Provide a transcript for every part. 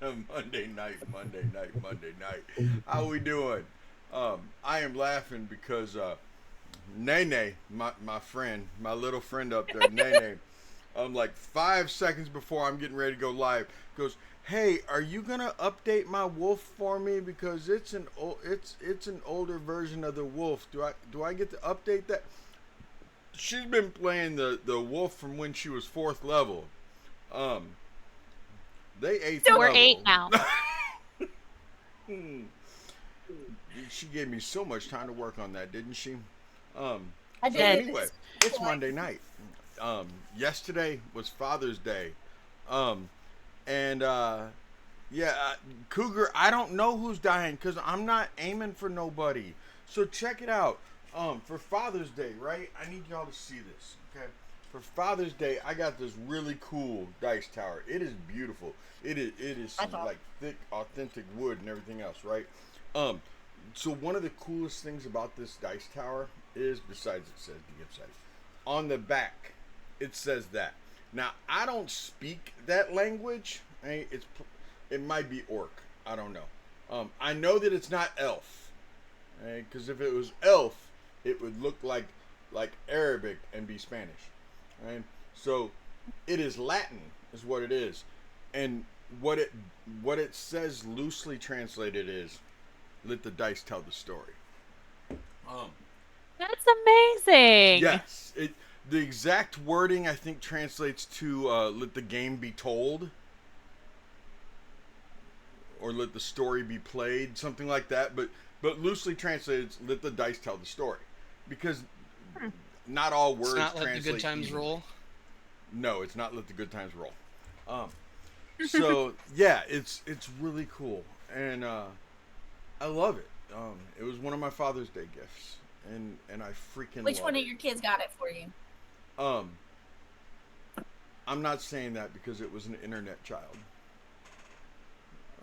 Monday night. How we doing? I am laughing because Nene, my friend, my little friend up there, Nene, like 5 seconds before I'm getting ready to go live, goes, "Hey, are you gonna update my wolf for me because it's an older version of the wolf? Do I get to update that?" She's been playing the wolf from when she was fourth level. Um, they eighth So We're 8 level. now. She gave me so much time to work on that, didn't she? Um, I so did. Good. anyway, it's Monday night. Yesterday was Father's Day. Um, and yeah, Cougar, I don't know who's dying because I'm not aiming for nobody. So check it out. For Father's Day, right? I need y'all to see this, okay? For Father's Day, I got this really cool dice tower. It is beautiful. It is I some thought. like thick, authentic wood and everything else, right? Um, so one of the coolest things about this dice tower is, besides it says DM site, on the back, it says that. Now I don't speak that language. Right? It might be orc. I don't know. I know that it's not elf, because if it was elf, it would look like Arabic and be Spanish. Right? So it is Latin, is what it is, and what it what it says loosely translated is, "Let the dice tell the story." Um, That's amazing. yes, the exact wording I think translates to "Let the game be told," or "Let the story be played," something like that. But loosely translated, it's "Let the dice tell the story," because Hmm. not all It's words not let the good translate times evenly. roll. No, it's not "Let the good times roll." Um, so yeah, it's really cool, and I love it. It was one of my Father's Day gifts, and I freaking Which love one of it. your kids got it for you? Um, I'm not saying that because it was an internet child.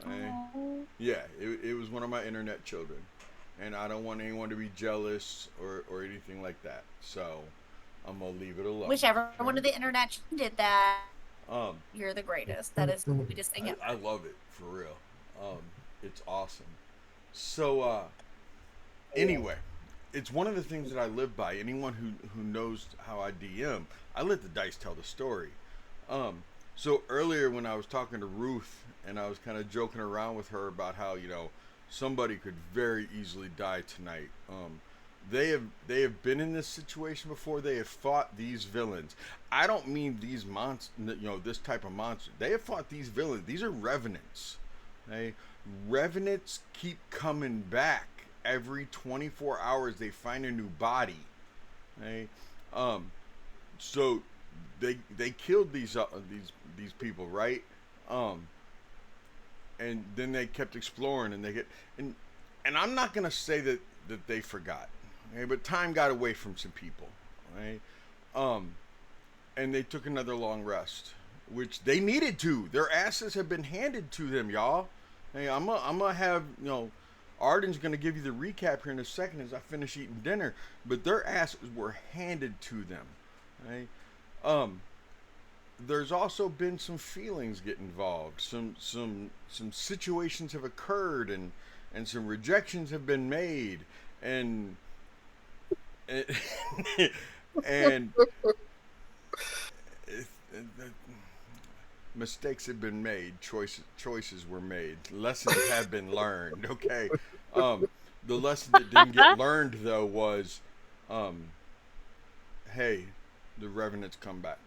I, Oh. yeah, it was one of my internet children, and I don't want anyone to be jealous or anything like that. So I'm gonna leave it alone. Whichever Okay? one of the internet did that, Um, you're the greatest. That is the sweetest thing I ever. love it for real. It's awesome. So anyway, it's one of the things that I live by. Anyone who knows how I DM, I let the dice tell the story. Um, so earlier when I was talking to Ruth and I was kind of joking around with her about how somebody could very easily die tonight. They have been in this situation before. They have fought these villains. I don't mean these monsters, this type of monster. They have fought these villains. These are revenants. Okay? Revenants keep coming back every 24 hours. They find a new body. Okay? Um, so they killed these people, right? Um, and then they kept exploring, and and I'm not gonna say that they forgot, okay? But time got away from some people, right? Um, and they took another long rest, which they needed to. Their asses have been handed to them, y'all. Hey, I'm gonna have Arden's gonna give you the recap here in a second as I finish eating dinner, but their asses were handed to them, right? Um, there's also been some feelings get involved. Some situations have occurred, and some rejections have been made, and and, and mistakes have been made. Choices were made. Lessons have been learned. Okay. Um, the lesson that didn't get learned though was, um, hey, the revenants come back.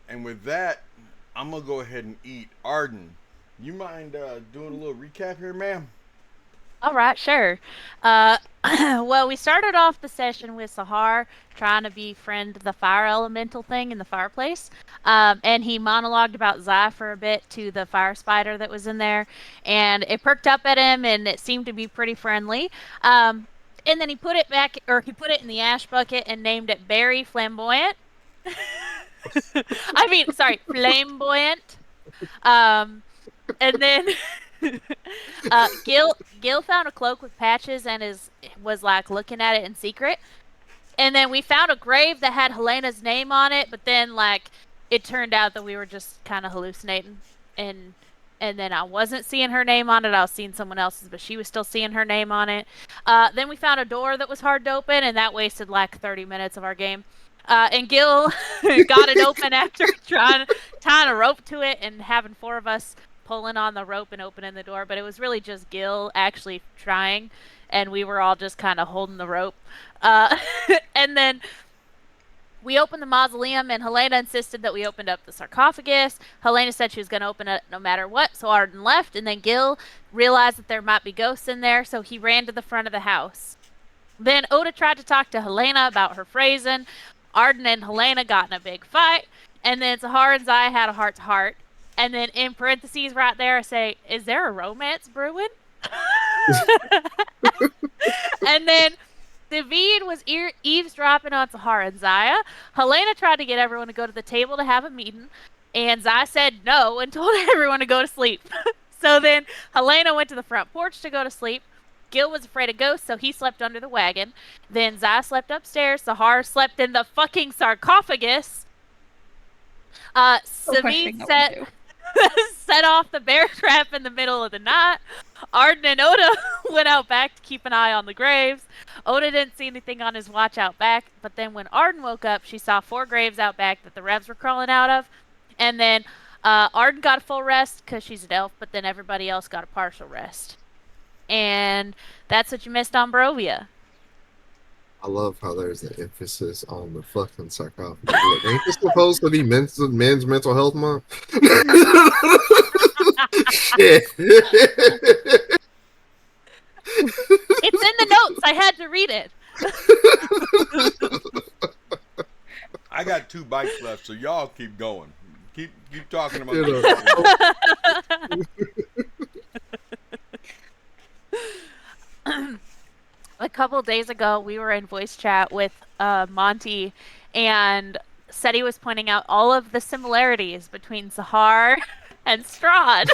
And with that, I'm gonna go ahead and eat. Arden, you mind doing a little recap here, ma'am? All right, sure. Uh, well, we started off the session with Sahar trying to befriend the fire elemental thing in the fireplace. And he monologued about Zai for a bit to the fire spider that was in there. And it perked up at him and it seemed to be pretty friendly. Um, and then he put it back, or he put it in the ash bucket and named it Berry Flamboyant. I mean, sorry, Flamboyant. Um, and then Gil found a cloak with patches and is was like looking at it in secret. And then we found a grave that had Helena's name on it, but then like it turned out that we were just kind of hallucinating, and then I wasn't seeing her name on it. I was seeing someone else's, but she was still seeing her name on it. Then we found a door that was hard to open, and that wasted like 30 minutes of our game. And Gil got it open after tying a rope to it and having 4 of us pulling on the rope and opening the door. But it was really just Gil actually trying, and we were all just kind of holding the rope. And then we opened the mausoleum, and Helena insisted that we opened up the sarcophagus. Helena said she was going to open it no matter what, so Arden left, and then Gil realized that there might be ghosts in there, so he ran to the front of the house. Then Oda tried to talk to Helena about her phrasing. Arden and Helena got in a big fight, and then Sahar and Zaya had a heart-to-heart. And then in parentheses right there, I say, is there a romance brewing? And then David was eavesdropping on Sahar and Zaya. Helena tried to get everyone to go to the table to have a meeting, and Zaya said no and told everyone to go to sleep. So then Helena went to the front porch to go to sleep. Gil was afraid of ghosts, so he slept under the wagon. Then Zaya slept upstairs. Sahar slept in the fucking sarcophagus. Savid set off the bear trap in the middle of the night. Arden and Oda went out back to keep an eye on the graves. Oda didn't see anything on his watch out back, but then when Arden woke up, she saw 4 graves out back that the Revs were crawling out of. And then Arden got a full rest because she's an elf, but then everybody else got a partial rest. And that's what you missed on Barovia. I love how there's an emphasis on the fucking sarcophagus. Like, ain't this supposed to be men's mental health month? Shit. It's in the notes. I had to read it. I got 2 bites left, so y'all keep going. Keep talking about A couple days ago, we were in voice chat with Monty, and said he was pointing out all of the similarities between Sahar and Strahd.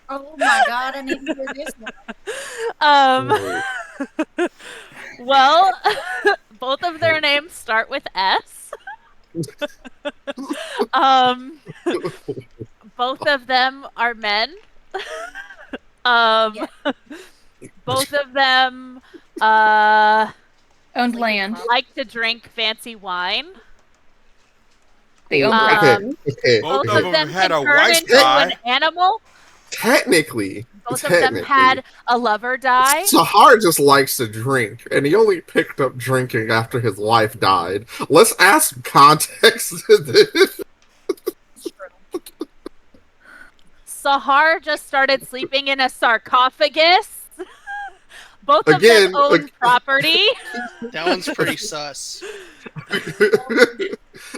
Oh my god, I need to hear this one. Well, both of their names start with S. Both of them are men. Both of them owned land. like to drink fancy wine. They own Okay. Both of them had a turn white into guy. an animal. Technically, Both of them had a lover die. Sahar just likes to drink, and he only picked up drinking after his wife died. Let's add some context to this. Sahar just started sleeping in a sarcophagus. Both of Again, them own property. That one's pretty sus.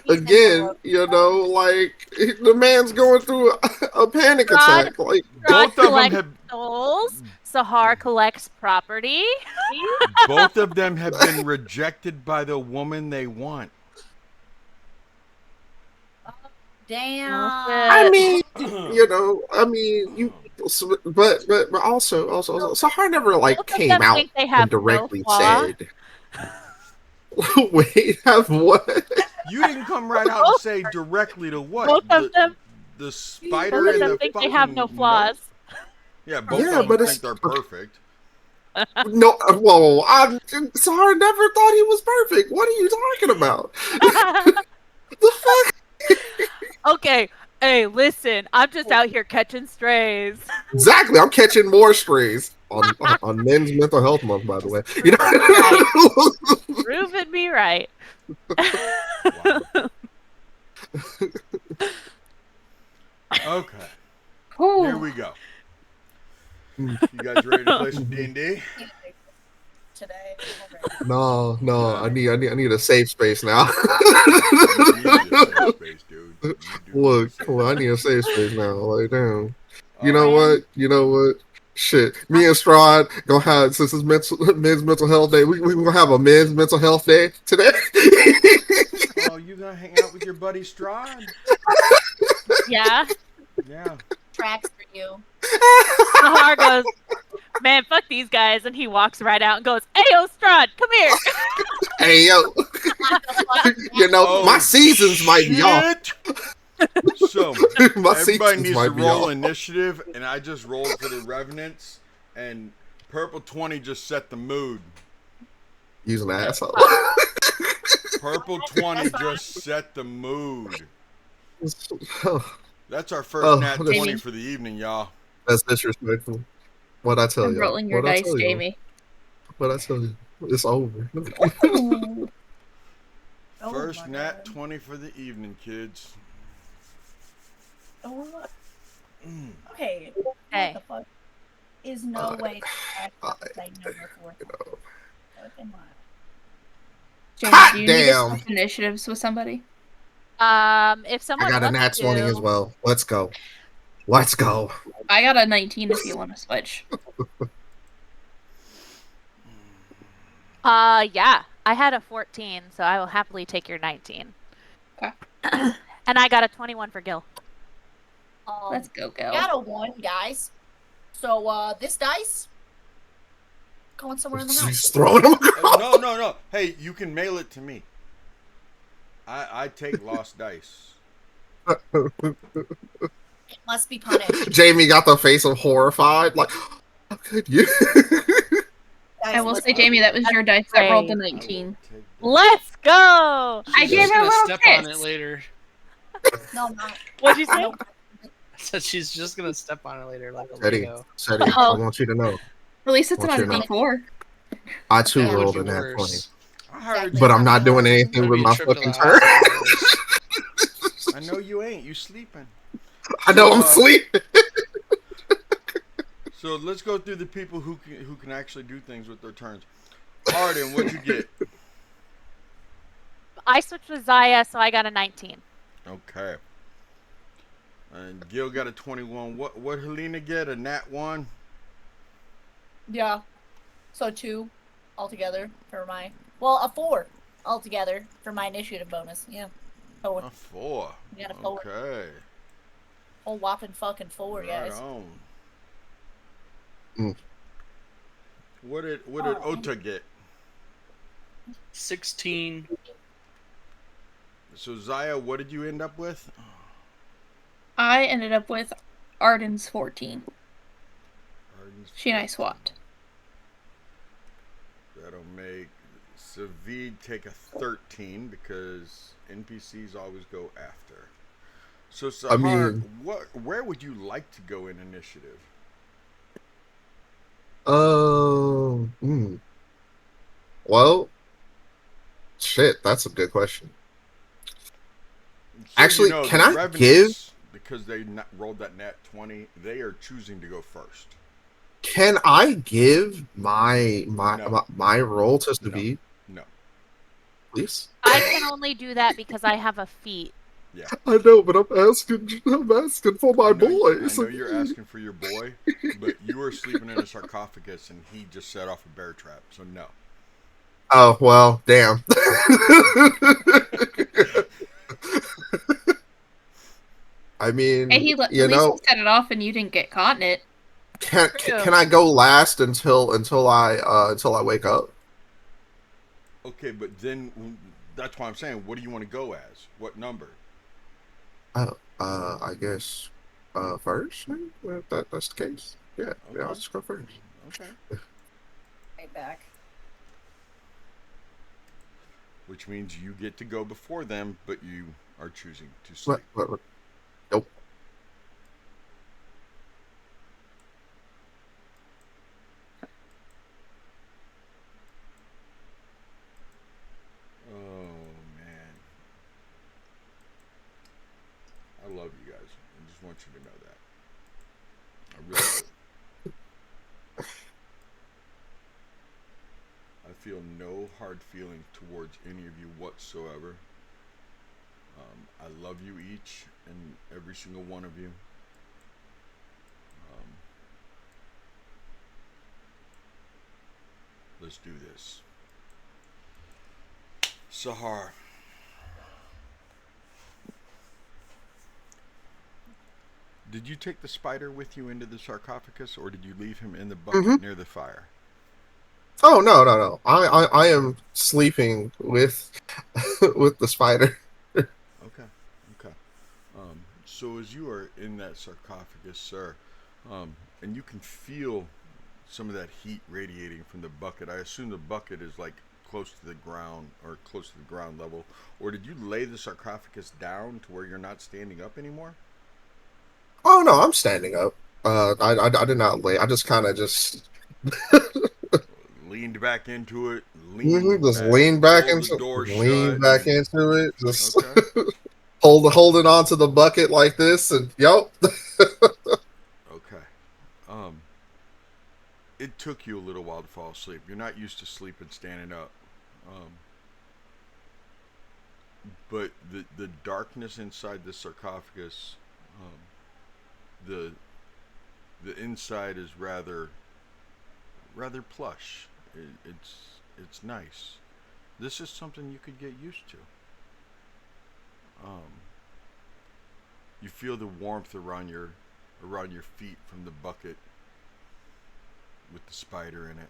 Again, you know, like the man's going through a panic attack. Like Strahd Both of them collects have souls. Sahar collects property. both of them have been rejected by the woman they want. Damn. I mean, you know, you. But also, Sahar never like Both of came them out think they have and directly no flaw. said. Wait, have what? You didn't come right out and say directly to what? Both of them. The spider Both of and them the think they fucking have no flaws. Yeah, both Yeah, of but them it's- think they're perfect. No, whoa, Sahar never thought he was perfect. What are you talking about? The fuck? Okay. Hey, listen. I'm just out here catching strays. Exactly, I'm catching more strays on Men's Mental Health Month, by the way. You know, Proving me right. Wow. Okay, Ooh. here we go. You guys ready to play some D&D? Today. no, I need a safe space now. You need a safe space, dude. You do Look, need a safe come on, I need a safe space now. Like, damn. You All know right. what? You know what? Shit. Me and Strahd gonna have, since it's men's mental health day, we gonna have a men's mental health day today. Oh, you gonna hang out with your buddy Strahd? Yeah. Yeah. Tracks for you. Sahar goes, man, fuck these guys. And he walks right out and goes, hey, yo, Strahd, come here. Hey, yo. You know, Oh, my seasons might be off. shit. So My everybody seasons needs might to be roll off. initiative, and I just rolled for the Revenants, and Purple 20 just set the mood. Using an asshole. Purple 20 just set the mood. That's our first Oh, nat that's- 20 Jamie. for the evening, y'all. That's disrespectful. What'd I tell I'm you? rolling your What'd I dice, tell you? Jamie. What'd I tell you? It's over. Ooh. Oh First my nat God. 20 for the evening, kids. Oh, okay. Hey. What the fuck? Is no way to say number 4. Fucking lie. Jamie, Hot do you need to damn. switch initiatives with somebody? If I someone got a wants nat 20 to, as well. Let's go. Let's go. I got a 19 if you want to switch. yeah, I had a 14, so I will happily take your 19. Okay. And I got a 21 for Gil. Let's go, I Gil. got a 1, guys. So, this dice going somewhere in the house. Just throwing them across. No. Hey, you can mail it to me. I take lost dice. It must be punished. Jamie got the face of horrified. Like, how could you? Guys, I will let's say, Jamie, that was your dice that rolled the Great. 19. Let's go! I She's gave just her a gonna little step on it kiss. later. No, I'm not. What'd you say? No. I said she's just gonna step on it later like a Sadie, Lego. Sadie, Oh. I want you to know. At least it's Want not you a to know. D4. I too That would rolled be a nat 20. worse. I heard But I'm not you. doing It's anything gonna with be a my trip to fucking the turn. hospital. I know you ain't. You sleeping. I know I'm So, sleeping. So let's go through the people who can actually do things with their turns. Arden, what'd you get? I switched with Zaya, so I got a 19. Okay. And Gil got a 21. What Helena get? A nat 1? Yeah. So 2 altogether for my... Well, a 4 altogether for my initiative bonus. Yeah. So A 4. we got a 4. Okay. Whole whopping fucking 4, Right guys. on. Mm. What did Oh. Ota get? 16. So Zaya, what did you end up with? I ended up with Arden's 14. Arden's She and I swapped. That'll make Savid take a 13 because NPCs always go after. So Sahar, mean- where would you like to go in initiative? Well, shit, that's a good question. So Actually, can I Revenants, because they rolled that nat 20, they are choosing to go first. Can I give my No. my role to Savid, No. please? I can only do that because I have a feat. Yeah. I know, but I'm asking for my I boy. know you're asking for your boy, but you were sleeping in a sarcophagus and he just set off a bear trap, so no. Oh, well, damn. I mean, Hey, at you least know, he set it off and you didn't get caught in it. can I go last until I wake up? Okay, but then that's why I'm saying, what do you want to go as? What number? I guess first. Maybe? Well, if that's the case. Yeah, Okay. I'll just go first. Okay. Right back. Which means you get to go before them, but you are choosing to sleep. What? Nope. Oh man, I love you guys. I just want you to know that. I really do. I feel no hard feeling towards any of you whatsoever. I love you each and every single one of you. Let's do this. Sahar. Did you take the spider with you into the sarcophagus, or did you leave him in the bucket near the fire? Oh no. I am sleeping with with the spider. Okay, okay. So as you are in that sarcophagus, sir, and you can feel some of that heat radiating from the bucket. I assume the bucket is like close to the ground or close to the ground level, or did you lay the sarcophagus down to where you're not standing up anymore? Oh no, I'm standing up. I did not lay. I just kind of just Leaned back into it, leaned just back, rolled the door lean shut, back and into it, just okay, holding on to the bucket like this, and yep. okay. Um, it took you a little while to fall asleep. You're not used to sleeping standing up. Um, but the darkness inside the sarcophagus, um, the the inside is rather plush. It's nice. This is something you could get used to. Um, you feel the warmth around your feet from the bucket with the spider in it,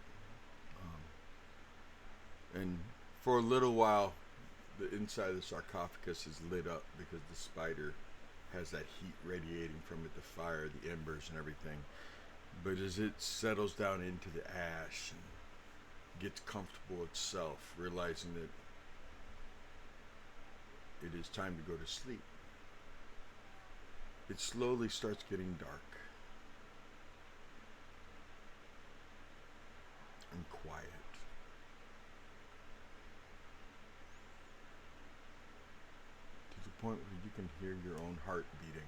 and for a little while, the inside of the sarcophagus is lit up because the spider has that heat radiating from it, the fire, the embers, and everything. But as it settles down into the ash and gets comfortable itself, realizing that it is time to go to sleep, it slowly starts getting dark and quiet. To the point where you can hear your own heart beating.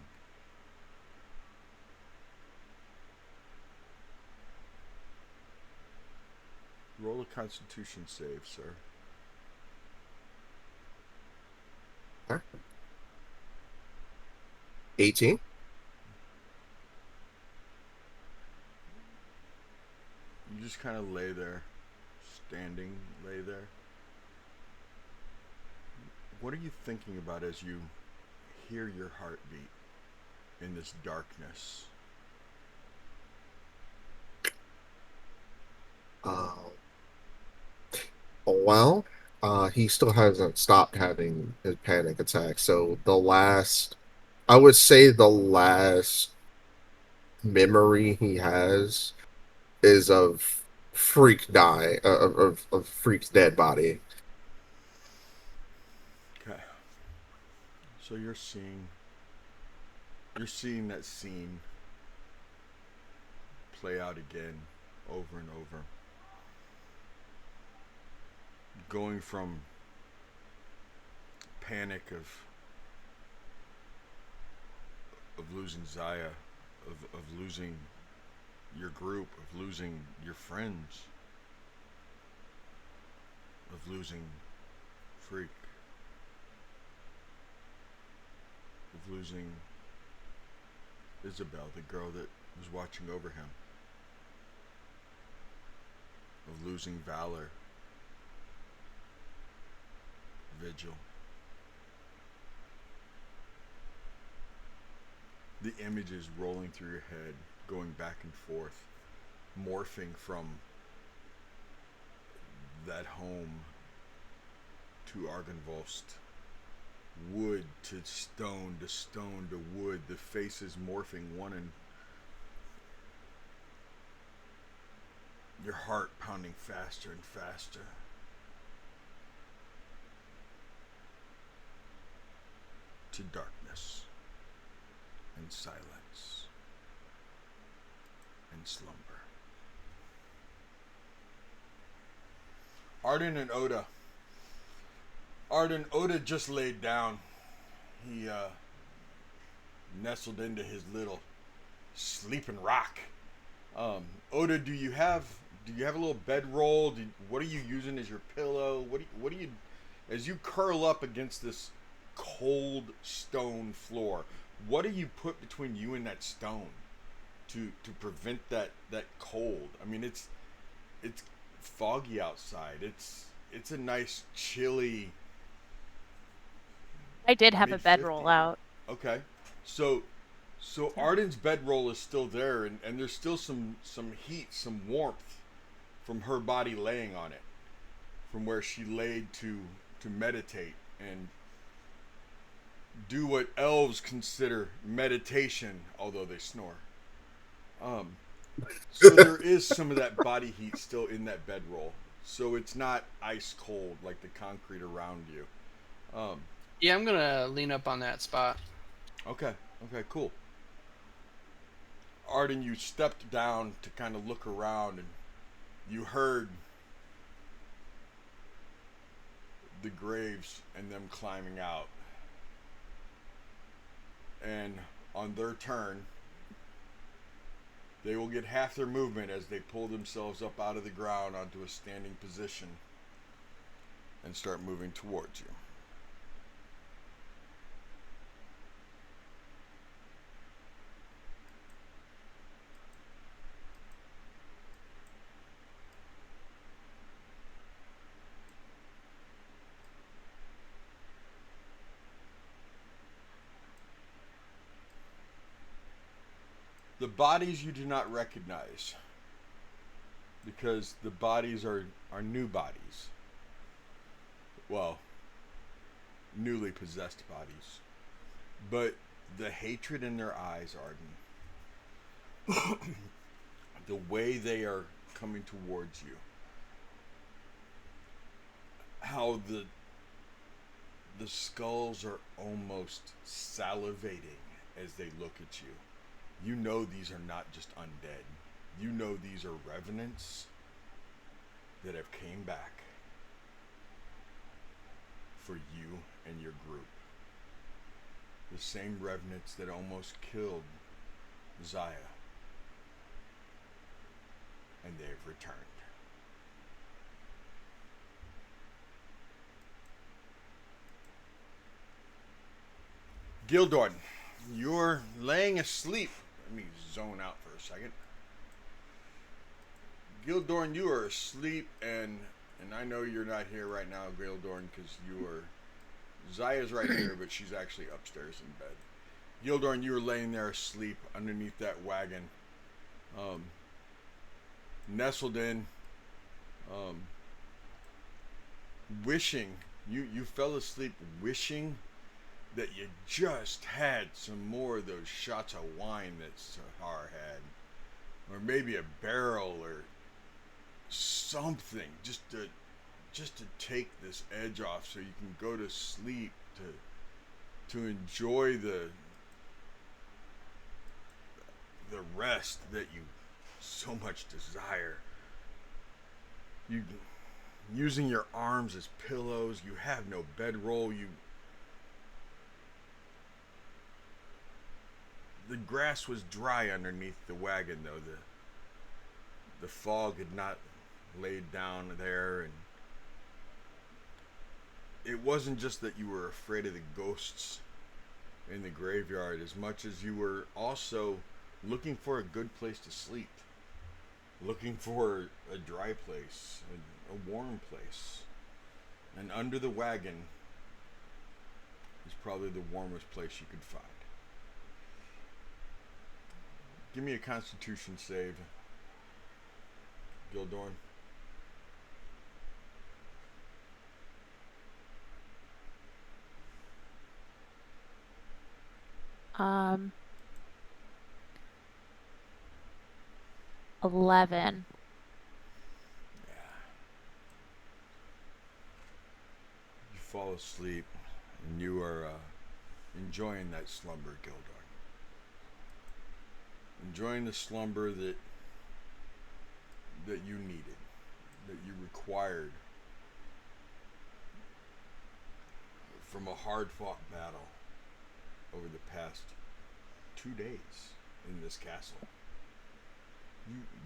Roll a constitution save, sir. 18. You just kind of lay there, lay there. What are you thinking about as you hear your heartbeat in this darkness? Uh, well, he still hasn't stopped having his panic attacks. So I would say the last memory he has is of of Freak's dead body. Okay. So you're seeing that scene play out again over and over. Going from panic of losing Zaya, of losing your group, of losing your friends, of losing Freak, of losing Isabel, the girl that was watching over him, of losing Valor, Vigil. The images rolling through your head, going back and forth, morphing from that home to Argynvost, wood to stone to wood, the faces morphing one and your heart pounding faster and faster. To darkness and silence and slumber. Arden and Oda. Oda just laid down. He nestled into his little sleeping rock. Oda, do you have a little bedroll? What are you using as your pillow? What do you as you curl up against this cold stone floor? What do you put between you and that stone to prevent that cold? I mean, it's foggy outside. It's a nice chilly I did have a mid bedroll 50s. out. Okay, so Arden's bedroll is still there, and there's still some heat, some warmth from her body laying on it, from where she laid to meditate and do what elves consider meditation, although they snore. So there is some of that body heat still in that bedroll. So it's not ice cold like the concrete around you. Yeah, I'm gonna lean up on that spot. Okay, cool. Arden, you stepped down to kind of look around and you heard the graves and them climbing out. And on their turn, they will get half their movement as they pull themselves up out of the ground onto a standing position and start moving towards you. The bodies you do not recognize because the bodies are new bodies. Well, newly possessed bodies. But the hatred in their eyes, Arden, the way they are coming towards you, how the skulls are almost salivating as they look at you. You know these are not just undead. You know these are revenants that have came back for you and your group. The same revenants that almost killed Zaya. And they have returned. Gildorn, you're laying asleep. Let me zone out for a second. Gildorn, you are asleep, and I know you're not here right now, Gildorn, because you are... Zaya's right here, but she's actually upstairs in bed. Gildorn, you were laying there asleep underneath that wagon, nestled in, wishing, you fell asleep wishing that you just had some more of those shots of wine that Sahar had. Or maybe a barrel or something, just to take this edge off so you can go to sleep, to enjoy the rest that you so much desire. You using your arms as pillows, you have no bedroll, the grass was dry underneath the wagon, though. The fog had not laid down there, and it wasn't just that you were afraid of the ghosts in the graveyard as much as you were also looking for a good place to sleep, looking for a dry place, a warm place. And under the wagon is probably the warmest place you could find. Give me a Constitution save, Gildorn. Um, 11. Yeah. You fall asleep, and you are enjoying that slumber, Gildor. Enjoying the slumber that you needed, that you required from a hard-fought battle over the past 2 days in this castle.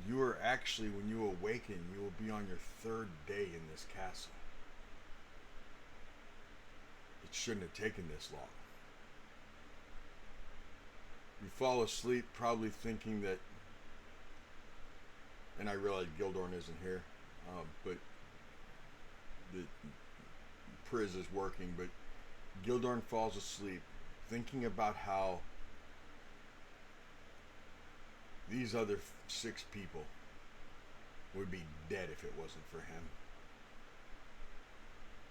You are actually, when you awaken, you will be on your 3rd day in this castle. It shouldn't have taken this long. You fall asleep probably thinking that, and I realize Gildorn isn't here, but the Priz is working, but Gildorn falls asleep thinking about how these other 6 people would be dead if it wasn't for him.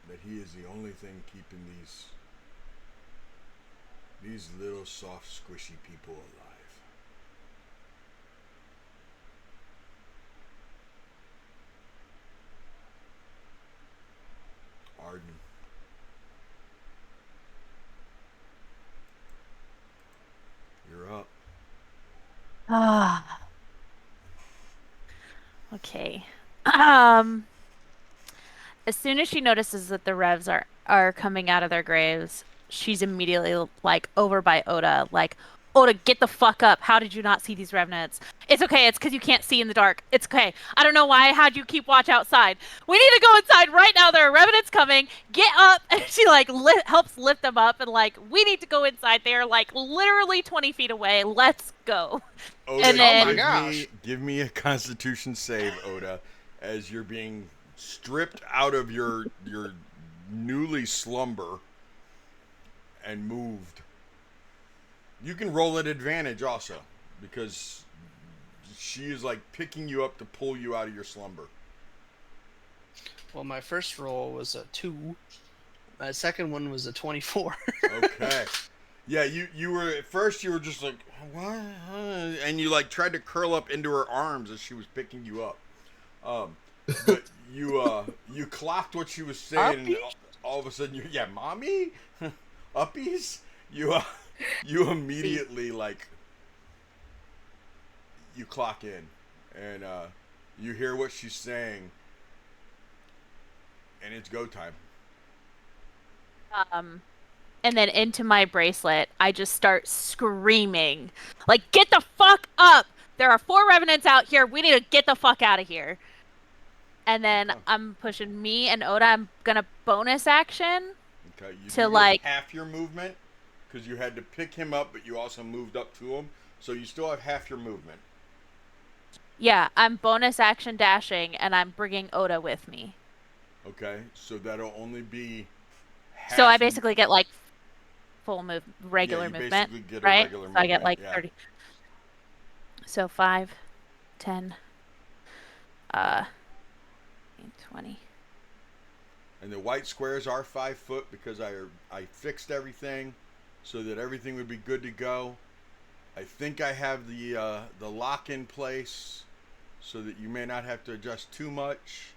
That he is the only thing keeping these little soft squishy people alive. Arden. You're up. Ah. Okay. As soon as she notices that the Revs are coming out of their graves, she's immediately like over by Oda, like, Oda, get the fuck up. How did you not see these revenants? It's okay. It's because you can't see in the dark. It's okay. I don't know why. How'd you keep watch outside? We need to go inside right now. There are revenants coming. Get up. And she like helps lift them up and like, we need to go inside. They're like literally 20 feet away. Let's go. Oda, And then- Oh my gosh. give me a Constitution save, Oda, as you're being stripped out of your newly slumber and moved. You can roll at advantage also, because she is like picking you up to pull you out of your slumber. Well, my first roll was a 2. My second one was a 24. Okay. Yeah, you were at first you were just like what, and you like tried to curl up into her arms as she was picking you up. But you clocked what she was saying, and all of a sudden mommy, uppies. You immediately like you clock in, and you hear what she's saying, and it's go time. And then into my bracelet, I just start screaming, like, get the fuck up! There are 4 revenants out here. We need to get the fuck out of here. And then I'm pushing me and Oda. I'm gonna bonus action. Okay, you To, do get like- half your movement because you had to pick him up, but you also moved up to him, so you still have half your movement. Yeah, I'm bonus action dashing, and I'm bringing Oda with me. Okay, so that'll only be half. So I basically get like full regular you movement, basically get a right? regular So I get movement, like yeah. 30. So 5, 10, 20. And the white squares are 5 foot because I fixed everything so that everything would be good to go. I think I have the lock in place so that you may not have to adjust too much.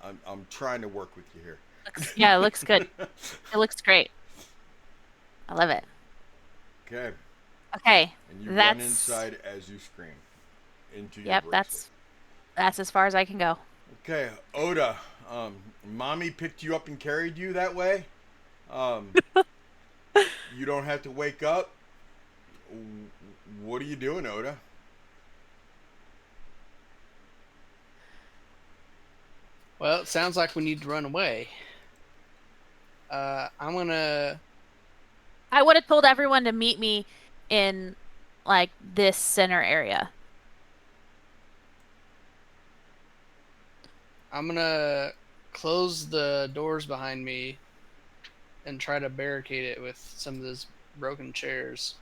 I'm trying to work with you here. Yeah, it looks good. It looks great. I love it. Okay. Okay, And you run that's inside as you scream into your yep. bracelet. That's as far as I can go. Okay, Oda. Mommy picked you up and carried you that way. You don't have to wake up. What are you doing, Oda? Well, it sounds like we need to run away. I'm gonna. I would have told everyone to meet me in like this center area. I'm gonna close the doors behind me and try to barricade it with some of those broken chairs.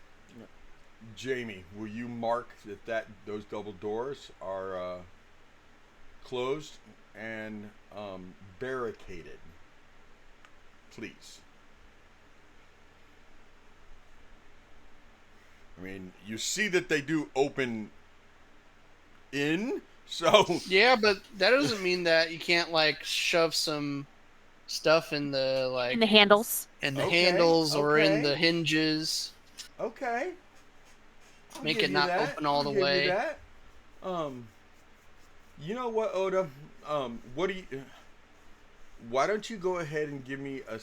Jamie, will you mark that those double doors are closed and barricaded, please? I mean, you see that they do open in, so Yeah, but that doesn't mean that you can't like shove some stuff in the In the handles. Okay, handles or in okay. the hinges. okay. I'll Make give it you not that. open all I'll the give you way. that. You know what, Oda? What do you? Why don't you go ahead and give me a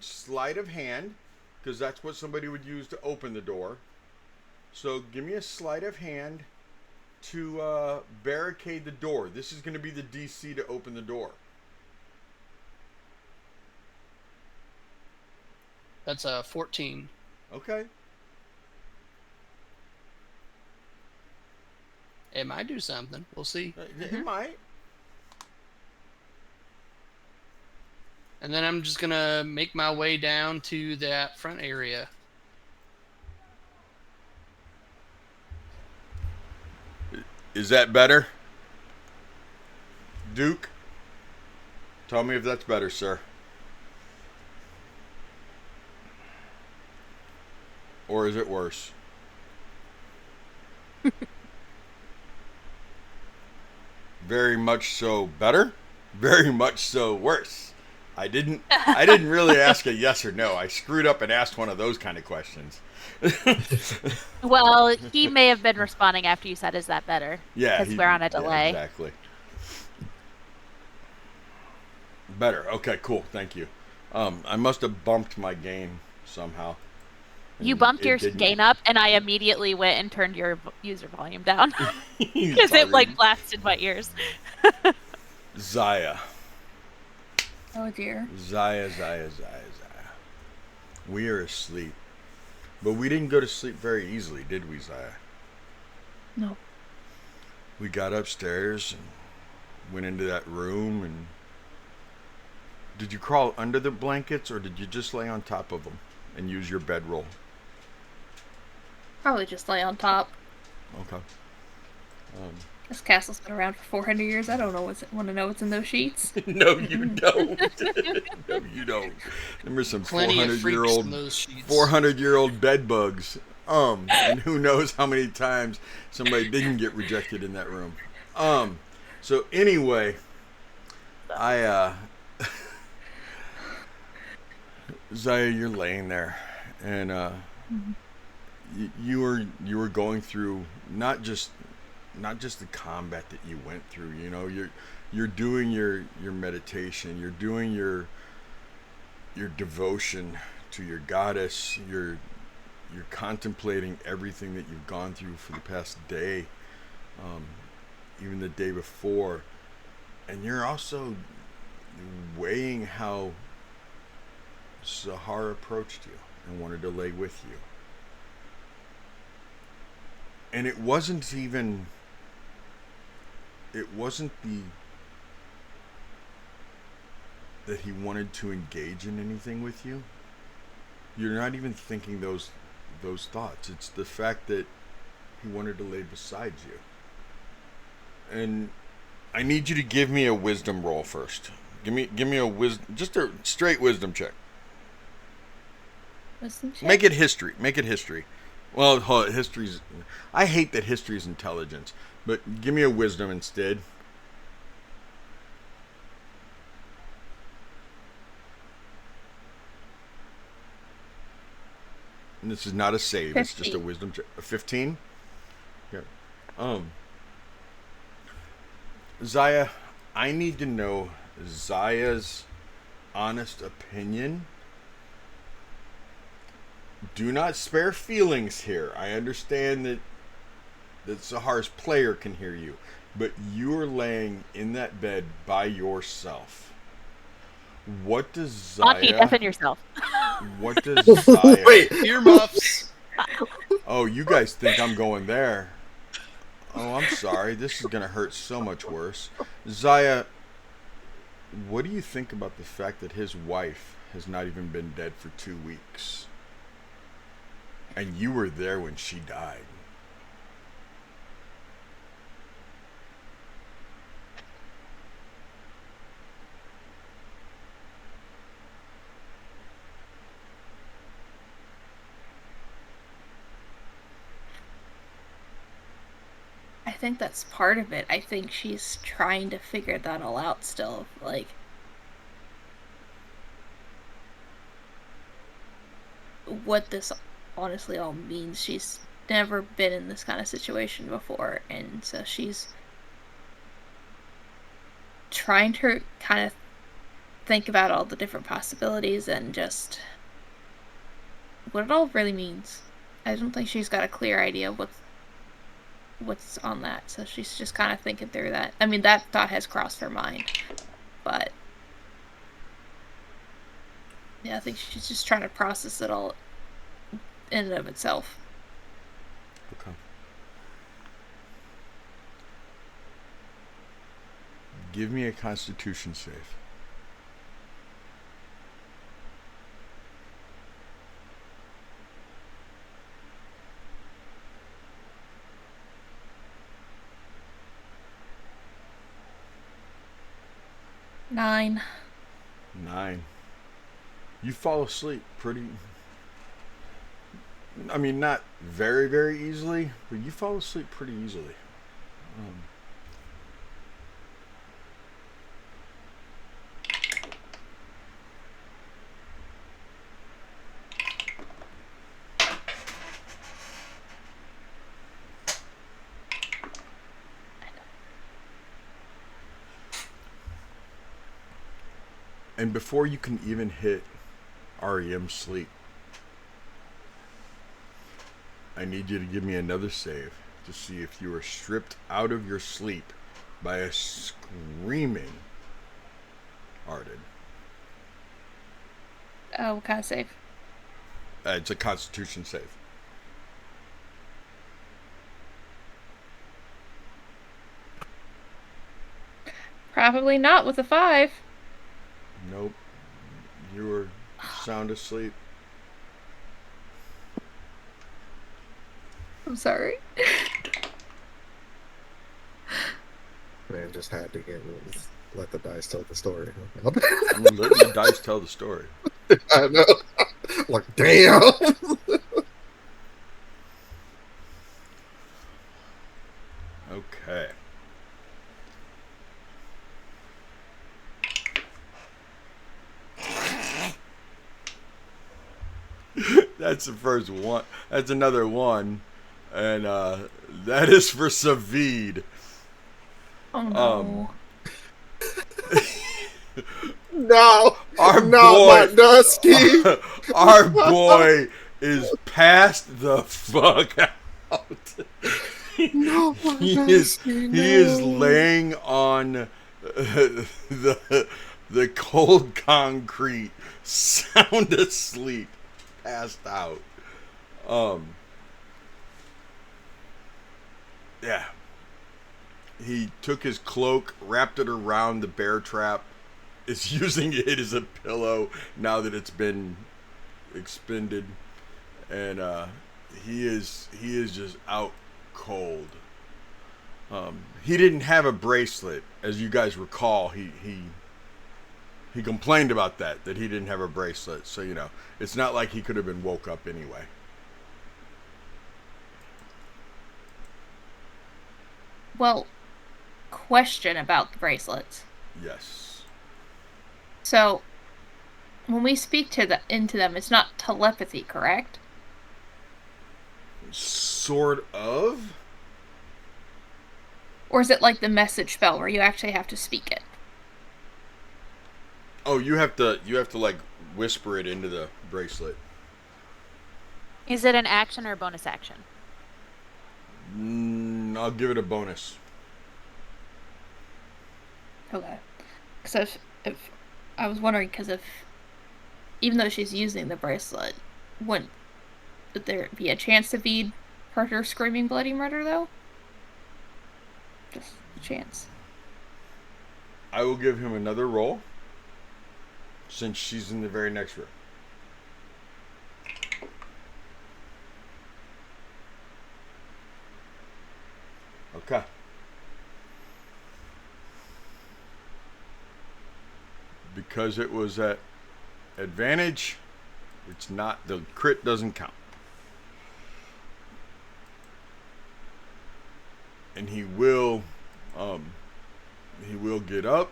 sleight of hand, because that's what somebody would use to open the door. So give me a sleight of hand to barricade the door. This is going to be the DC to open the door. That's a 14. Okay. It might do something. We'll see. It might. And then I'm just gonna make my way down to that front area. Is that better? Duke? Tell me if that's better, sir. Or is it worse? Very much so better, very much so worse. I didn't really ask a yes or no. I screwed up and asked one of those kind of questions. Well, he may have been responding after you said, "Is that better?" Yeah, Because we're on a delay. Yeah, exactly. Better. Okay, cool. Thank you. I must have bumped my gain somehow. You and bumped it your didn't. gain up, and I immediately went and turned your user volume down because Sorry. it like blasted my ears. Zaya. Oh dear. Zaya. We are asleep. But we didn't go to sleep very easily, did we, Zaya? No. We got upstairs and went into that room and... Did you crawl under the blankets or did you just lay on top of them and use your bedroll? Probably just lay on top. Okay. This castle's been around for 400 years. I don't know want to know what's in those sheets. No, you don't. No, you don't. Remember some Plenty of freaks 400-year-old in those sheets. 400-year-old bed bugs. And who knows how many times somebody didn't get rejected in that room. So anyway, Zaya, you're laying there, and you were going through not just the combat that you went through. You know, you're doing your meditation. You're doing your devotion to your goddess. You're contemplating everything that you've gone through for the past day, even the day before, and you're also weighing how Sahar approached you and wanted to lay with you. And it wasn't the that he wanted to engage in anything with you. You're not even thinking those thoughts. It's the fact that he wanted to lay beside you. And I need you to give me a wisdom roll first. Give me a wisdom, just a straight wisdom check. Wisdom check? Make it history. Well, history's... I hate that history's intelligence, but give me a wisdom instead. And this is not a save. 15. It's just a wisdom check. 15? Okay. Zaya, I need to know Zaya's honest opinion. Do not spare feelings here. I understand that Sahar's player can hear you, but you are laying in that bed by yourself. What does Zaya... Lucky, deafen yourself. What does Zaya... Wait. Earmuffs. Oh, you guys think I'm going there. Oh, I'm sorry. This is going to hurt so much worse. Zaya, what do you think about the fact that his wife has not even been dead for 2 weeks? And you were there when she died. I think that's part of it. I think she's trying to figure that all out still. Like, what this honestly all means. She's never been in this kind of situation before, and so she's trying to kind of think about all the different possibilities and just what it all really means. I don't think she's got a clear idea of what's on that, so she's just kind of thinking through that. I mean, that thought has crossed her mind, but yeah, I think she's just trying to process it all in and of itself. Okay. Give me a Constitution save. 9. 9. You fall asleep pretty. I mean, not very, very easily, but you fall asleep pretty easily. And before you can even hit REM sleep, I need you to give me another save to see if you are stripped out of your sleep by a screaming Arden. Oh, what kind of save? It's a Constitution save. Probably not with a 5. Nope. You were sound asleep. I'm sorry. Man, just had to let the dice tell the story. I'm gonna let the dice tell the story. I know. Like, damn. Okay. That's the first one. That's another one. And that is for Savid. Oh no. No. Our not boy, my Dusky. our boy is passed the fuck out. No, my he Dusky, is no. laying on the cold concrete, sound asleep, passed out. Yeah. He took his cloak, wrapped it around the bear trap, is using it as a pillow now that it's been expended, and he is just out cold. He didn't have a bracelet, as you guys recall. He complained about that he didn't have a bracelet, so you know it's not like he could have been woke up anyway. Well, question about the bracelets. Yes. So, when we speak into them, it's not telepathy, correct? Sort of. Or is it like the message spell where you actually have to speak it? Oh, you have to like whisper it into the bracelet. Is it an action or a bonus action? I'll give it a bonus. Okay. Because if I was wondering, because if even though she's using the bracelet, would there be a chance to feed her screaming bloody murder though? Just a chance. I will give him another roll since she's in the very next room. Okay. Because it was at advantage, it's not, the crit doesn't count. And he will get up,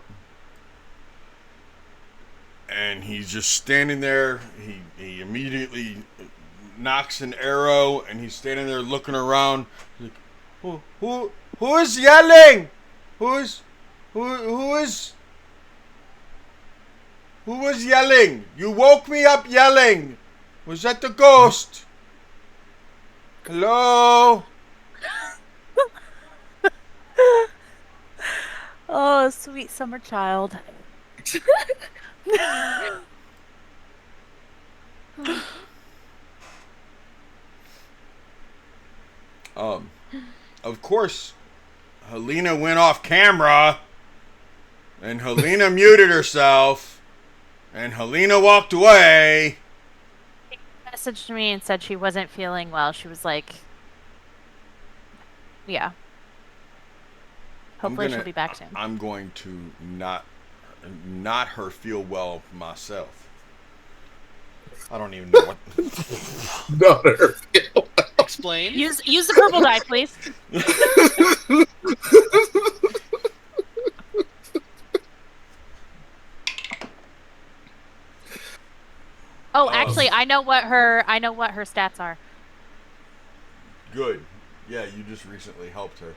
and he's just standing there. He immediately knocks an arrow, and he's standing there looking around. He's like, who is yelling? Who was yelling? You woke me up yelling. Was that the ghost? Hello? Oh, sweet summer child. Of course, Helena went off camera, and Helena muted herself, and Helena walked away. She messaged me and said she wasn't feeling well. She was like, yeah. Hopefully she'll be back soon. I'm going to not not her feel well myself. I don't even know what. Not her. Explain. Use the purple die, please. Oh, actually, I know what her stats are. Good. Yeah, you just recently helped her.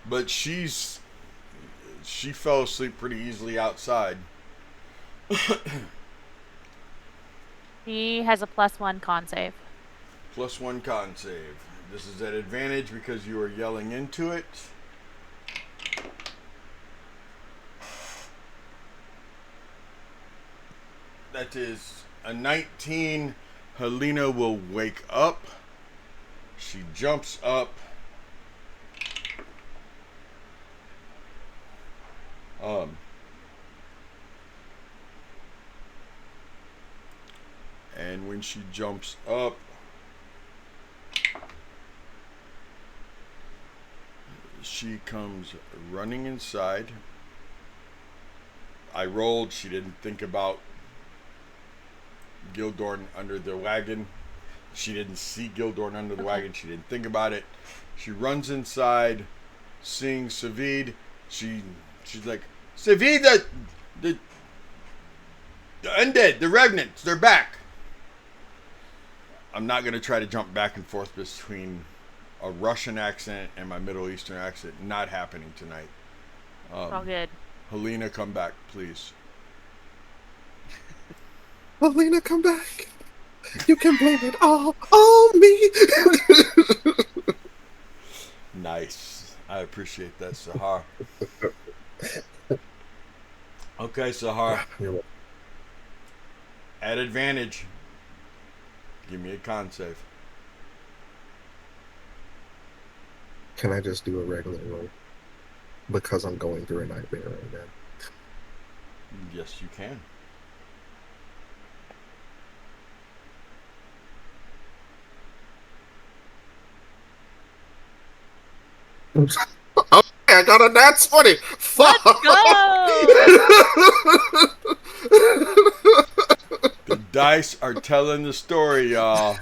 But she fell asleep pretty easily outside. She has a +1 con save. +1 con save. This is at advantage because you are yelling into it. That is a 19. Helena will wake up. She jumps up. And when she jumps up, she comes running inside. I rolled. She didn't think about Gildorn under the wagon. She didn't see Gildorn under the wagon. She didn't think about it. She runs inside, seeing Savid. She's like, Savid, the undead, the revenants, they're back. I'm not gonna try to jump back and forth between a Russian accent and my Middle Eastern accent. Not happening tonight. All good. Helena, come back, please. Helena, come back. You can blame it all on me. Nice. I appreciate that, Sahar. Okay, Sahar. At advantage. Give me a con save. Can I just do a regular roll? Because I'm going through a nightmare right now. Yes, you can. Okay, I got a nat 20. Fuck. The dice are telling the story, y'all.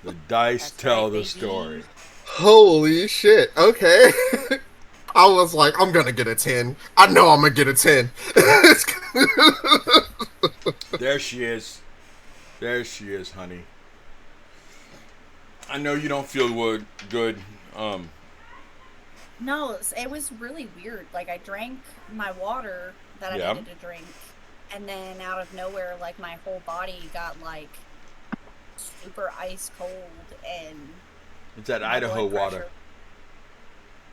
The dice tell the story. Holy shit. Okay. I was like, I'm gonna get a 10. I know I'm gonna get a 10. There she is. There she is, honey. I know you don't feel good. No, it was really weird. Like, I drank my water that I needed to drink, and then out of nowhere, like, my whole body got, like, super ice cold, and it's that Idaho water.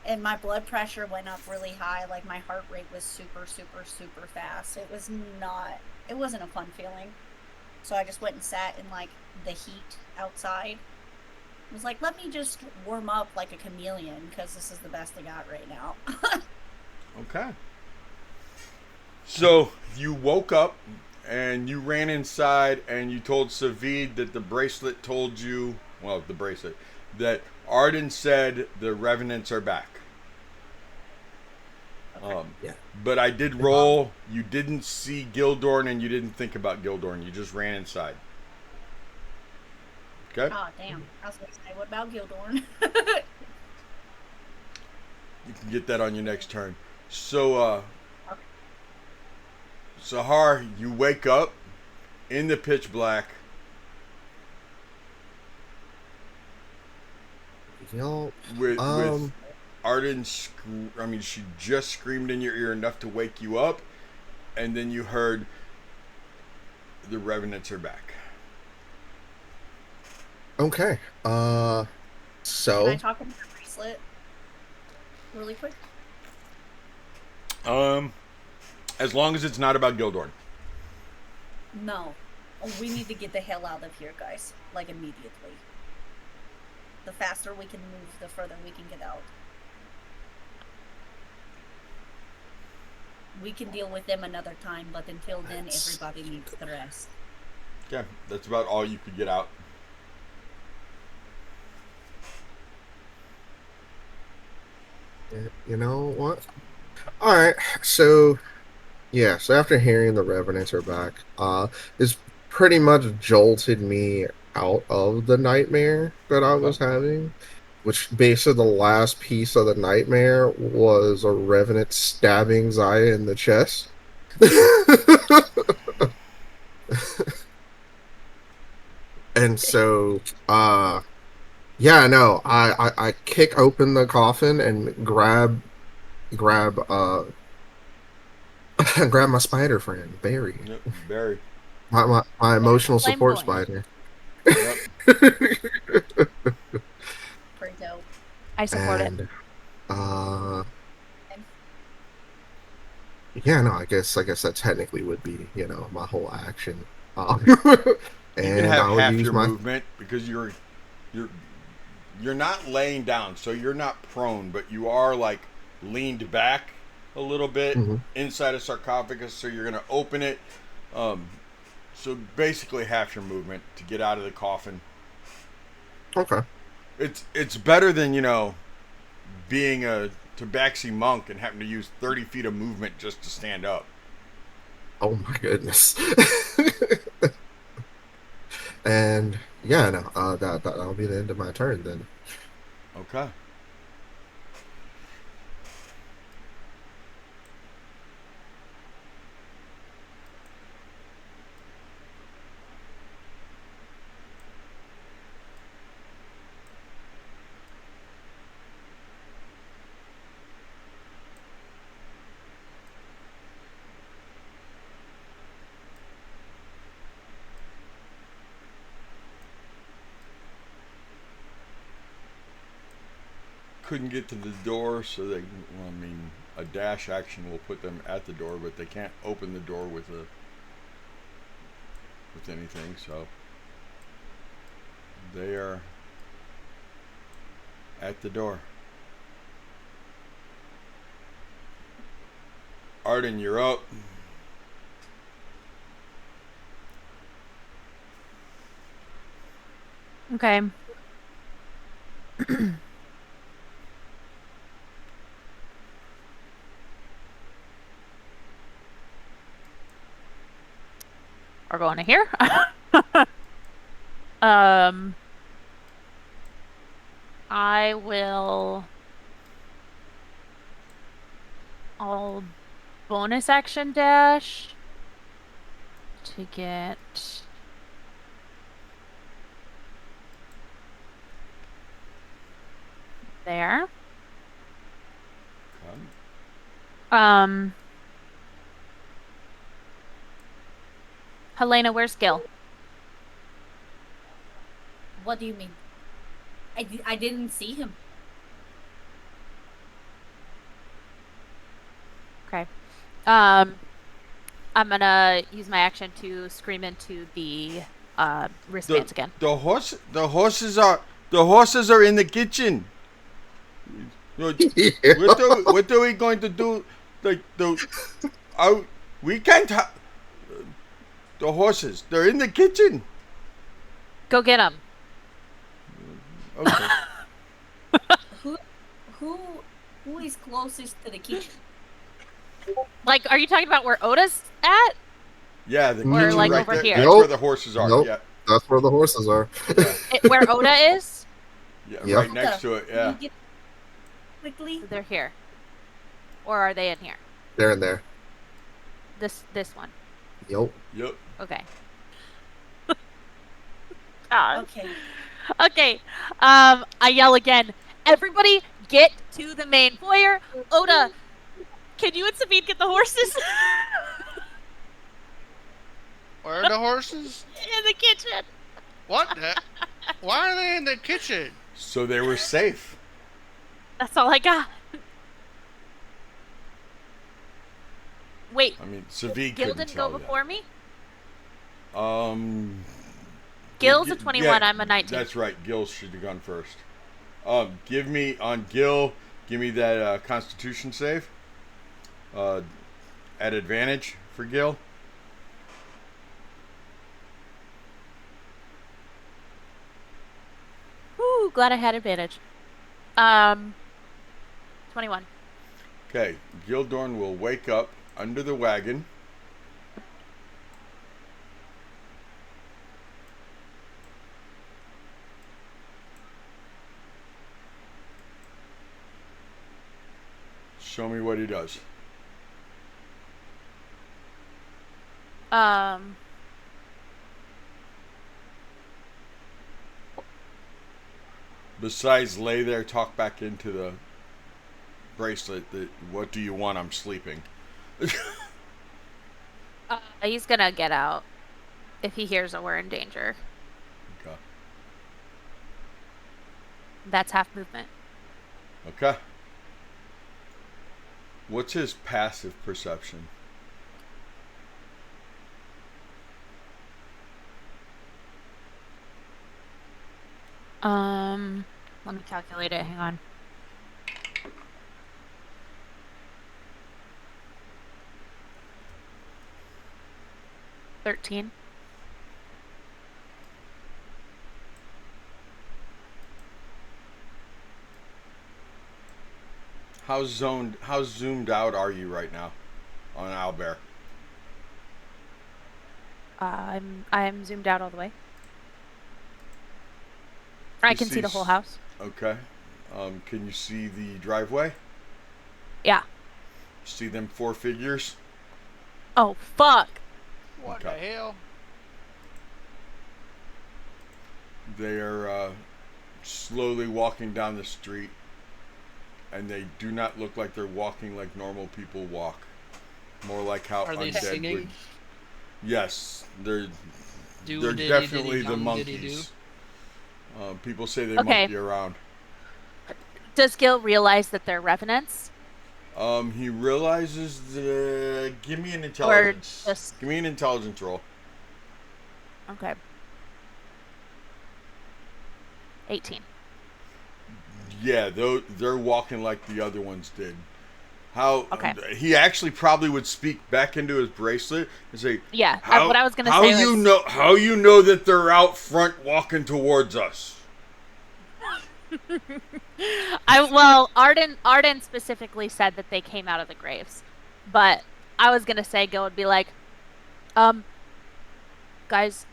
And my blood pressure went up really high. Like, my heart rate was super, super, super fast. It wasn't a fun feeling. So I just went and sat in, like, the heat outside. I was like, let me just warm up like a chameleon, because this is the best I got right now. Okay. So you woke up and you ran inside and you told Savid that the bracelet told you, that Arden said the revenants are back. Yeah. But I did roll. You didn't see Gildorn and you didn't think about Gildorn. You just ran inside. Okay? Oh, damn. I was going to say, what about Gildorn? You can get that on your next turn. So, Sahar, you wake up in the pitch black. With Arden, she just screamed in your ear enough to wake you up, and then you heard the revenants are back. Okay. So. Can I talk about the bracelet really quick? As long as it's not about Gildorn. No. We need to get the hell out of here, guys. Like, immediately. The faster we can move, the further we can get out. We can deal with them another time, but until then, everybody needs the rest. Yeah, that's about all you could get out. You know what? All right. So yeah. So after hearing the Revenants are back, it's pretty much jolted me out of the nightmare that I was Okay. having. Which basically the last piece of the nightmare was a Revenant stabbing Zaya in the chest. And so, yeah, no, I kick open the coffin and grab grab my spider friend, Barry. Yep. Barry. My There's a emotional flame support going. spider. Yep. Pretty dope. I support it. And yeah, no, I guess that technically would be, my whole action. Um, You can and have I will half use your my movement because you're you're not laying down, so you're not prone, but you are like leaned back a little bit mhm. inside a sarcophagus. So you're gonna open it. Um, so basically half your movement to get out of the coffin. Okay. It's better than being a tabaxi monk and having to use 30 feet of movement just to stand up. Oh my goodness. And yeah, no, that'll be the end of my turn then. Okay. Couldn't get to the door, so they. Well, I mean, a dash action will put them at the door, but they can't open the door with anything. So they are at the door. Arden, you're up. Okay. We're going to here. I will. I'll bonus action dash to get there. Come. Helena, where's Gil? What do you mean? I didn't see him. Okay. I'm gonna use my action to scream into the wristbands again. The horses are in the kitchen. Yeah. What are we going to do? We can't have the horses. They're in the kitchen. Go get them. Okay. Who who who is closest to the kitchen? Like, are you talking about where Oda's at? Yeah, the Or, kitchen like, right over there. here? That's Nope. where the horses are. Nope. Yeah. That's where the horses are. Where Oda is? Yeah, Yeah. right next to it. Can Yeah. you get quickly? They're here. Or are they in here? They're in there. This one. Yep. Yep. Okay. God. Okay. Okay. I yell again. Everybody get to the main foyer. Oda, can you and Sabine get the horses? Where are the horses? In the kitchen. What? Why are they in the kitchen? So they were safe. That's all I got. Wait, I mean, Savi Gil couldn't didn't tell go before me? you. Gil's a 21, I'm a 19. That's right. Gil should have gone first. Give me on Gil. Give me that Constitution save. At advantage for Gil. Woo, glad I had advantage. 21. Okay, Gildorn will wake up under the wagon. Show me what he does. Besides lay there, talk back into the bracelet that what do you want? I'm sleeping. He's gonna get out if he hears that we're in danger. Okay. That's half movement. Okay. What's his passive perception? Let me calculate it. Hang on. $13. How zoomed out are you right now on Owlbear? I'm zoomed out all the way. I can see the whole house. Okay. Can you see the driveway? Yeah. See them 4 figures? Oh, fuck. What Okay. the hell? They are slowly walking down the street, and they do not look like they're walking like normal people walk. More like how Are they undead singing? would. Yes, they're Diddy, definitely diddy, the dum, diddy, monkeys. People say they Okay. monkey around. Does Gil realize that they're revenants? He realizes that. Give me an intelligence. just- Give me an intelligence roll. Okay. 18. Yeah, they're walking like the other ones did. How Okay. He actually probably would speak back into his bracelet and say, Yeah, How, what I was gonna how say you was... how you know that they're out front walking towards us? Arden specifically said that they came out of the graves, but I was gonna say Gil would be like, guys,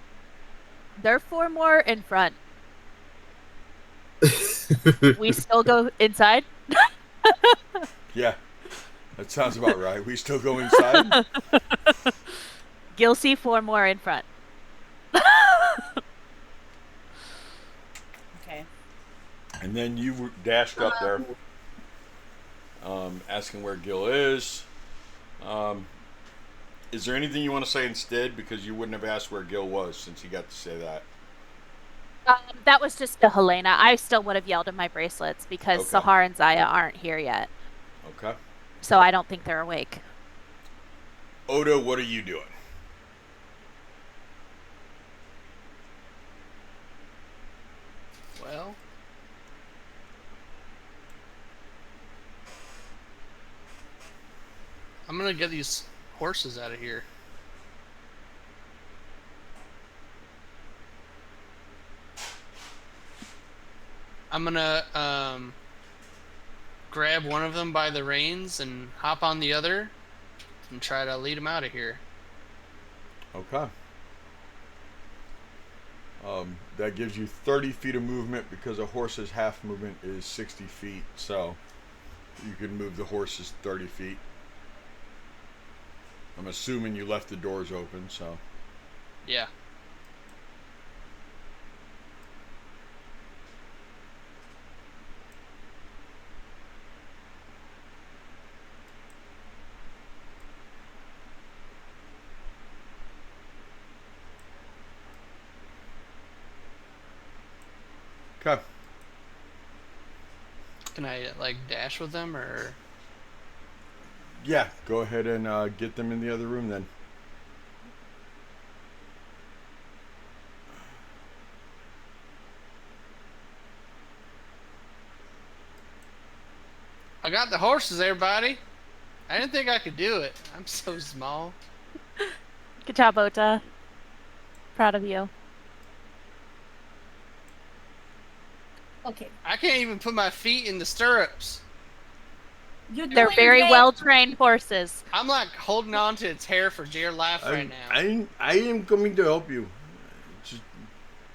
there are 4 more in front. We still go inside? Yeah, that sounds about right. We still go inside. Gil see 4 more in front. Okay. And then you dashed up there, asking where Gil is. Is there anything you want to say instead? Because you wouldn't have asked where Gil was since you got to say that. That was just to Helena. I still would have yelled at my bracelets because Okay. Sahar and Zaya aren't here yet. Okay. So I don't think they're awake. Odo, what are you doing? Well, I'm gonna get these horses out of here. I'm gonna grab one of them by the reins and hop on the other and try to lead them out of here. Okay. That gives you 30 feet of movement because a horse's half movement is 60 feet. So you can move the horses 30 feet. I'm assuming you left the doors open, so. Yeah. Okay. Can I like dash with them or? Yeah, go ahead and get them in the other room then. I got the horses, everybody. I didn't think I could do it. I'm so small. Good job, Ota. Proud of you. Okay. I can't even put my feet in the stirrups. You're They're doing very great. well trained horses. I'm like holding on to its hair for dear life right now. I am coming to help you. Just,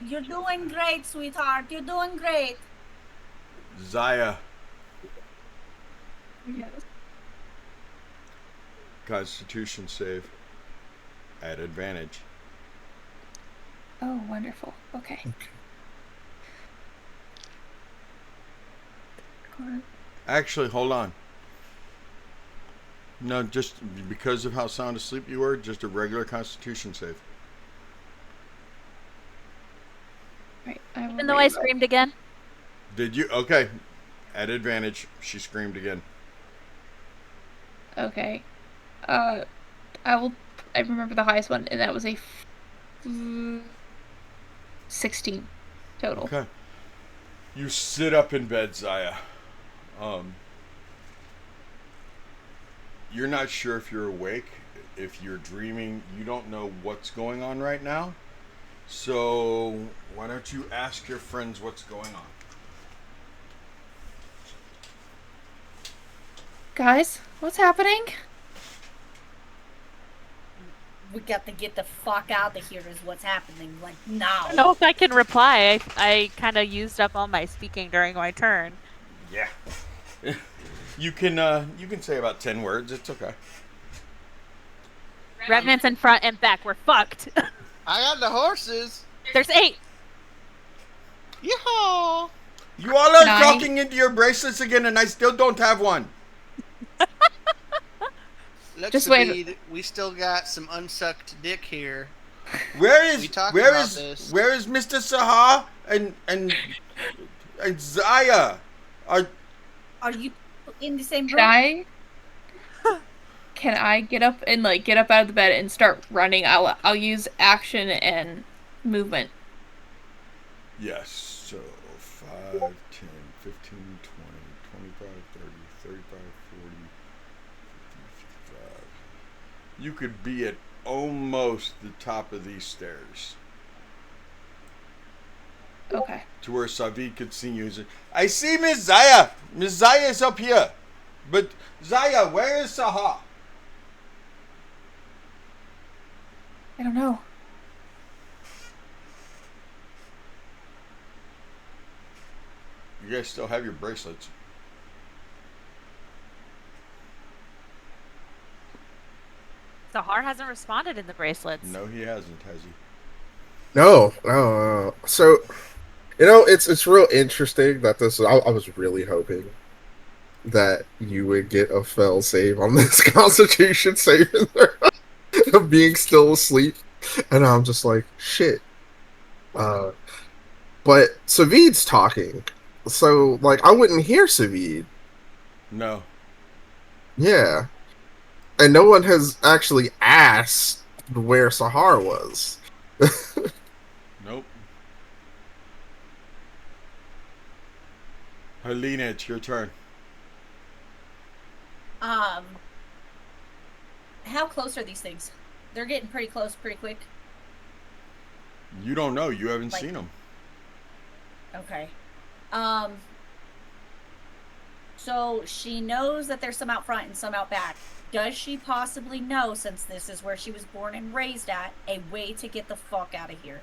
You're doing great, sweetheart. You're doing great. Zaya, Yes. Constitution save at advantage. Oh, wonderful. Okay. Actually, hold on. No, just because of how sound asleep you were, just a regular Constitution save. Right. I will Even though I read. screamed again. Did you? Okay. At advantage, she screamed again. Okay. I remember the highest one, and that was a 16 total. Okay. You sit up in bed, Zaya. You're not sure if you're awake, if you're dreaming. You don't know what's going on right now. So why don't you ask your friends what's going on? Guys, what's happening? We got to get the fuck out of here is what's happening. Like, now. I don't know if I can reply. I kind of used up all my speaking during my turn. Yeah. You can say about 10 words. It's okay. Revenants in front and back. We're fucked. I got the horses. There's 8. Yeehaw! You all are Nine. talking into your bracelets again, and I still don't have one. Look, Just wait. Sabine, we still got some unsucked dick here. Where We is talked where about is this. where is Mr. Sahar and Zaya? Are you in the same Can room? Can I get up and get up out of the bed and start running? I'll use action and movement. Yes. So 5, 10, 15, 20, 25, 30, 35, 40, 50, 55. You could be at almost the top of these stairs Okay. to where Savid could see you. I see Miss Zaya. Miss Zaya is up here. But Zaya, where is Sahar? I don't know. You guys still have your bracelets. Sahar hasn't responded in the bracelets. No, he hasn't, has he? No. So, it's real interesting that this. I was really hoping that you would get a fail save on this Constitution save of being still asleep, and I'm just like, shit. But Savid's talking, so I wouldn't hear Savid. No. Yeah, and no one has actually asked where Sahar was. Nope. Helena, it's your turn. How close are these things? They're getting pretty close pretty quick. You don't know. You haven't Like- seen them. Okay. So she knows that there's some out front and some out back. Does she possibly know, since this is where she was born and raised at, a way to get the fuck out of here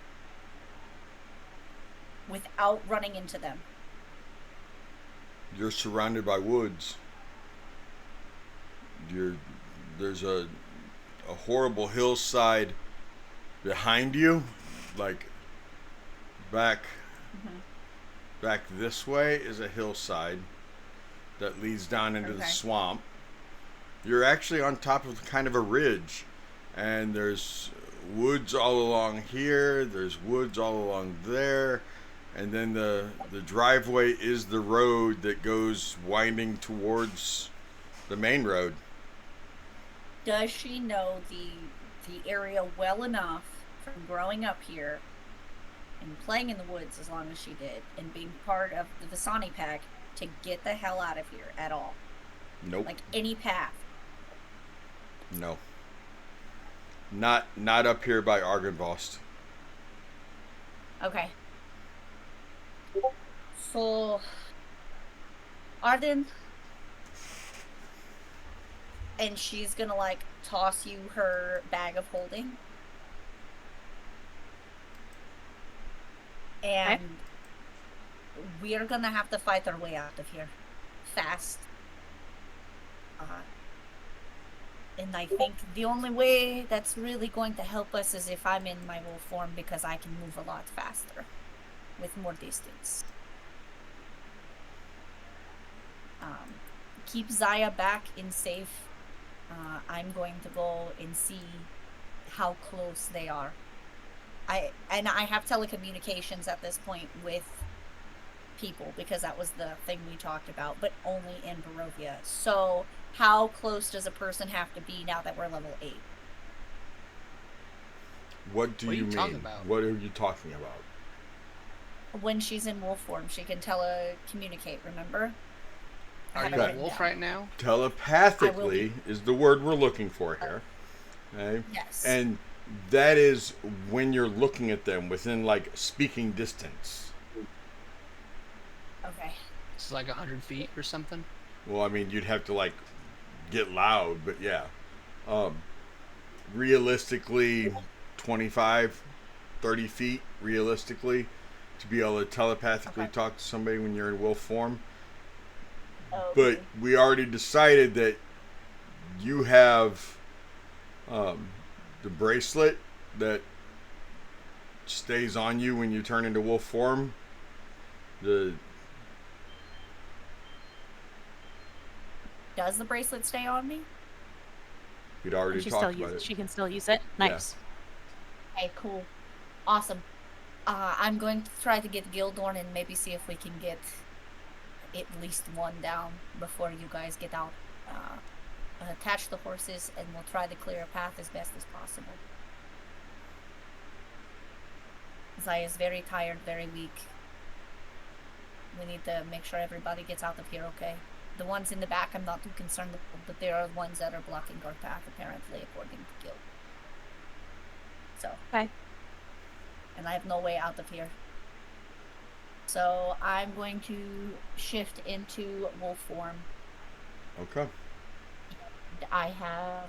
without running into them? You're surrounded by woods. There's a horrible hillside behind you, like back this way is a hillside that leads down into the Okay. swamp. You're actually on top of kind of a ridge, and there's woods all along here, there's woods all along there, and then the driveway is the road that goes winding towards the main road. Does she know the area well enough from growing up here and playing in the woods as long as she did and being part of the Visani pack to get the hell out of here at all? Nope. Like any path? No. Not up here by Argynvost. Okay. So, Arden, and she's gonna like toss you her bag of holding. And we're gonna have to fight our way out of here fast. And I think the only way that's really going to help us is if I'm in my wolf form, because I can move a lot faster with more distance. Keep Zaya back in safe. I'm going to go and see how close they are. I have telecommunications at this point with people, because that was the thing we talked about, but only in Barovia. So how close does a person have to be now that we're level 8? What do What are you you talking mean? about? What are you talking about? When she's in wolf form, she can telecommunicate, remember? Are you a wolf right now? Telepathically is the word we're looking for here. Okay? Yes. And that is when you're looking at them within like speaking distance. Okay. It's like 100 feet or something. Well, I mean, you'd have to like get loud, but yeah. Realistically, 25, 30 feet, realistically, to be able to telepathically talk to somebody when you're in wolf form. Okay. But we already decided that you have the bracelet that stays on you when you turn into wolf form. Does the bracelet stay on me? We'd already talked about it. She can still use it. Nice. Okay, cool. Awesome. I'm going to try to get Gildorn and maybe see if we can get at least one down before you guys get out. Attach the horses and we'll try to clear a path as best as possible. Zaya is very tired, very weak. We need to make sure everybody gets out of here, okay? The ones in the back I'm not too concerned with, but there are ones that are blocking our path, apparently, according to Gil. So. Okay. And I have no way out of here. So I'm going to shift into wolf form. Okay. I have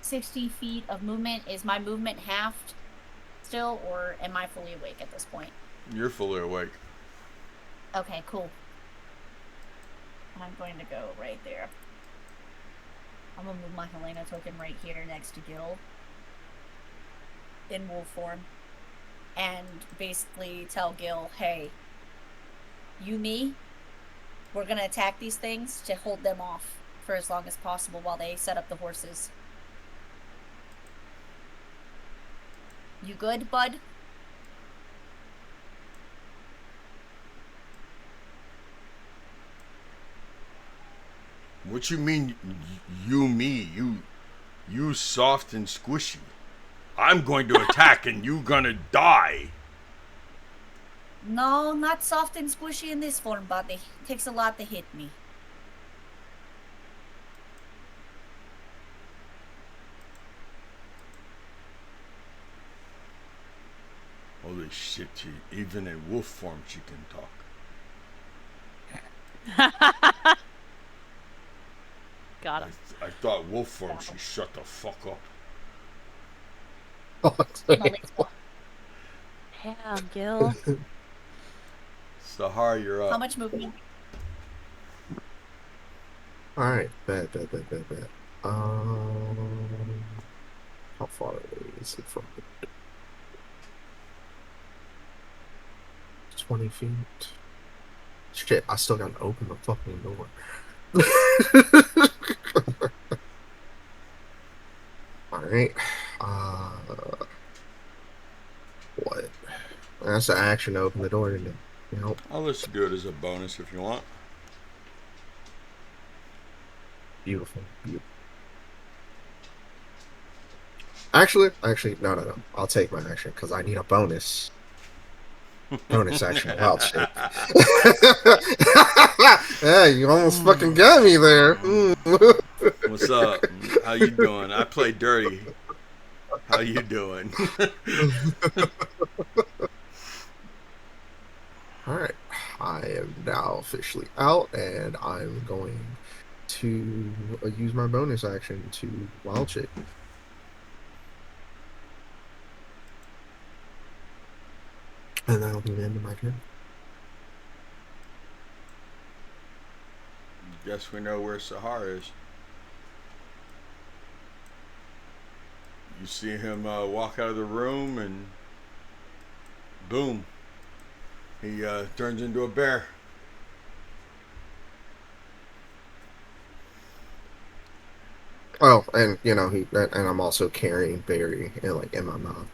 60 feet of movement. Is my movement halved still, or am I fully awake at this point? You're fully awake. Okay, cool. I'm going to go right there. I'm going to move my Helena token right here next to Gil in wolf form. And basically tell Gil, hey, you, me, we're going to attack these things to hold them off for as long as possible while they set up the horses. You good, bud? What you mean, you, me? You soft and squishy. I'm going to attack and you gonna die. No, not soft and squishy in this form, buddy. Takes a lot to hit me. Holy shit, even in wolf form she can talk. Got him. I thought wolf form she shut the fuck up. Damn, Gil. Sahar, you're up. How much movement? Alright, bet. How far away is it from me? 20 feet. Shit, I still gotta open the fucking door. Alright. What? That's the action to open the door, isn't it? Yep. I'll let you do it as a bonus if you want. Beautiful. Actually, no. I'll take my action because I need a bonus. Bonus action. Wild shape. Yeah, you almost fucking got me there. What's up? How you doing? I play dirty. How you doing? Alright. I am now officially out, and I'm going to use my bonus action to wild shape. And that'll be the end of my turn. Guess we know where Sahar is. You see him walk out of the room, and boom, he turns into a bear. Oh, and and I'm also carrying Barry in my mouth.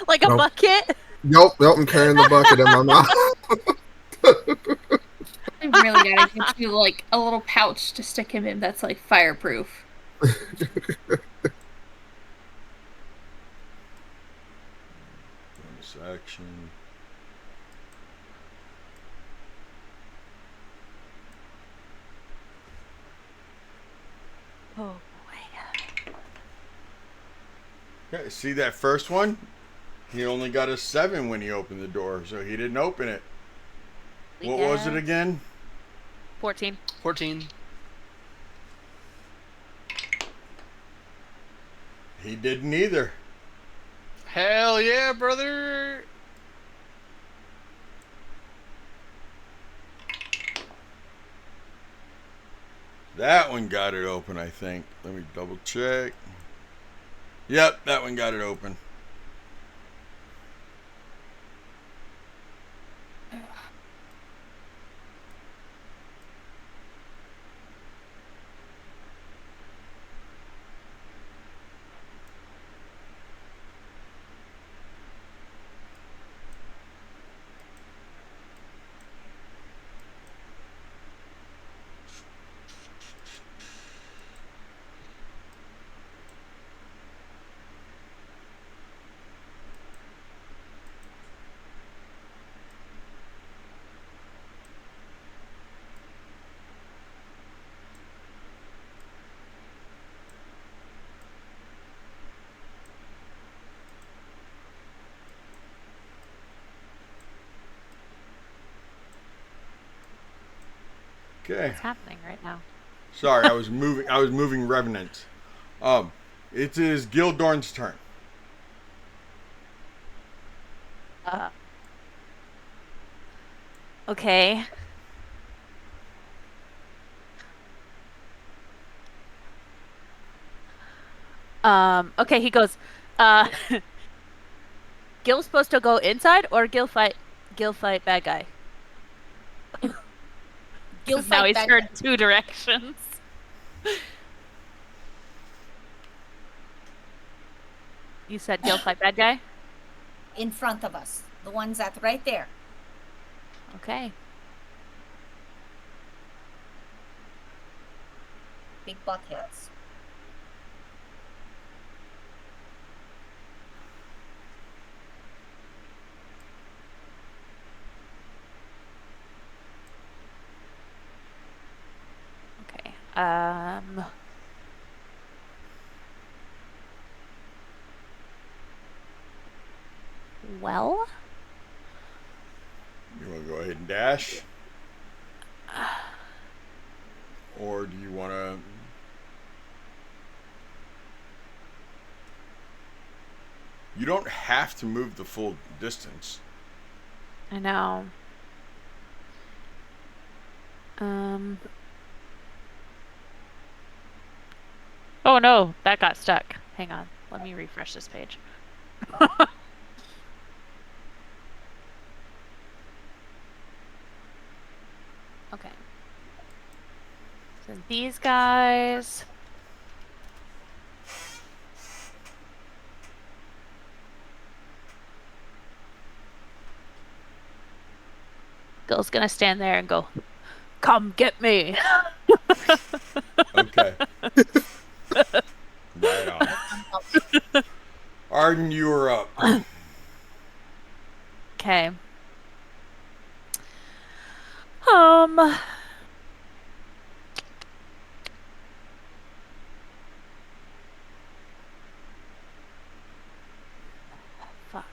Like a bucket? Nope, I'm carrying the bucket in my mouth. I really gotta get you like a little pouch to stick him in that's like fireproof. Bonus action. Oh boy. Okay, see that first one? He only got a 7 when he opened the door, so he didn't open it. What was it again? 14. 14. He didn't either. Hell yeah, brother! That one got it open, I think. Let me double check. Yep, that one got it open. Okay. What's happening right now? Sorry, I was moving Revenant. It is Gildorn's turn. Okay. Okay, he goes, Gil's supposed to go inside or Gil fight bad guy? Gil Now fight he's bad heard guy. 2 directions. You said Gil fight bad guy? In front of us. The ones that's right there. Okay. Big buckheads. Okay. Well, You want to go ahead and dash? Or do you want to... You don't have to move the full distance. I know. Oh no, that got stuck. Hang on. Let me refresh this page. Okay. So these guys. Gil's gonna stand there and go, "Come get me." Okay. Right on. Arden, you are up. Okay. Fuck.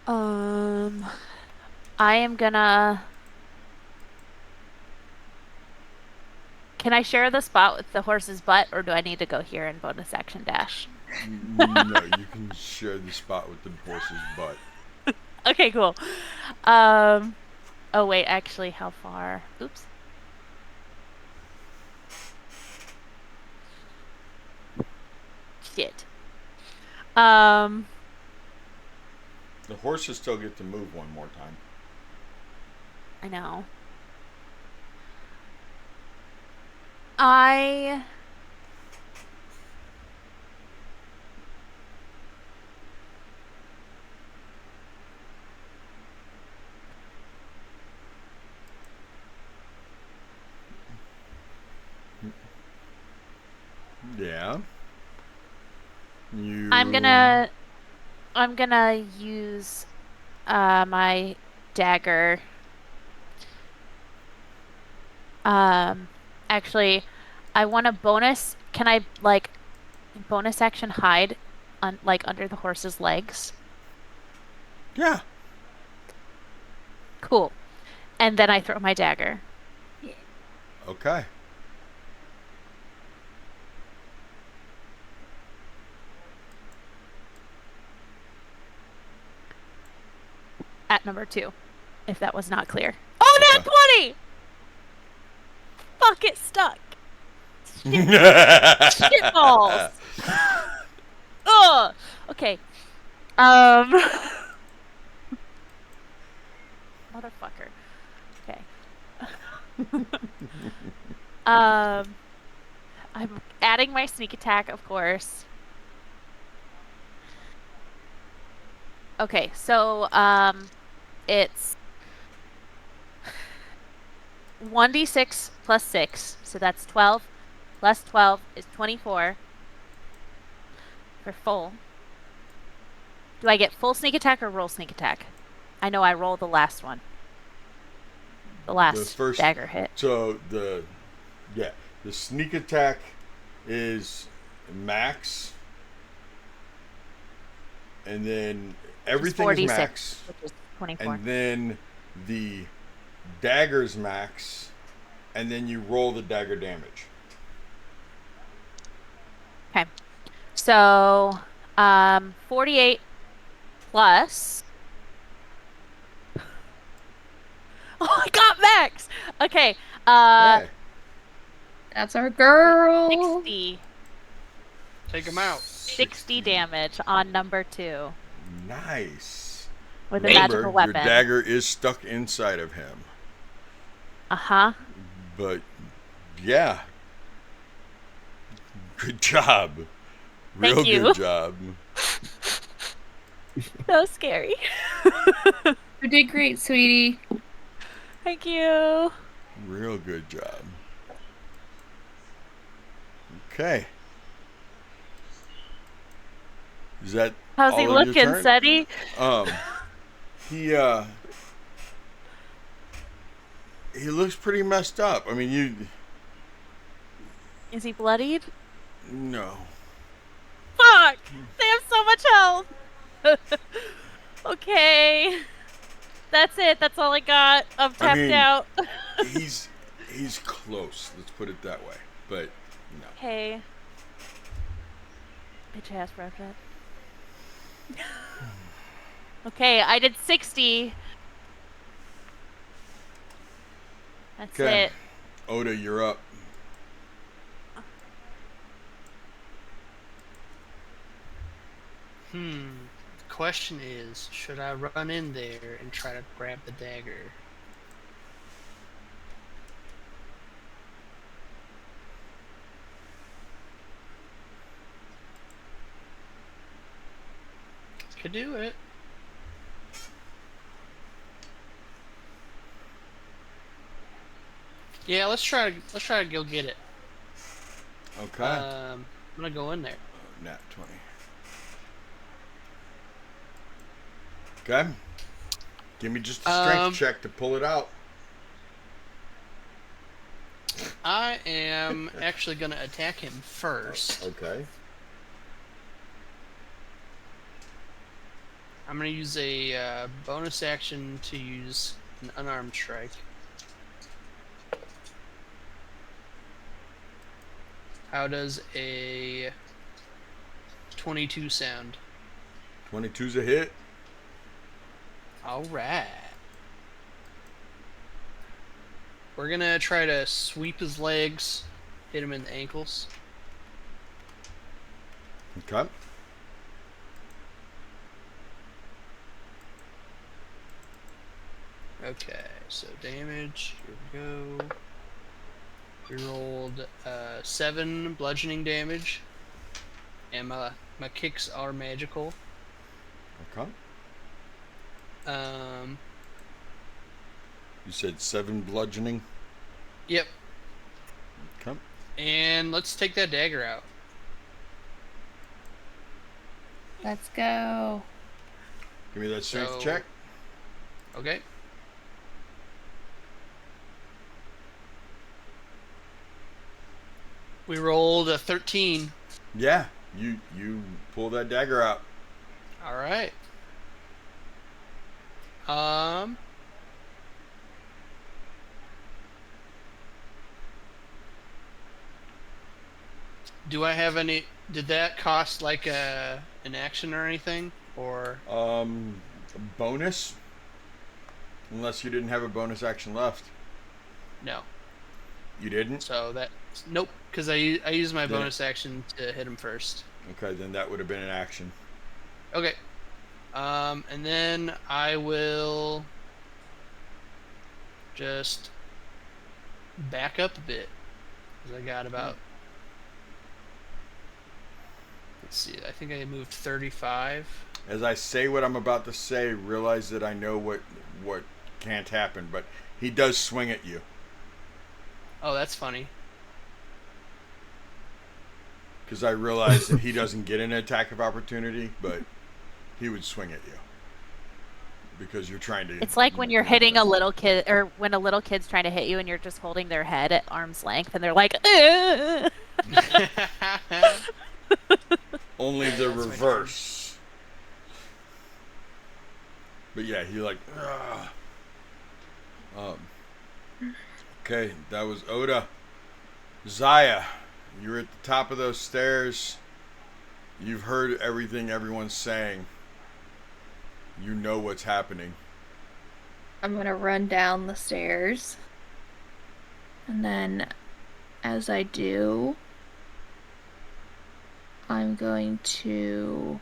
I am gonna. Can I share the spot with the horse's butt, or do I need to go here and bonus action dash? No, you can share the spot with the horse's butt. Okay, cool. Oh wait, actually, how far? Oops. Shit. The horses still get to move one more time. I know. I Yeah. You. I'm gonna use my dagger. Actually, I want a bonus. Can I like bonus action hide on like under the horse's legs? Yeah. Cool. And then I throw my dagger. Okay. At number 2, if that was not clear. Oh, Okay. nat 20! Fuck, it stuck. Shit balls. Ugh. Okay. Motherfucker. Okay. I'm adding my sneak attack, of course. Okay, so it's 1d6 plus 6, so that's 12. Plus 12 is 24 for full. Do I get full sneak attack or roll sneak attack? I know I roll the last one. The last first- dagger hit. So the sneak attack is max, and then everything is 46, max, which is 24. and then the dagger's max, and then you roll the dagger damage. Okay. So, 48 plus. Oh, I got max. Okay. Hey, That's our girl. 60. Take him out. 60 damage on number 2 nice. with a Remember, magical weapon. your dagger is stuck inside of him, Uh-huh. but yeah, good job. Real Thank you. good job. So scary. You did great, sweetie. Thank you. Real good job. Okay. Is that How's all he of your looking, turn? Seti? He looks pretty messed up. I mean, Is he bloodied? no. Fuck! They have so much health! Okay. That's it. That's all I got. I'm tapped mean- out. He's close. Let's put it that way. But no. Okay. Bitch ass Brad. Okay, I did 60. That's Okay. it. Oda, you're up. Question is, should I run in there and try to grab the dagger? Could do it. Yeah, let's try to go get it. Okay. I'm gonna go in there. Nat 20. Okay. Give me just a strength check to pull it out. I am actually gonna attack him first. Okay. I'm gonna use a bonus action to use an unarmed strike. How does a 22 sound? 22's a hit. All right. We're gonna try to sweep his legs, hit him in the ankles. Okay. Okay, so damage. Here we go. We rolled 7 bludgeoning damage, and my kicks are magical. Okay. Um. You said 7 bludgeoning. Yep. Okay. And let's take that dagger out. Let's go. Give me that strength So- check. Okay. We rolled a 13. Yeah. You pull that dagger out. All right. Do I have any? Did that cost like an action or anything, or? Bonus. Unless you didn't have a bonus action left. No. You didn't? So that nope, because I used my Then- bonus action to hit him first. Okay, then that would have been an action. Okay. And then I will just back up a bit, because I got about. Let's see. I think I moved 35. As I say what I'm about to say, realize that I know what can't happen, but he does swing at you. Oh, that's funny. Because I realize that he doesn't get an attack of opportunity, but he would swing at you. Because you're trying to... It's like when you're hitting a little kid, or when a little kid's trying to hit you and you're just holding their head at arm's length and they're like, "Ugh." Only the That's my reverse. But yeah, he like... Ugh. Okay, that was Oda. Zaya, you're at the top of those stairs. You've heard everything everyone's saying. You know what's happening. I'm gonna run down the stairs. And then, as I do, I'm going to...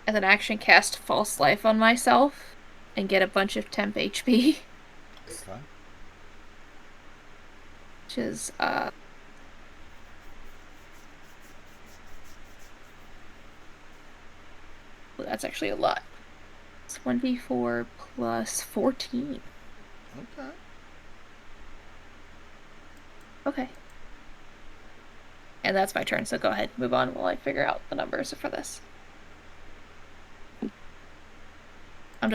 as an action, cast False Life on myself and get a bunch of temp HP, Okay. which is, well, that's actually a lot. 24 plus 14. Okay. Okay. And that's my turn, so go ahead, move on while I figure out the numbers for this. I'm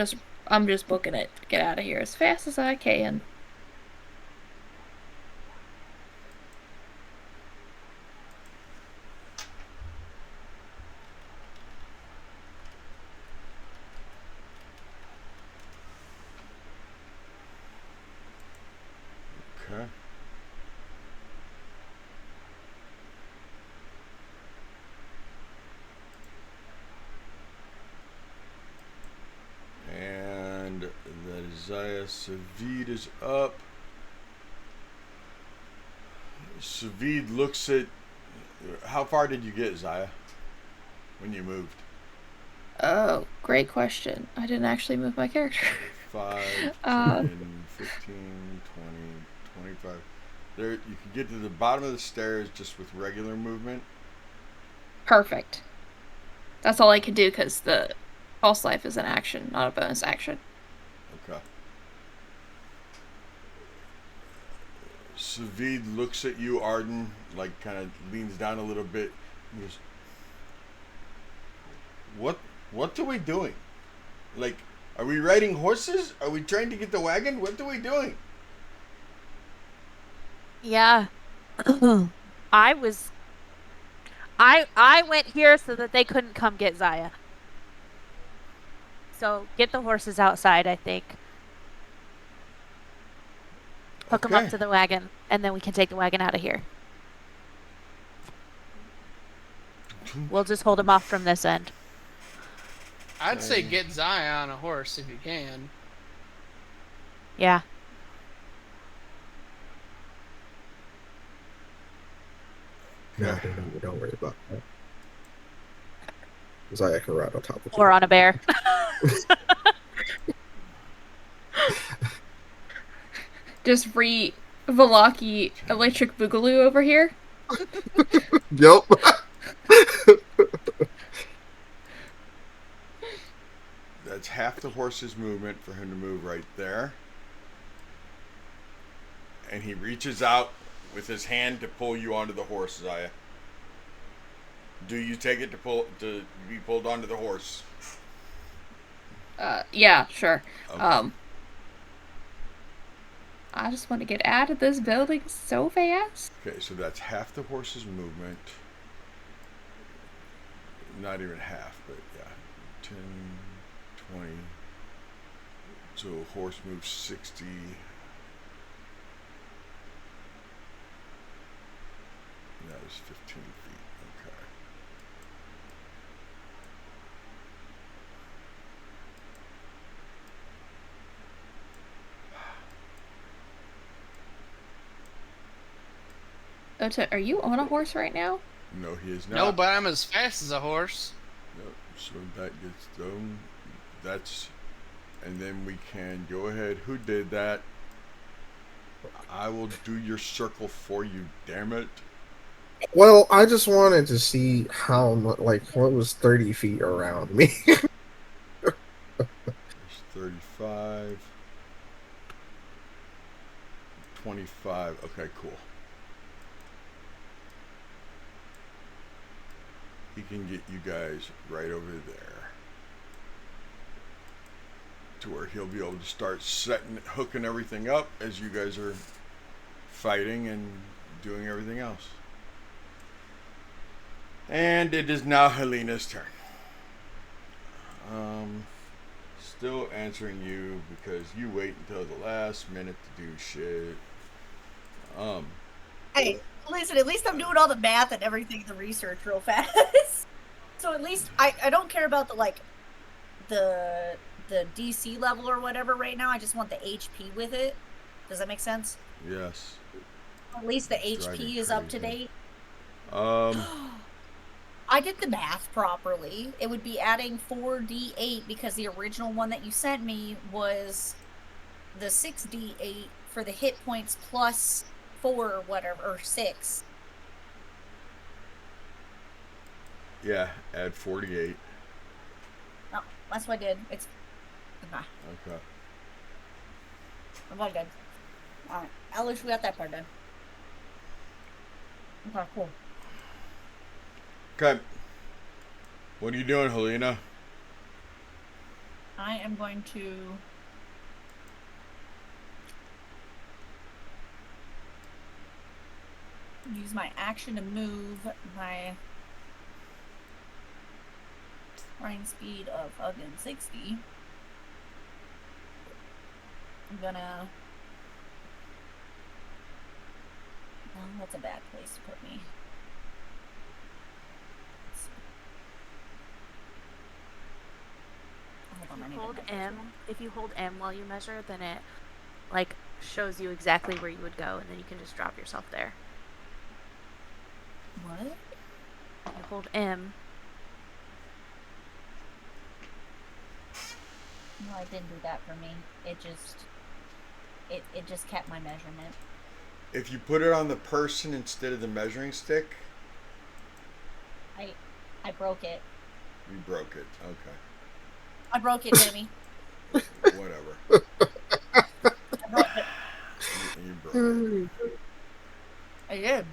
just booking it to get out of here as fast as I can. Okay. And the Zaya Savid is up. Savid looks at... How far did you get, Zaya? When you moved? Oh, great question. I didn't actually move my character. 5, Uh, 10, 15, 20, 25. There, you can get to the bottom of the stairs just with regular movement. Perfect. That's all I can do because the False Life is an action, not a bonus action. Okay. Savid looks at you, Arden, like kind of leans down a little bit. He goes, What are we doing? Like, are we riding horses? Are we trying to get the wagon? What are we doing? Yeah. I was I went here so that they couldn't come get Zaya. So get the horses outside, I think. Hook them up Okay. to the wagon, and then we can take the wagon out of here. We'll just hold them off from this end. I'd say get Zaya on a horse if you can. Yeah. No, don't worry about that. Zaya can ride on top of Or on a bear. Just Velaki Electric Boogaloo over here. Yep. That's half the horse's movement for him to move right there. And he reaches out with his hand to pull you onto the horse, Zaya. Do you take it to be pulled onto the horse? Yeah, sure. Okay. I just want to get out of this building so fast. Okay, so that's half the horse's movement. Not even half, but yeah. 10, 20. So horse moves 60. That is 15 feet. Okay. Ota, are you on a horse right now? No, he is not. No, but I'm as fast as a horse. Yep, so that gets done. That's, and then we can go ahead. Who did that? I will do your circle for you. Damn it! Well, I just wanted to see how much, like, what was 30 feet around me. There's 35, 25. Okay, cool. He can get you guys right over there to where he'll be able to start hooking everything up as you guys are fighting and doing everything else. And it is now Helena's turn. Still answering you because you wait until the last minute to do shit. Hey, listen, at least I'm doing all the math and everything, the research real fast. So at least I don't care about the DC level or whatever right now. I just want the HP with it. Does that make sense? Yes. At least the Driving HP is up to crazy. date. I did the math properly. It would be adding 4d8 because the original one that you sent me was the 6d8 for the hit points plus 4 or whatever, or 6. Yeah, add 48. No, that's what I did. It's nah, Okay. I'm all good. Alright, at least we got that part done. Okay, cool. Okay. What are you doing, Helena? I am going to use my action to move my flying speed of fucking 60. I'm gonna... Well, that's a bad place to put me. Hold on, I need to Hold measure M. something. If you hold M while you measure, then it like shows you exactly where you would go, and then you can just drop yourself there. What? You hold M. No, it didn't do that for me. It just kept my measurement. If you put it on the person instead of the measuring stick, I broke it. you broke it. Okay. I broke it, Jimmy. Whatever. I broke it. You broke it. I did.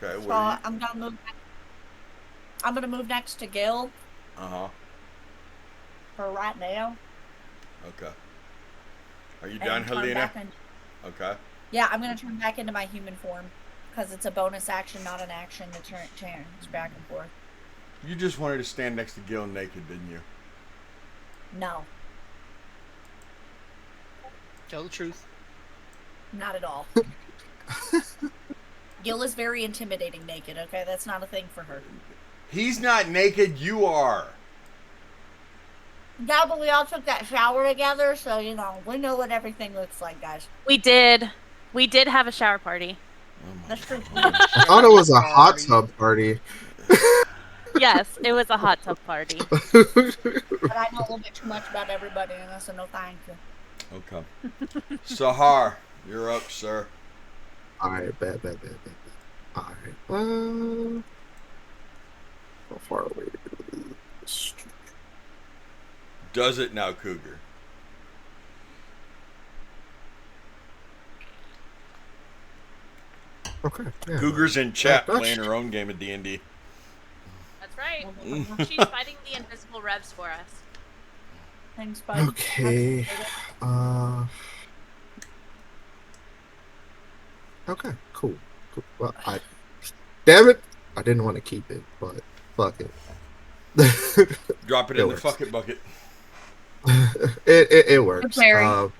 Okay, So what are you... I'm gonna move. I'm gonna move next to Gil Uh-huh. for right now. Okay. Are you and done, turn Helena? back in- Okay. Yeah, I'm gonna turn back into my human form. Because it's a bonus action, not an action to change back and forth. You just wanted to stand next to Gil naked, didn't you? No, Tell the truth. not at all. Gil is very intimidating naked, okay? That's not a thing for her. He's not naked, you are. Yeah, but we all took that shower together, so, you know, we know what everything looks like, guys. We did have a shower party. Oh my That's true. God. I thought it was a hot tub party. Yes, it was a hot tub party. But I know a little bit too much about everybody, and that's a no thank you. Okay. Sahar, you're up, sir. Alright, bad. Alright, how far away? Does it now, Cougar? Okay. Yeah. Cougar's in chat That's- playing her own game of D&D. That's right. She's fighting the invisible revs for us. Thanks, bud. Okay. Okay. Cool. Well, damn it! I didn't want to keep it, but fuck it. Drop it It in works. the fucking bucket. it works. Very.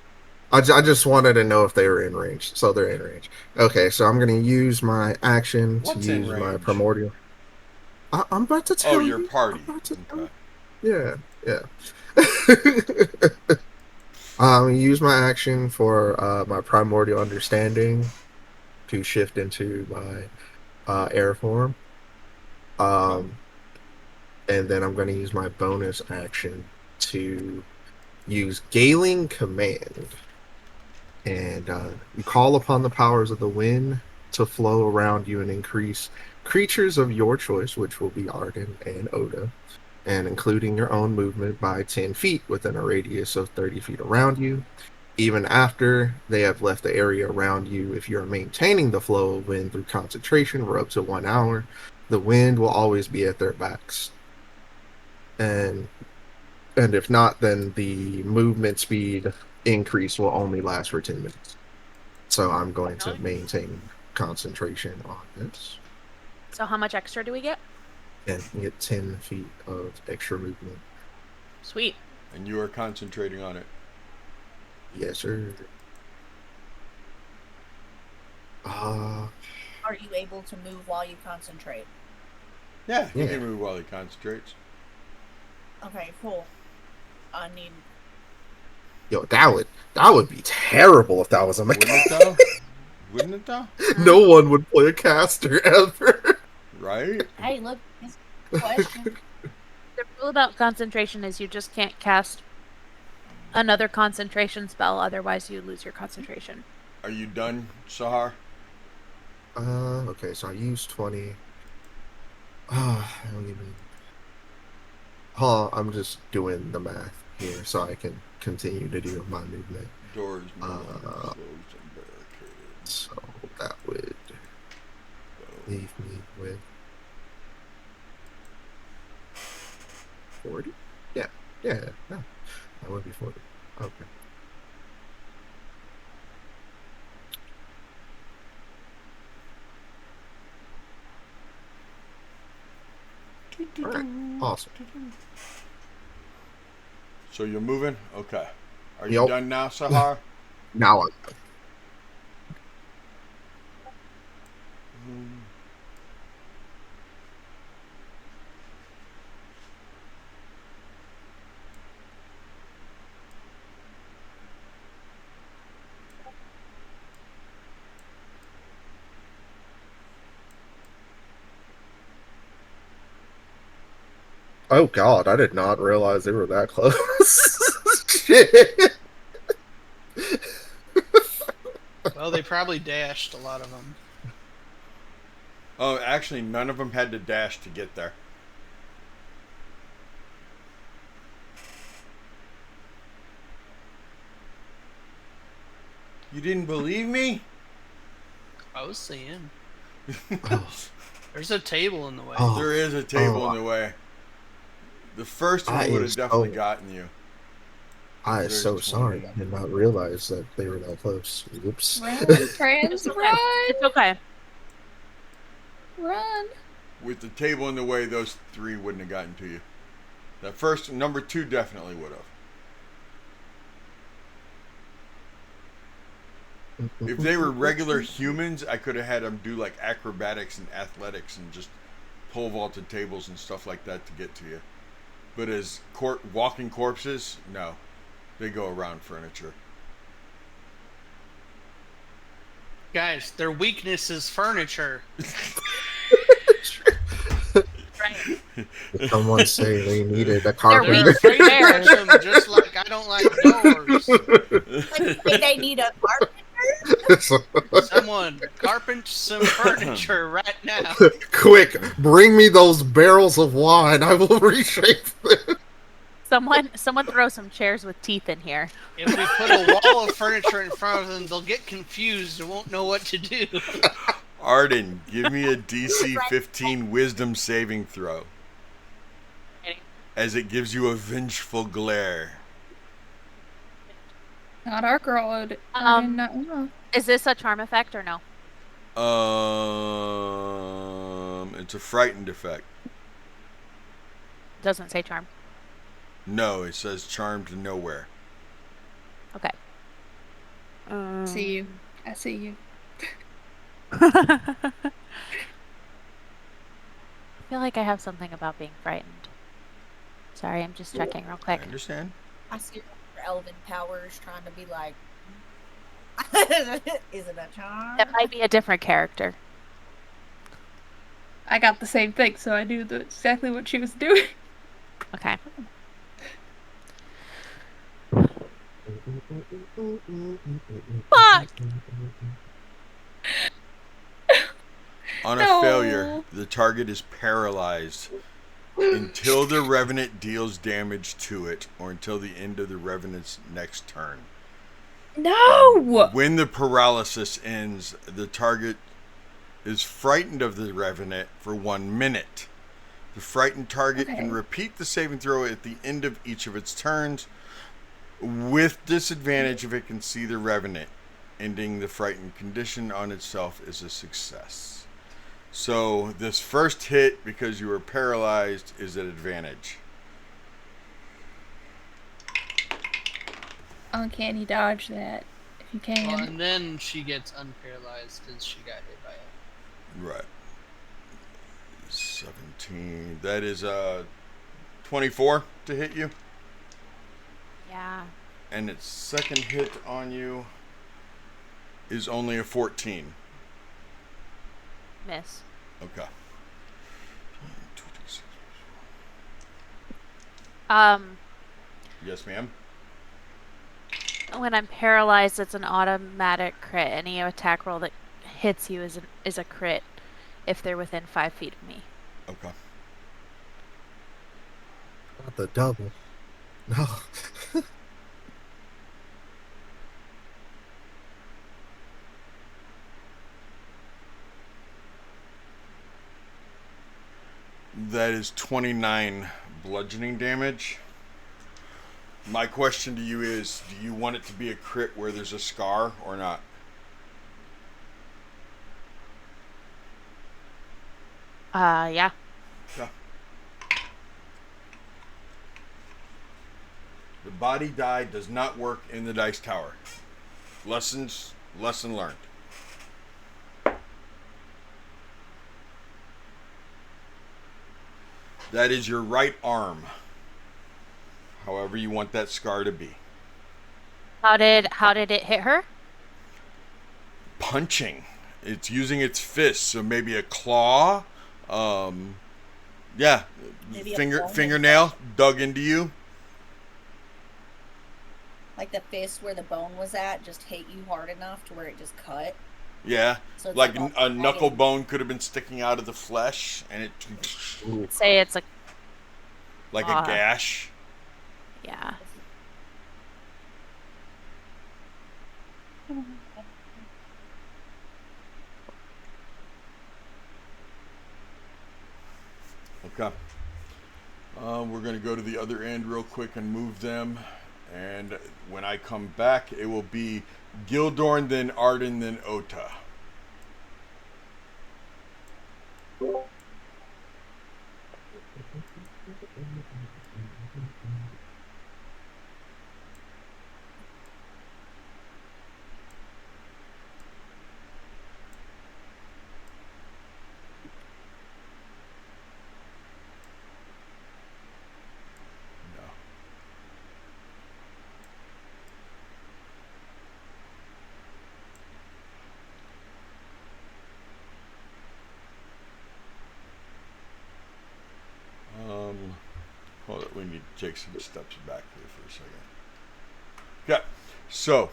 I just wanted to know if they were in range, so they're in range. Okay, so I'm gonna use my action to What's in use my range? primordial. I'm about to tell Oh, you. your party. I'm about to tell Okay. you. Yeah. Use my action for my primordial understanding to shift into my air form. And then I'm going to use my bonus action to use Galing Command. And you call upon the powers of the wind to flow around you and increase creatures of your choice, which will be Arden and Oda, and including your own movement by 10 feet within a radius of 30 feet around you. Even after they have left the area around you, if you're maintaining the flow of wind through concentration for up to 1 hour, the wind will always be at their backs. And if not, then the movement speed increase will only last for 10 minutes. So I'm going to maintain concentration on this. So how much extra do we get? And get 10 feet of extra movement. Sweet. And you are concentrating on it. Yes, sir. Are you able to move while you concentrate? Yeah, he Yeah. can move while he concentrates. Okay, cool. I need... Yo, that would be terrible if that was a Wouldn't mechanic. it though? Wouldn't it though? No one would play a caster ever. Right? Hey, look, it's a question. The rule about concentration is you just can't cast another concentration spell, otherwise you lose your concentration. Are you done, Sahar? Okay, so I used 20. I don't even... I'm just doing the math here so I can continue to do my movement. Doors no longer closed and barricaded. So that would leave me with 40? Yeah, no. That would be 40. Okay. Alright, awesome. So you're moving? Okay. Are you Yep. done now, Sahar? Now I'm... Oh god, I did not realize they were that close. Shit. Well, they probably dashed a lot of them. Oh, actually, none of them had to dash to get there. You didn't believe me? I was seeing. There's a table in the way. Oh. There is a table in the way. The first I one would have is definitely so- gotten you. I am There's so 20. sorry. I did not realize that they were that close. Oops. Run, friends, It's okay. run! It's okay. Run. With the table in the way, those 3 wouldn't have gotten to you. That first, number 2 definitely would have. If they were regular humans, I could have had them do like acrobatics and athletics and just pole vaulted tables and stuff like that to get to you. But as walking corpses, no. They go around furniture. Guys, their weakness is furniture. Right. Someone say they needed a They're carpenter. afraid to touch them, just like I don't like doors. Like they need a carpenter. Someone carpent some furniture right now. Quick, bring me those barrels of wine. I will reshape them. Someone throw some chairs with teeth in here. If we put a wall of furniture in front of them, they'll get confused and won't know what to do. Arden, give me a DC 15 Wisdom saving throw. As it gives you a vengeful glare. Not our girl. I did not know. Is this a charm effect or no? It's a frightened effect. Doesn't say charm. No, it says charmed to nowhere. Okay. See you. I see you. I feel like I have something about being frightened. Sorry, I'm just checking real I quick. understand. I see your elven powers trying to be like, is it a charm? That might be a different character. I got the same thing, so I knew exactly what she was doing. Okay. Fuck! On a failure, the target is paralyzed until the Revenant deals damage to it or until the end of the Revenant's next turn. No! When the paralysis ends, the target is frightened of the Revenant for 1 minute. The frightened target can repeat the saving throw at the end of each of its turns with disadvantage if it can see the Revenant. Ending the frightened condition on itself is a success. So this first hit, because you were paralyzed, is at advantage. Uncanny dodge that, if you can. Well, and then she gets unparalyzed because she got hit by it. Right. 17. That is 24 to hit you. Yeah. And its second hit on you is only a 14. Miss. Okay. Yes, ma'am. When I'm paralyzed, it's an automatic crit. Any attack roll that hits you is a crit if they're within 5 feet of me. Okay. Not the double. No. That is 29 bludgeoning damage. My question to you is, do you want it to be a crit where there's a scar or not? Yeah. Yeah. The body die does not work in the dice tower. Lesson learned. That is your right arm. However you want that scar to be. How did it hit her? Punching. It's using its fist, so maybe a claw. Yeah. Maybe a Fingernail dug into you. Like the fist where the bone was at just hit you hard enough to where it just cut. Yeah. So it's Like like a knuckle bone could have been sticking out of the flesh, and it Say it's a like a gash. yeah. Okay. We're going to go to the other end real quick and move them. And when I come back, it will be Gildorn, then Arden, then Ota. Jason steps back here for a second. Okay, so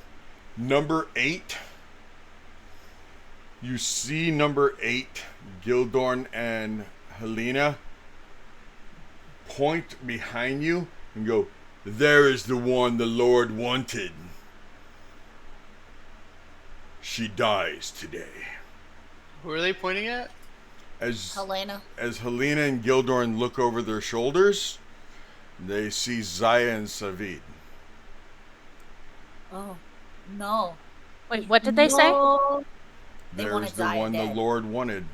number 8. You see number 8, Gildorn and Helena point behind you and go, "There is the one the Lord wanted. She dies today." Who are they pointing at? As Helena. Helena and Gildorn look over their shoulders, they see Zaya and Savid. Oh, no. Wait, what did they say? No. They There's wanted the Zaya one dead. the Lord wanted.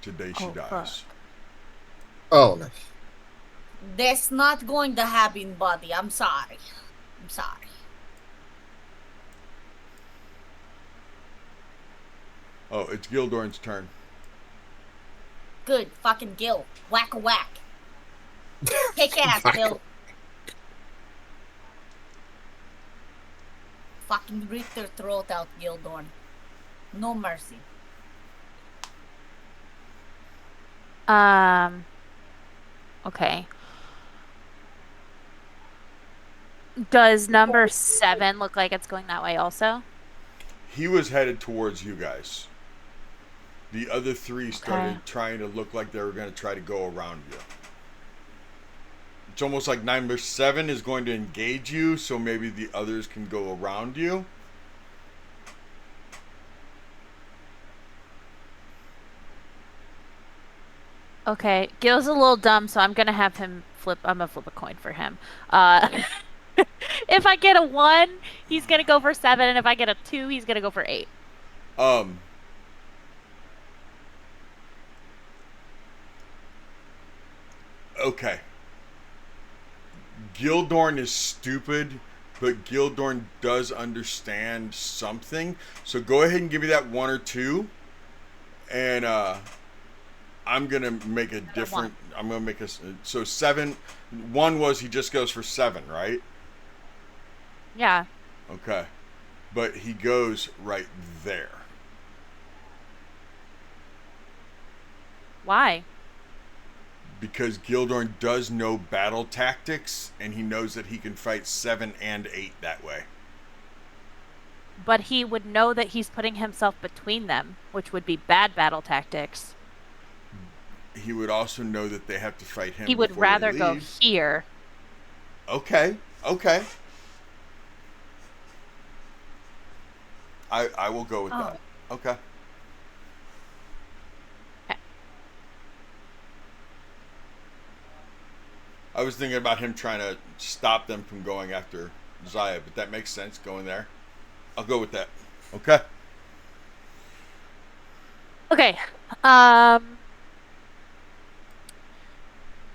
Today she Oh, dies. Oh no. That's not going to happen, buddy. I'm sorry. I'm sorry. Oh, it's Gildorn's turn. Good. Fucking Gil. Whack a whack. Kick ass, Gil. Fucking rip their throat out, Gildorn. No mercy. Okay. Does number 7 look like it's going that way also? He was headed towards you guys. The other 3 started Okay. trying to look like they were going to try to go around you. It's almost like number 7 is going to engage you, so maybe the others can go around you. Okay. Gil's a little dumb, so I'm gonna have him flip. I'm gonna flip a coin for him. If I get a 1, he's gonna go for 7, and if I get a 2, he's gonna go for 8. Okay. Gildorn is stupid, but Gildorn does understand something. So go ahead and give me that 1 or 2. And I'm going to make a different... I'm going to make a... So 7... 1 was he just goes for 7, right? Yeah. Okay. But he goes right there. Why? Because Gildorn does know battle tactics, and he knows that he can fight 7 and 8 that way. But he would know that he's putting himself between them, which would be bad battle tactics. He would also know that they have to fight him. He would before rather he go leaves. here. Okay. I will go with that. Okay. Okay. I was thinking about him trying to stop them from going after Zaya, but that makes sense going there. I'll go with that. Okay. Okay.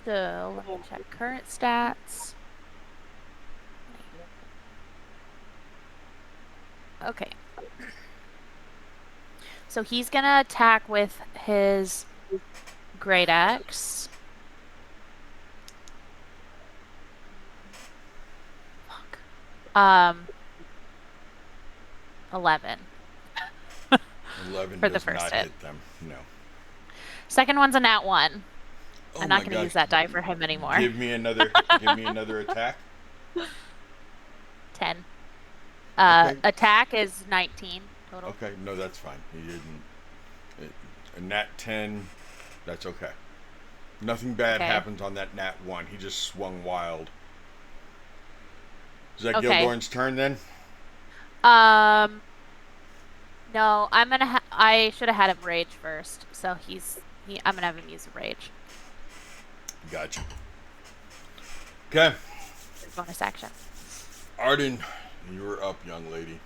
So let me check current stats. Okay. So he's gonna attack with his great axe. Fuck. 11. 11 For the does first not hit. hit them. No. Second one's a nat 1. Oh I'm my not gonna gosh. use that die for him anymore. Give me another attack. 10. Okay. Attack is 19 total. Okay, no, that's fine. He didn't. A nat 10, that's okay. Nothing bad Okay. happens on that nat 1. He just swung wild. Is that Okay. Gildorn's turn then? No, I should have had him rage first. So I'm gonna have him use a rage. Gotcha. Okay. Bonus action. Arden, you're up, young lady.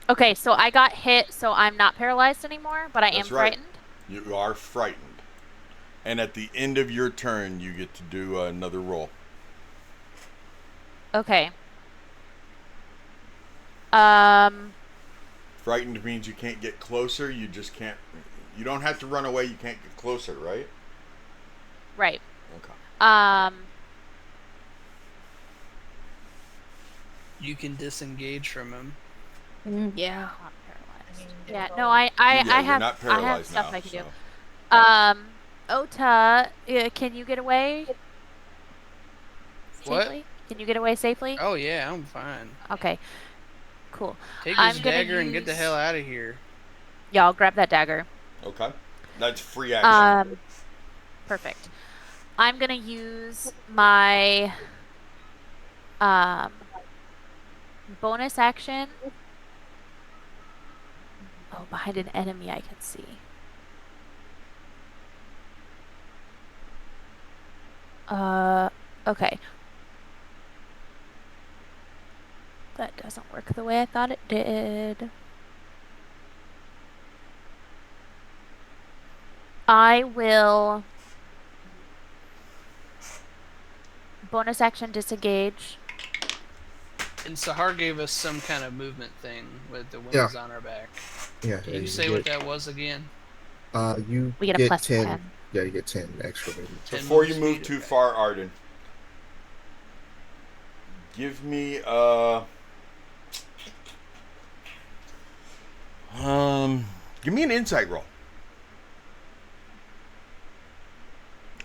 Okay, so I got hit, so I'm not paralyzed anymore, but I am That's right. frightened. You are frightened. And at the end of your turn, you get to do another roll. Okay. Frightened means you can't get closer. You just can't. You don't have to run away. You can't get closer, right? Right. Okay. You can disengage from him. Yeah. Not paralyzed. I mean, Yeah, they're no, all- I Yeah, you're have not I have paralyzed stuff now, I can do. so. Ota, can you get away? What? safely? Can you get away safely? Oh yeah, I'm fine. Okay. Cool. Take I'm this gonna dagger and get the use- hell out of here. Y'all grab that dagger. Okay. That's free action. Perfect. I'm gonna use my bonus action. Oh, behind an enemy I can see. Okay. That doesn't work the way I thought it did. I will bonus action disengage. And Sahar gave us some kind of movement thing with the wings on our back. Yeah. Can you say what that was again? You We get a plus 10. Yeah, you get 10 extra movement. 10 Before you movement move speed? too far, Arden, give me give me an insight roll.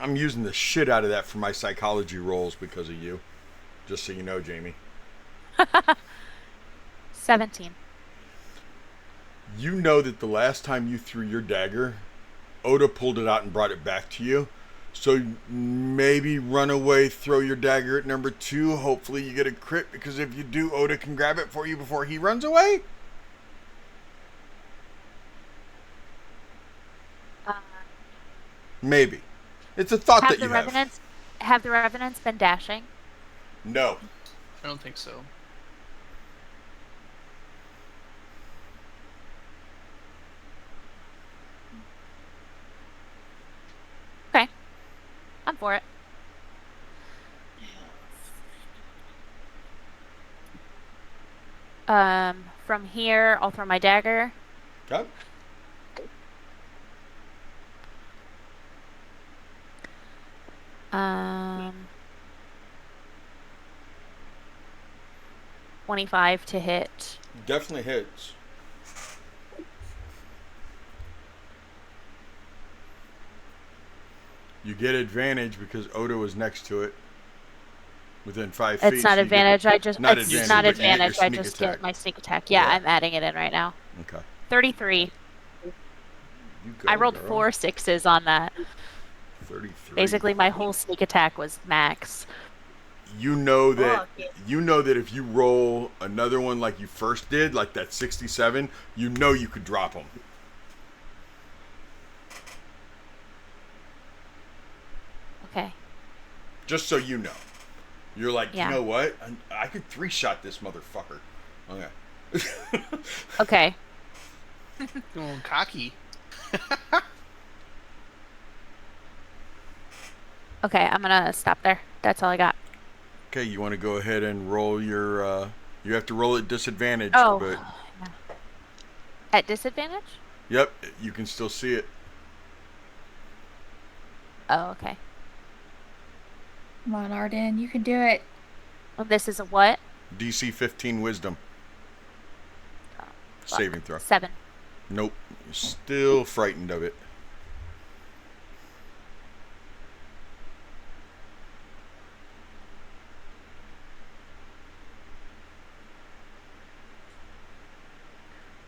I'm using the shit out of that for my psychology rolls because of you. Just so you know, Jamie. 17. You know that the last time you threw your dagger, Oda pulled it out and brought it back to you. So maybe run away, throw your dagger at number 2. Hopefully you get a crit, because if you do, Oda can grab it for you before he runs away. Maybe. It's a thought that you have. Have the revenants been dashing? No. I don't think so. Okay. I'm for it. From here, I'll throw my dagger. Okay. Um, 25 to hit. Definitely hits. You get advantage because Oda was next to it. Within 5 feet. It's not advantage. It's not but you advantage. get your I sneak just attack. get my sneak attack. Yeah, Yeah. I'm adding it in right now. Okay. 33. You go, I rolled girl. 4 6s on that. 33. Basically, my whole sneak attack was max. You know that Fuck it. if you roll another one like you first did, like that 67, you know you could drop them. Okay. Just so you know. You're like, Yeah. you know what? I could 3-shot this motherfucker. Okay. Okay. A little cocky. Okay, I'm gonna stop there. That's all I got. Okay, you want to go ahead and roll your you have to roll at disadvantage, Oh. but At disadvantage? yep, you can still see it. Oh, okay. Come on, Arden, you can do it. Well, this is a what? DC 15 wisdom. Fuck. Saving throw. 7. Nope. You're still frightened of it.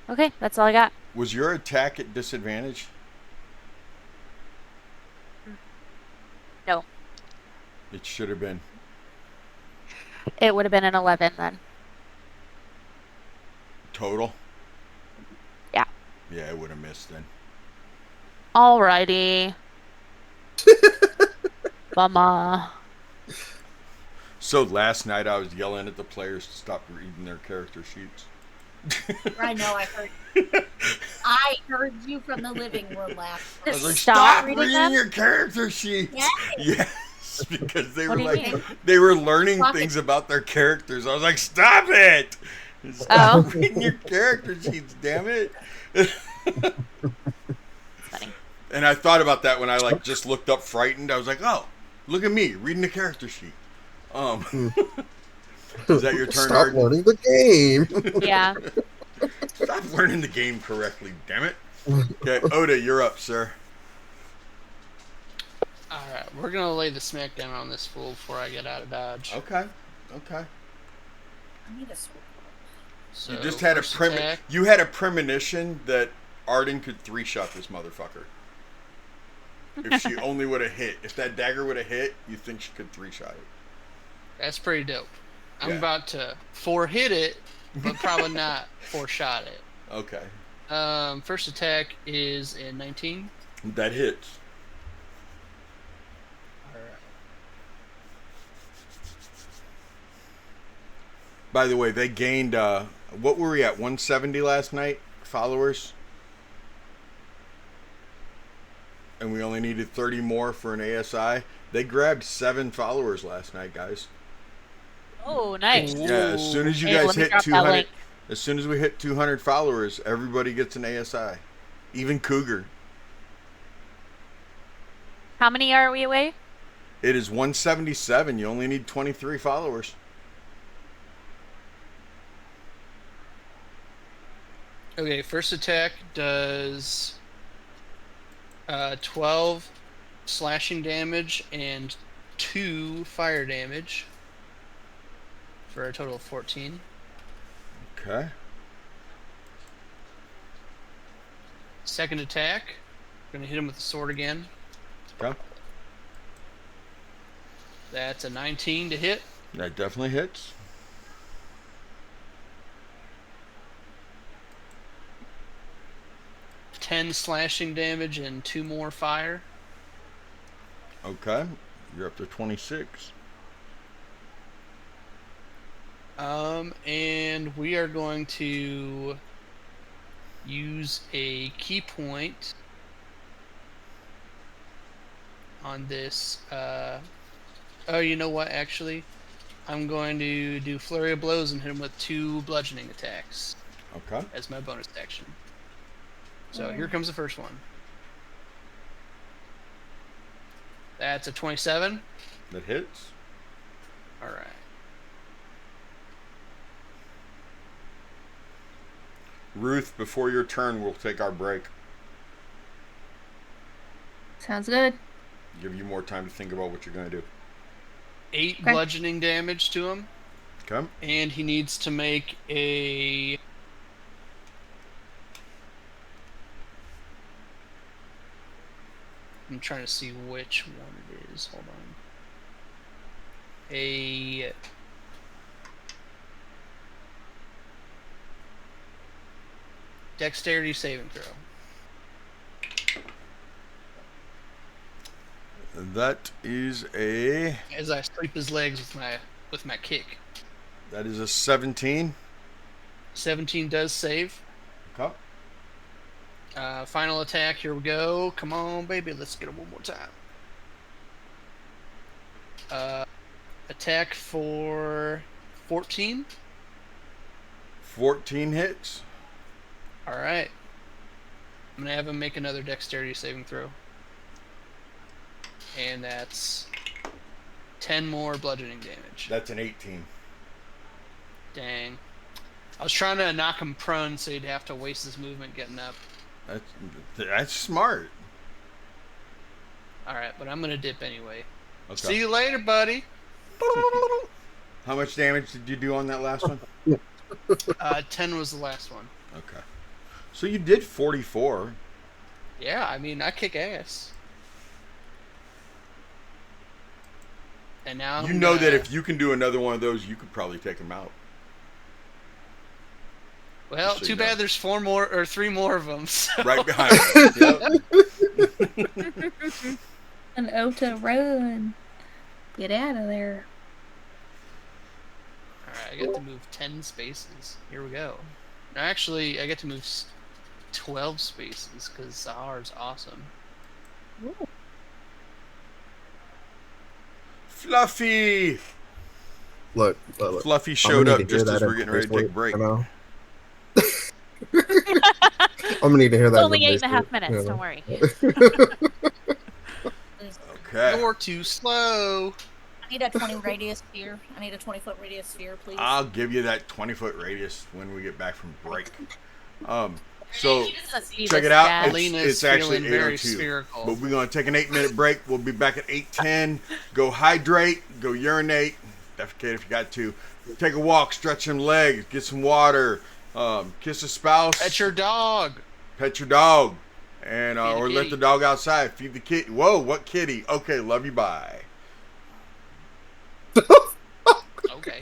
Okay, that's all I got. Was your attack at disadvantage? No. It should have been. It would have been an 11 then. Total? Yeah. Yeah, it would have missed then. Alrighty. Bummer. So last night I was yelling at the players to stop reading their character sheets. I know. I heard you from the living room last I was like, Stop stop reading reading them? your character sheets. Yes. Yes, because they What were do you like, mean? they were learning Fuck it. things about their characters. I was like, stop it! Stop Oh. reading your character sheets, damn it! It's funny. And I thought about that when I like just looked up frightened. I was like, oh, look at me reading the character sheet. Is that your turn, Stop Arden? learning the game. Yeah. Stop learning the game correctly, damn it. Okay, Oda, you're up, sir. Alright, we're gonna lay the smackdown on this fool before I get out of dodge. Okay. I need a sword. So, You just had first attack. you had a premonition that Arden could 3-shot this motherfucker. If she only would have hit. If that dagger would have hit, you think she could 3-shot it. That's pretty dope. I'm Yeah. about to 4-hit it, but probably not 4-shot it. Okay. First attack is a 19. That hits. Alright. By the way, they gained, what were we at, 170 last night? Followers? And we only needed 30 more for an ASI. They grabbed 7 followers last night, guys. Oh, nice. Yeah, as soon as you Hey, guys let me hit drop that 200, link. as soon as we hit 200 followers, everybody gets an ASI. Even Cougar. How many are we away? It is 177. You only need 23 followers. Okay, first attack does 12 slashing damage and 2 fire damage for a total of 14. Okay. Second attack, gonna hit him with the sword again. Okay. That's a 19 to hit. That definitely hits. Ten slashing damage and 2 more fire. Okay. You're up to 26. And we are going to use a key point on this. Oh, you know what? Actually, I'm going to do flurry of blows and hit him with 2 bludgeoning attacks Okay. as my bonus action. So here comes the first one. That's a 27. That hits. All right. Ruth, before your turn, we'll take our break. Sounds good. Give you more time to think about what you're going to do. 8 Okay. bludgeoning damage to him. Okay. And he needs to make a... I'm trying to see which one it is. Hold on. A... Dexterity saving throw. That is a As I sweep his legs with my kick. 17. 17 does save. Okay. Final attack, here we go. Come on, baby, let's get it one more time. Attack for 14. 14 hits. Alright. I'm gonna have him make another dexterity saving throw. And that's 10 more bludgeoning damage. That's an 18. Dang. I was trying to knock him prone so he'd have to waste his movement getting up. That's smart. Alright, but I'm gonna dip anyway. Okay. See you later, buddy. How much damage did you do on that last one? 10 was the last one. Okay. So you did 44. Yeah, I mean, I kick ass. And now You know that if you can do another one of those, you could probably take him out. Well, Just so too you know. bad there's 3 more of them. So. Right behind him. Yep. An Ota, run. Get out of there. Alright, I get to move 10 spaces. Here we go. No, actually, I get to move 12 spaces because Sahar's awesome. Ooh. Fluffy! Look. Fluffy I'm showed gonna up need to hear just as that we're in getting ready to take a Facebook, break. you know? I'm gonna need to hear that. It's only in 8.5 Facebook, minutes, you know? don't worry. Okay. You're too slow. I need a 20 radius sphere. I need a 20-foot radius sphere, please. I'll give you that 20-foot radius when we get back from break. So She doesn't see check this it out. chat. Lena's It's actually feeling very 8:02. spherical. But we're gonna take an 8-minute break. We'll be back at 8:10. Go hydrate. Go urinate. Defecate if you got to. Take a walk. Stretch some legs. Get some water. Kiss a spouse. Pet your dog. Pet your dog. And Feed a or let kitty. the dog outside. Feed the kid. Whoa, what kitty? Okay, love you. Bye. Okay.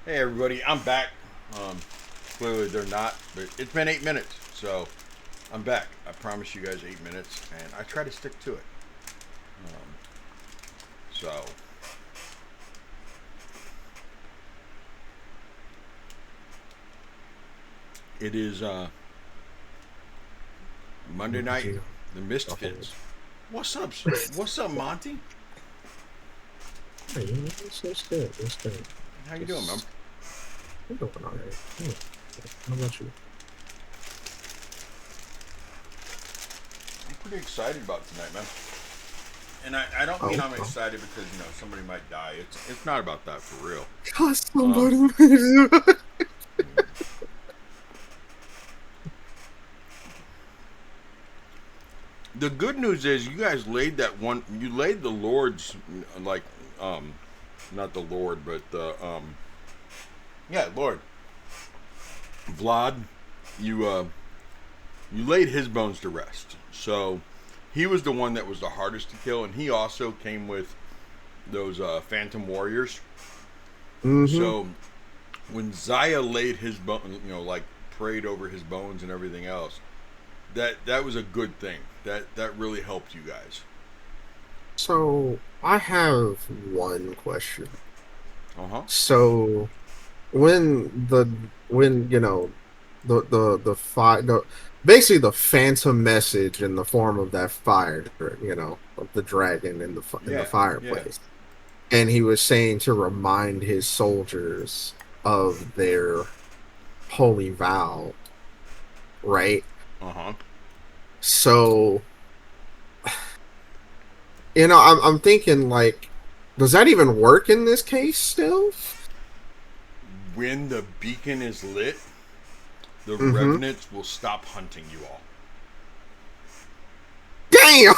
Hey everybody, I'm back. Clearly they're not, but it's been 8 minutes, so I'm back. I promise you guys 8 minutes, and I try to stick to it. So it is Monday night. The Mistfits. What's up? What's up, Monty? Hey, it's good. It's good. How you doing, man? I'm doing all right. How about you? I'm pretty excited about tonight, man. And I don't mean I'm excited because somebody might die. It's not about that for real. Cause somebody made it. The good news is you guys laid that one. You laid the Lord's like, not the Lord, but the yeah, Lord. Vlad, you laid his bones to rest. So he was the one that was the hardest to kill, and he also came with those Phantom Warriors. Mm-hmm. So when Zaya laid his bone, like prayed over his bones and everything else, that was a good thing. That really helped you guys. So I have one question. So when basically the phantom message in the form of that fire, of the dragon in the fireplace, and he was saying to remind his soldiers of their holy vow, right? So I'm thinking, like, does that even work in this case still? When the beacon is lit, the revenants will stop hunting you all. Damn!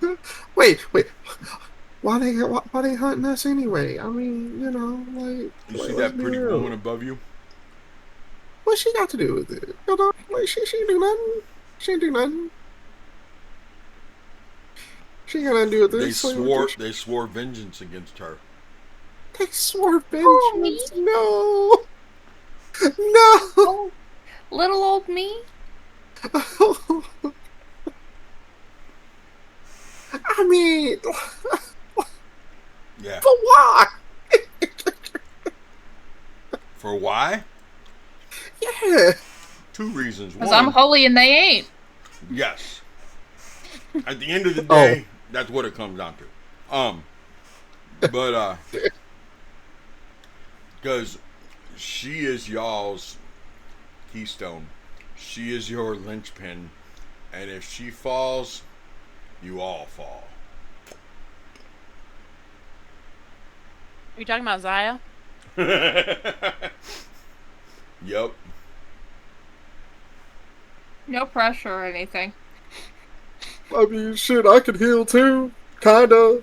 Yeah. Wait. Why they hunting us anyway? I mean, like, You see that pretty woman above you? What she got to do with it? Like, she do nothing. She ain't do nothing. She ain't got nothing to do with this. They swore vengeance against her. They swore vengeance. No. Oh, little old me. I mean, yeah. For why? For why? Yeah. 2 reasons. Because I'm holy and they ain't. Yes. At the end of the day, that's what it comes down to. But because she is y'all's keystone. She is your linchpin. And if she falls, you all fall. Are you talking about Zaya? Yep. No pressure or anything. I mean, shit, I could heal too. Kinda.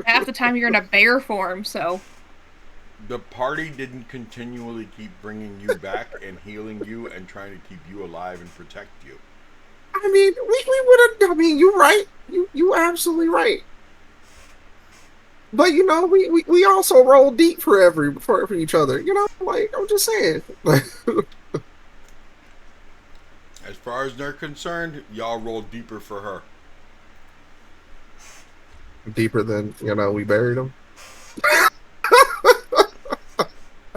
Half the time you're in a bear form, so. The party didn't continually keep bringing you back and healing you and trying to keep you alive and protect you. I mean, we would have. I mean, you're right. You absolutely right. But we also roll deep for each other. Like, I'm just saying. As far as they're concerned, y'all roll deeper for her. Deeper than we buried them.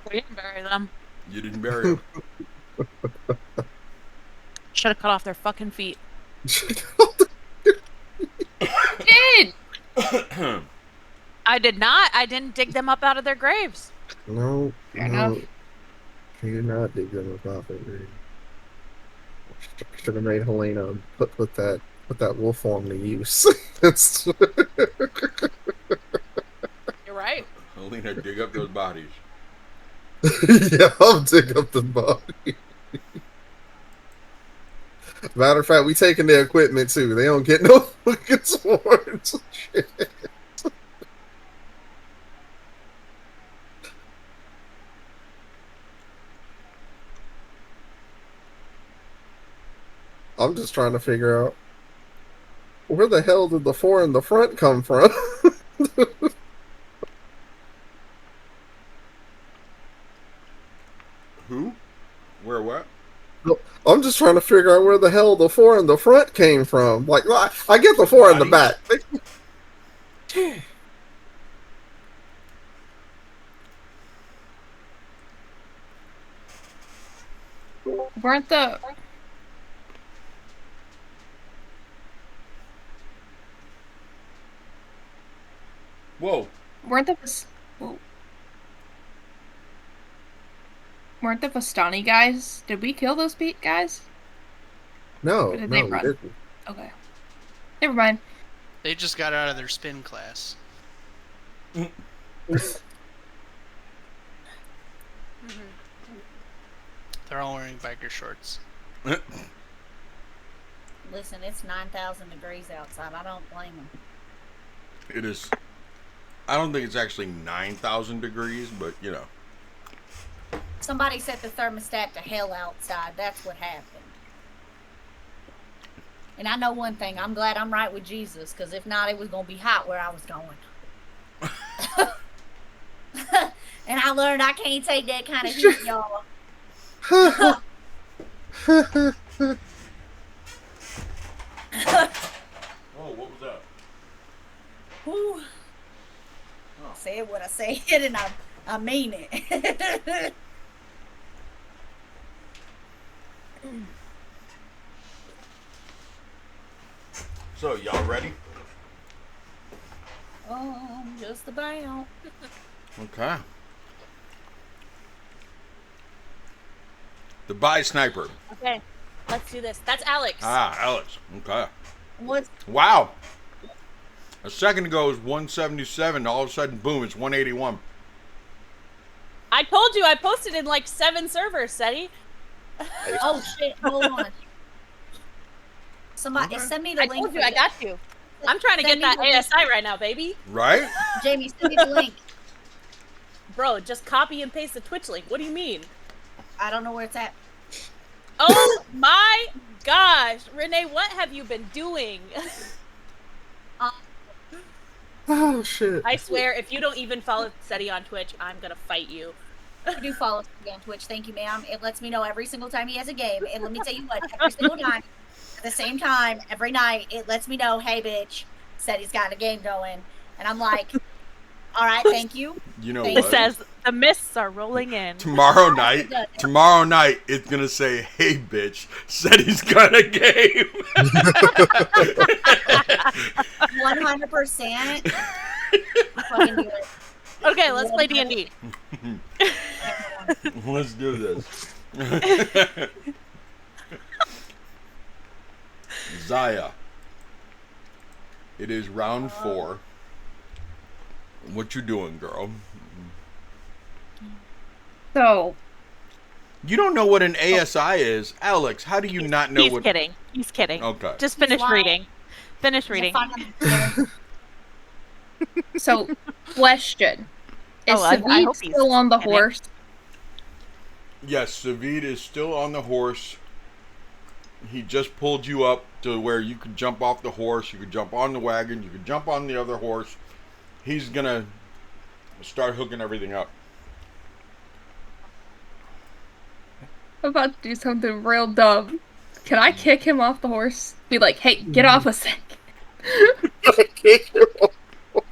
We didn't bury them. You didn't bury them. Should have cut off their fucking feet. Did! I did not. I didn't dig them up out of their graves. No. Fair enough. You did not dig them up out of their graves. Should have made Helena put that wolf form to use. You're right. Helena, dig up those bodies. Yeah, I'll dig up the body. Matter of fact, we taking their equipment too. They don't get no fucking swords. Shit. I'm just trying to figure out Where the hell did the 4 in the front come from? Who? Where? What? I'm just trying to figure out where the hell the 4 in the front came from. Like, I get the 4 in the back. Weren't the Whoa. weren't the Vis- whoa. Weren't the Vistani guys? Did we kill those guys? No, Or did no, they we run? didn't. Okay. Never mind. They just got out of their spin class. They're all wearing biker shorts. Listen, it's 9,000 degrees outside. I don't blame them. It is. I don't think it's actually 9,000 degrees, but you know. Somebody set the thermostat to hell outside. That's what happened. And I know one thing. I'm glad I'm right with Jesus, because if not, it was going to be hot where I was going. And I learned I can't take that kind of heat, y'all. Oh, what was that? Whew. I said what I said, and I mean it. So, y'all ready? Just about. Okay. The buy sniper. Okay, let's do this. That's Alex. Ah, Alex. Okay. What's Wow. A second ago it was 177. All of a sudden, boom, it's 181. I told you I posted in like 7 servers, Seti. oh shit? Hold on. Somebody send me the I link. told you I got you. I'm trying to Send get me that the link. ASI right now, baby. Right? Jamie, send me the link. Bro, just copy and paste the Twitch link. What do you mean? I don't know where it's at. Oh my gosh. Renee, what have you been doing? Oh, shit. I swear, if you don't even follow Seti on Twitch, I'm gonna fight you. You do follow me on Twitch. Thank you, ma'am. It lets me know every single time he has a game. And let me tell you what, every single time, at the same time, every night, it lets me know, hey, bitch, said he's got a game going. And I'm like, all right, thank you. You know Thank It what? says the mists are rolling in. Tomorrow night, it's gonna say, "Hey, bitch," said he's got a game. 100%. Fucking do it. Okay, let's play D&D. Let's do this. Zaya. It is round 4. What you doing, girl? So You don't know what an ASI is, Alex. How do you not know He's what? kidding. He's kidding. Okay. Just finish lying. reading. Finish reading. So, question. Is Oh, I Savid hope he's still on the kidding. horse? Yes, Savid is still on the horse. He just pulled you up to where you could jump off the horse, you could jump on the wagon, you could jump on the other horse. He's gonna start hooking everything up. I'm about to do something real dumb. Can I kick him off the horse? Be like, hey, get off a sec.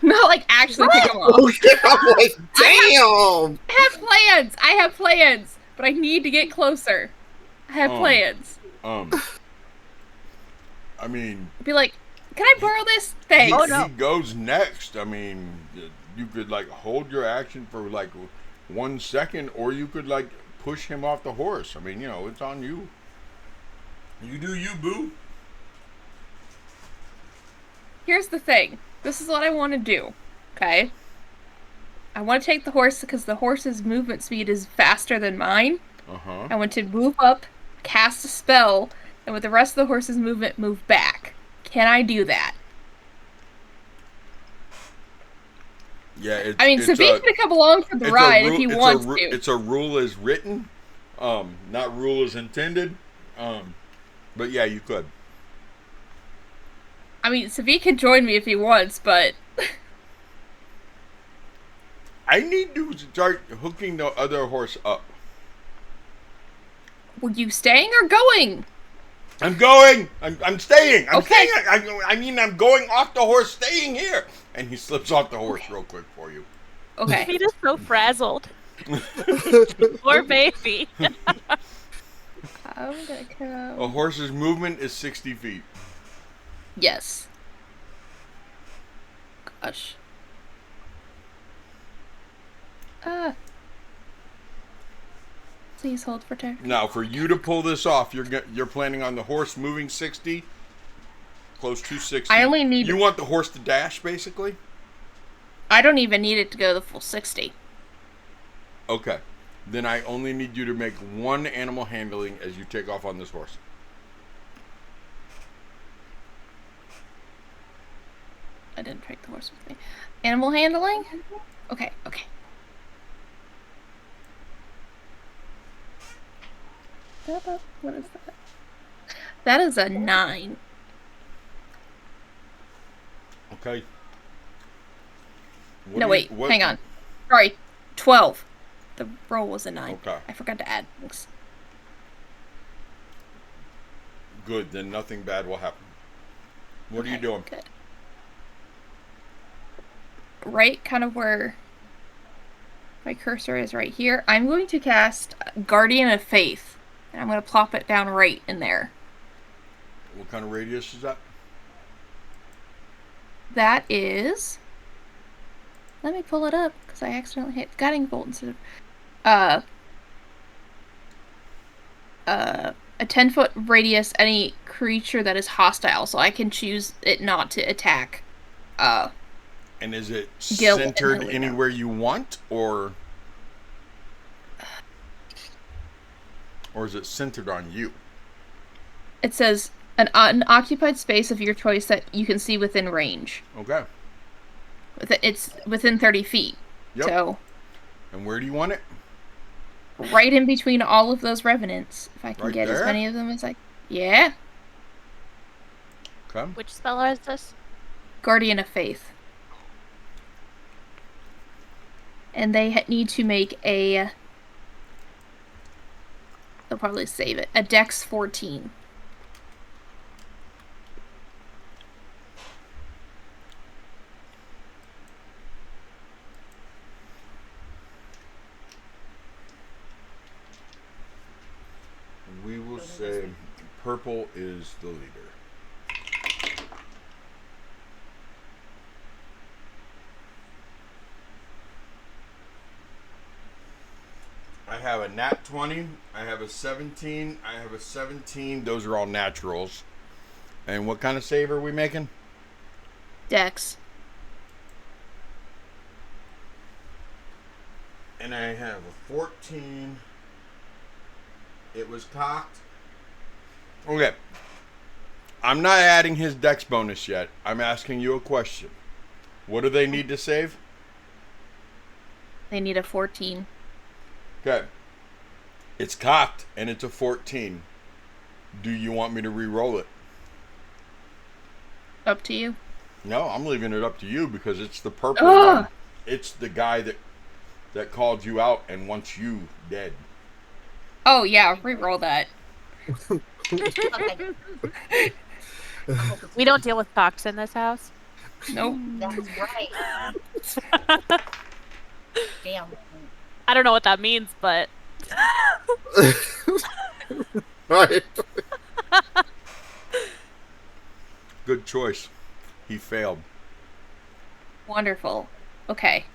Not like actually kick him off. Okay, I'm like, damn! I have plans, but I need to get closer. I have plans. I mean, Be like, can I borrow this? Thanks. he goes next. I mean, you could like hold your action for like 1 second, or you could like push him off the horse. I mean, you know, it's on you. You do you, boo. Here's the thing. This is what I want to do. Okay? I want to take the horse because the horse's movement speed is faster than mine. Uh-huh. I want to move up, cast a spell, and with the rest of the horse's movement, move back. Can I do that? Yeah, I mean, Savid's gonna come along for the ride if he wants to. It's a rule as written, not rule as intended. But yeah, you could. I mean, Savi can join me if he wants, but I need to start hooking the other horse up. were you staying or going? I'm going. I'm staying. I'm Okay. staying. I mean, I'm going off the horse, staying here. And he slips off the horse real quick for you. Okay. He is so frazzled. Poor baby. I'm gonna come. A horse's movement is 60 feet. Yes. Gosh. Please hold for turn. Now, for you to pull this off, you're planning on the horse moving 60, close to 60. I only need. You want the horse to dash, basically? I don't even need it to go the full 60. Okay. Then I only need you to make one animal handling as you take off on this horse. I didn't take the horse with me. Animal handling? Okay, okay. What is that? That is a 9. Okay. No, wait, hang on. Sorry, 12. The roll was a 9. Okay. I forgot to add things. Good, then nothing bad will happen. What are you doing? Good. Right kind of where my cursor is right here. I'm going to cast Guardian of Faith. And I'm going to plop it down right in there. What kind of radius is that? That is... Let me pull it up, because I accidentally hit Guiding Bolt instead of... a 10-foot radius, any creature that is hostile, so I can choose it not to attack. And is it Gil centered and Helena. anywhere you want, or is it centered on you? It says an unoccupied space of your choice that you can see within range. Okay. It's within 30 feet. Yep. So, And where do you want it? right in between all of those revenants. If I can Right get there? as many of them as I... Yeah. Okay. Which spell is this? Guardian of Faith. And they need to make a... They'll probably save it. A Dex 14. We will say purple is the leader. I have a nat 20, I have a 17, I have a 17. Those are all naturals. And what kind of save are we making? Dex. And I have a 14. It was cocked. Okay. I'm not adding his dex bonus yet. I'm asking you a question. What do they need to save? They need a 14. Okay. It's cocked and it's a 14. Do you want me to re-roll it? Up to you. No, I'm leaving it up to you because it's the purple Ugh! one. It's the guy that called you out and wants you dead. Oh, yeah, re-roll that. Okay. We don't deal with cocks in this house. Nope. That's right. Damn. I don't know what that means, but Right. Good choice. He failed. Wonderful. Okay.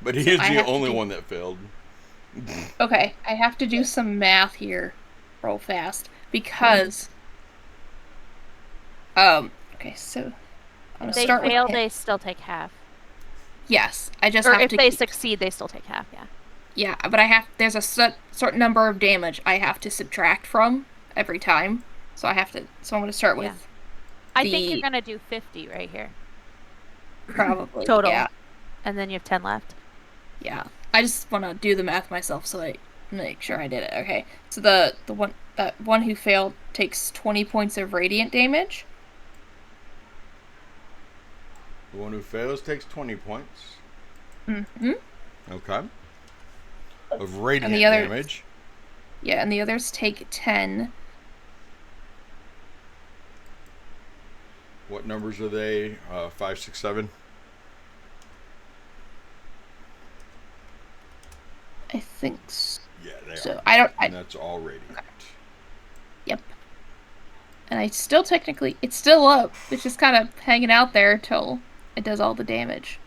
But he is I the have to only do- one that failed. Okay, I have to do some math here real fast because okay, so I'm if gonna they start fail, with they still take half. yes, I just Or have if to they keep- succeed, they still take half, yeah. yeah, but I have there's a certain number of damage I have to subtract from every time. So I have to so I'm going to start with Yeah. I think The- you're going to do 50 right here. probably Total. Yeah. And then you have 10 left. Yeah. I just want to do the math myself so I make sure I did it. Okay. So the one who failed takes 20 points of radiant damage. The one who fails takes 20 points. Mm-hmm. Okay. Of radiant And the other- damage. Yeah, and the others take 10. What numbers are they? 5, 6, 7? I think so. Yeah, they So are. I don't. And that's all radiant. Yep. And I still technically, it's still up. It's just kind of hanging out there till it does all the damage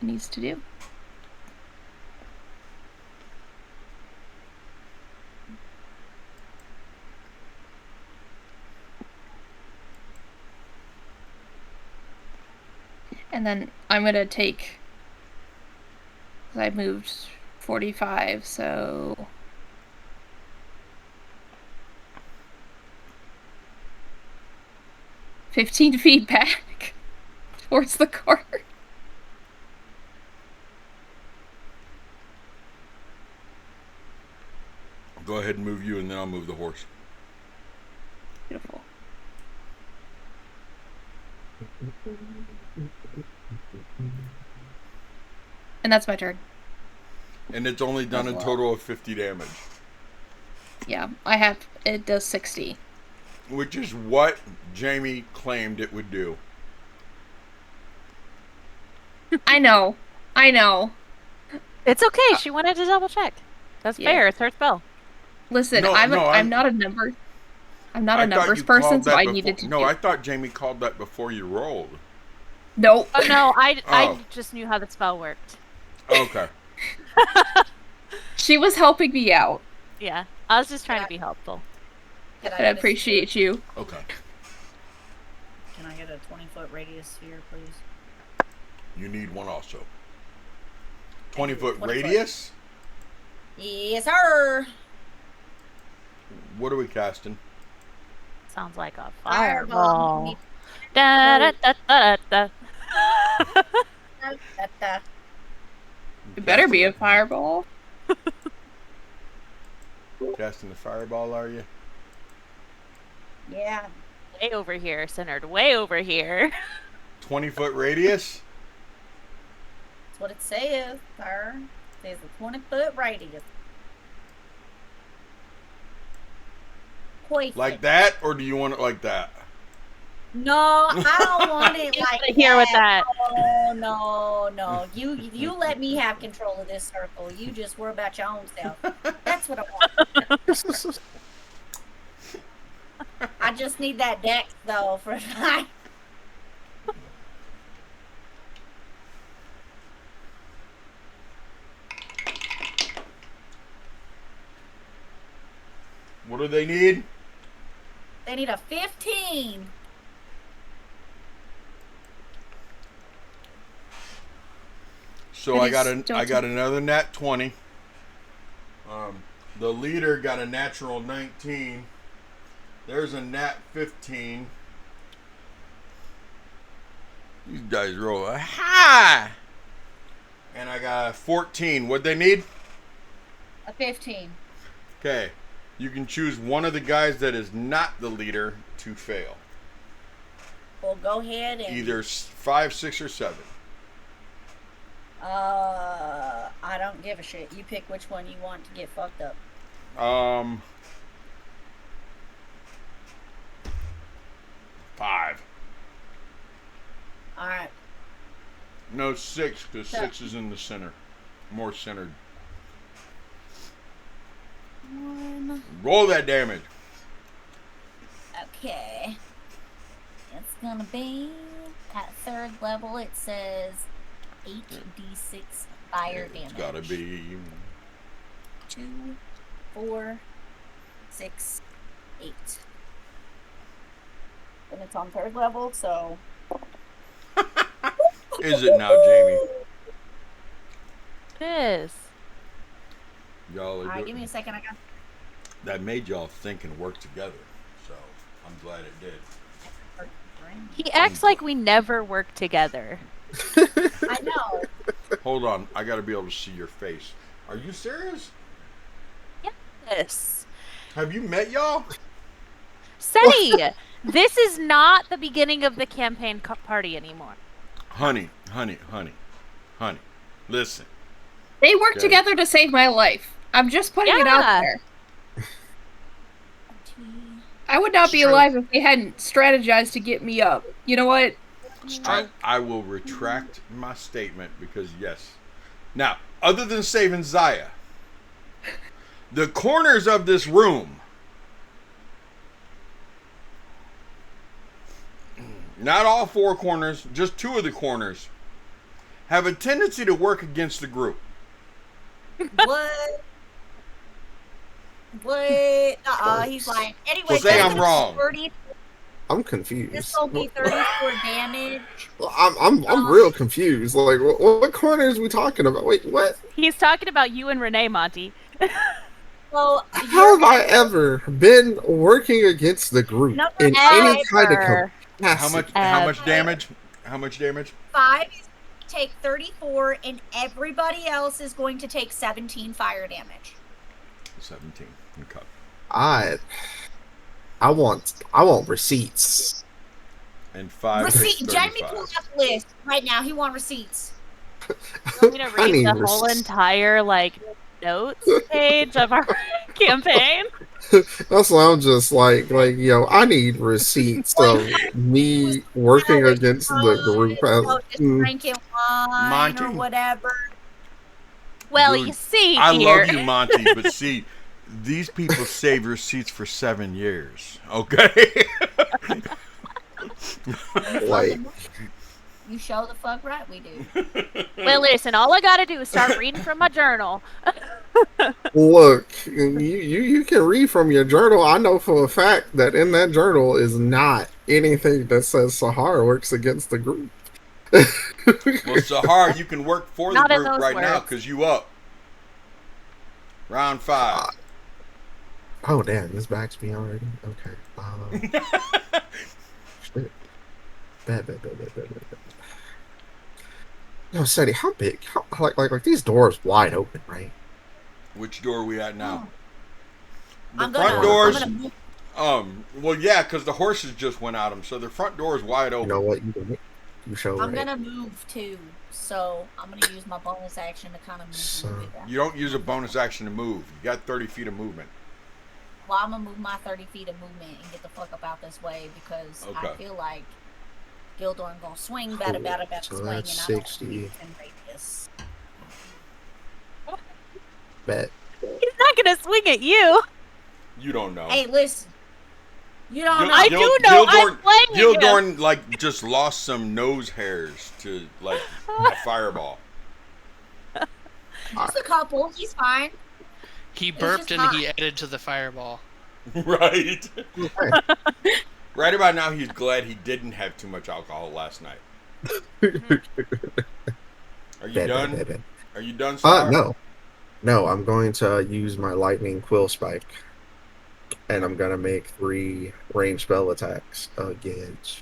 it needs to do. And then I'm gonna take, 'cause I moved 45, so 15 feet back towards the cart. Go ahead and move you, and then I'll move the horse. Beautiful. And that's my turn. And it's only done a total of 50 damage. Yeah, it does 60. Which is what Jamie claimed it would do. I know. It's okay. She wanted to double check. That's Yeah. fair. It's her spell. Listen, No, I'm I'm- not a number. I'm not I a thought numbers you person, called so that I before- needed to. No, I thought Jamie called that before you rolled. Nope. Oh no, I Oh. just knew how the spell worked. Okay. She was helping me out. Yeah, I was just trying to be helpful. Can I get a appreciate you. Okay. Can I get a 20-foot radius sphere, please? You need one also. 20-foot 20 foot. radius? Yes, sir. What are we casting? Sounds like a Fireball. fireball. Da, da, da, da, da. It better be a fireball. Casting the fireball, are you? Yeah. Way over here, centered way over here. 20-foot radius? That's what it says, sir. It says a 20-foot radius. Quite Oh, Like that, or do you want it like that? No, I don't want it You like gotta hear with that. No. You let me have control of this circle. You just worry about your own self. That's what I want. I just need that deck though for tonight. What do they need? They need a 15. So It I is got still I got another nat 20. The leader got a natural 19. There's a nat 15. These guys roll a high. And I got a 14. What'd they need? A 15. Okay. You can choose one of the guys that is not the leader to fail. Well, go ahead and Either 5, 6, or 7. I don't give a shit. You pick which one you want to get fucked up. 5. All right. No, 6, because 6 is in the center. More centered. 1. Roll that damage. Okay. It's gonna be at 3rd level. It says 8d6 fire damage. It's gotta be. 2, 4, 6, 8. And it's on 3rd level, so. Is it now, Jamie? It is. Y'all are Alright, doing- give me a second. I got. That made y'all think and work together. So I'm glad it did. He acts like we never work together. I know. Hold on, I gotta be able to see your face. Are you serious? Yes. Have you met y'all? Seti, this is not the beginning of the campaign party anymore. honey. Listen. They work Okay. together to save my life. I'm just putting it out Yeah. there. I would not It's be true. alive if they hadn't strategized to get me up. You know what? It's true. I will retract my statement because yes. Now, other than saving Zaya, the corners of this room, not all four corners, just two of the corners, have a tendency to work against the group. What? He's lying. Anyway, So say this I'm is gonna be wrong. 30 I'm This confused. will be 34 damage. I'm real confused. Like, what corners we talking about? Wait, what? He's talking about you and Renee, Monty. So How have I ever been working against the group Number in five. any kind of Ever. capacity? How much damage? How much damage? 5 is take 34, and everybody else is going to take 17 fire damage. 17. Okay. I want receipts. And 5 Receipt. takes Jeremy 35. pulled up the list right now. He wants receipts. You want me to I read need the whole receipts. entire notes page of our campaign? That's why I'm just like, yo, I need receipts of me working against the group. Just drinking wine or Monty. whatever. Well, Dude, you see I here. love you, Monty, but see, these people save receipts for 7 years. Okay. Like, You show the fuck right we do. Well, listen, all I gotta do is start reading from my journal. look, you can read from your journal. I know for a fact that in that journal is not anything that says Sahara works against the group. Well, Sahar, you can work for the Not in group those right now words. because you up. Round 5. Oh damn, this backs me already. Okay. Shit. Bad. Yo, Seti, how big? Like these doors wide open, right? Which door are we at now? The I'm front gonna doors. move. Well, yeah, because the horses just went out them, so the front door is wide You open. know what? You show I'm right. gonna move too, so I'm gonna use my bonus action to kind of move. So- move it down. You don't use a bonus action to move. You got 30 feet of movement. Well, I'm gonna move my 30 feet of movement and get the fuck up out this way because I Okay. feel like Gildorn gonna swing, better So swing, that's and I don't 60. move in radius. Bet. He's not gonna swing at you. You don't know. Hey, listen. You don't Gil- know. I do know. I'm playing him. Gildorn, like, just lost some nose hairs to, like, a fireball. Just a couple. He's fine. He It's burped just and he hot. added to the fireball. Right. Okay. Right about now, he's glad he didn't have too much alcohol last night. Are you Bet. done? Are you done, Sahar? No, I'm going to use my lightning quill spike, and I'm gonna make 3 range spell attacks against.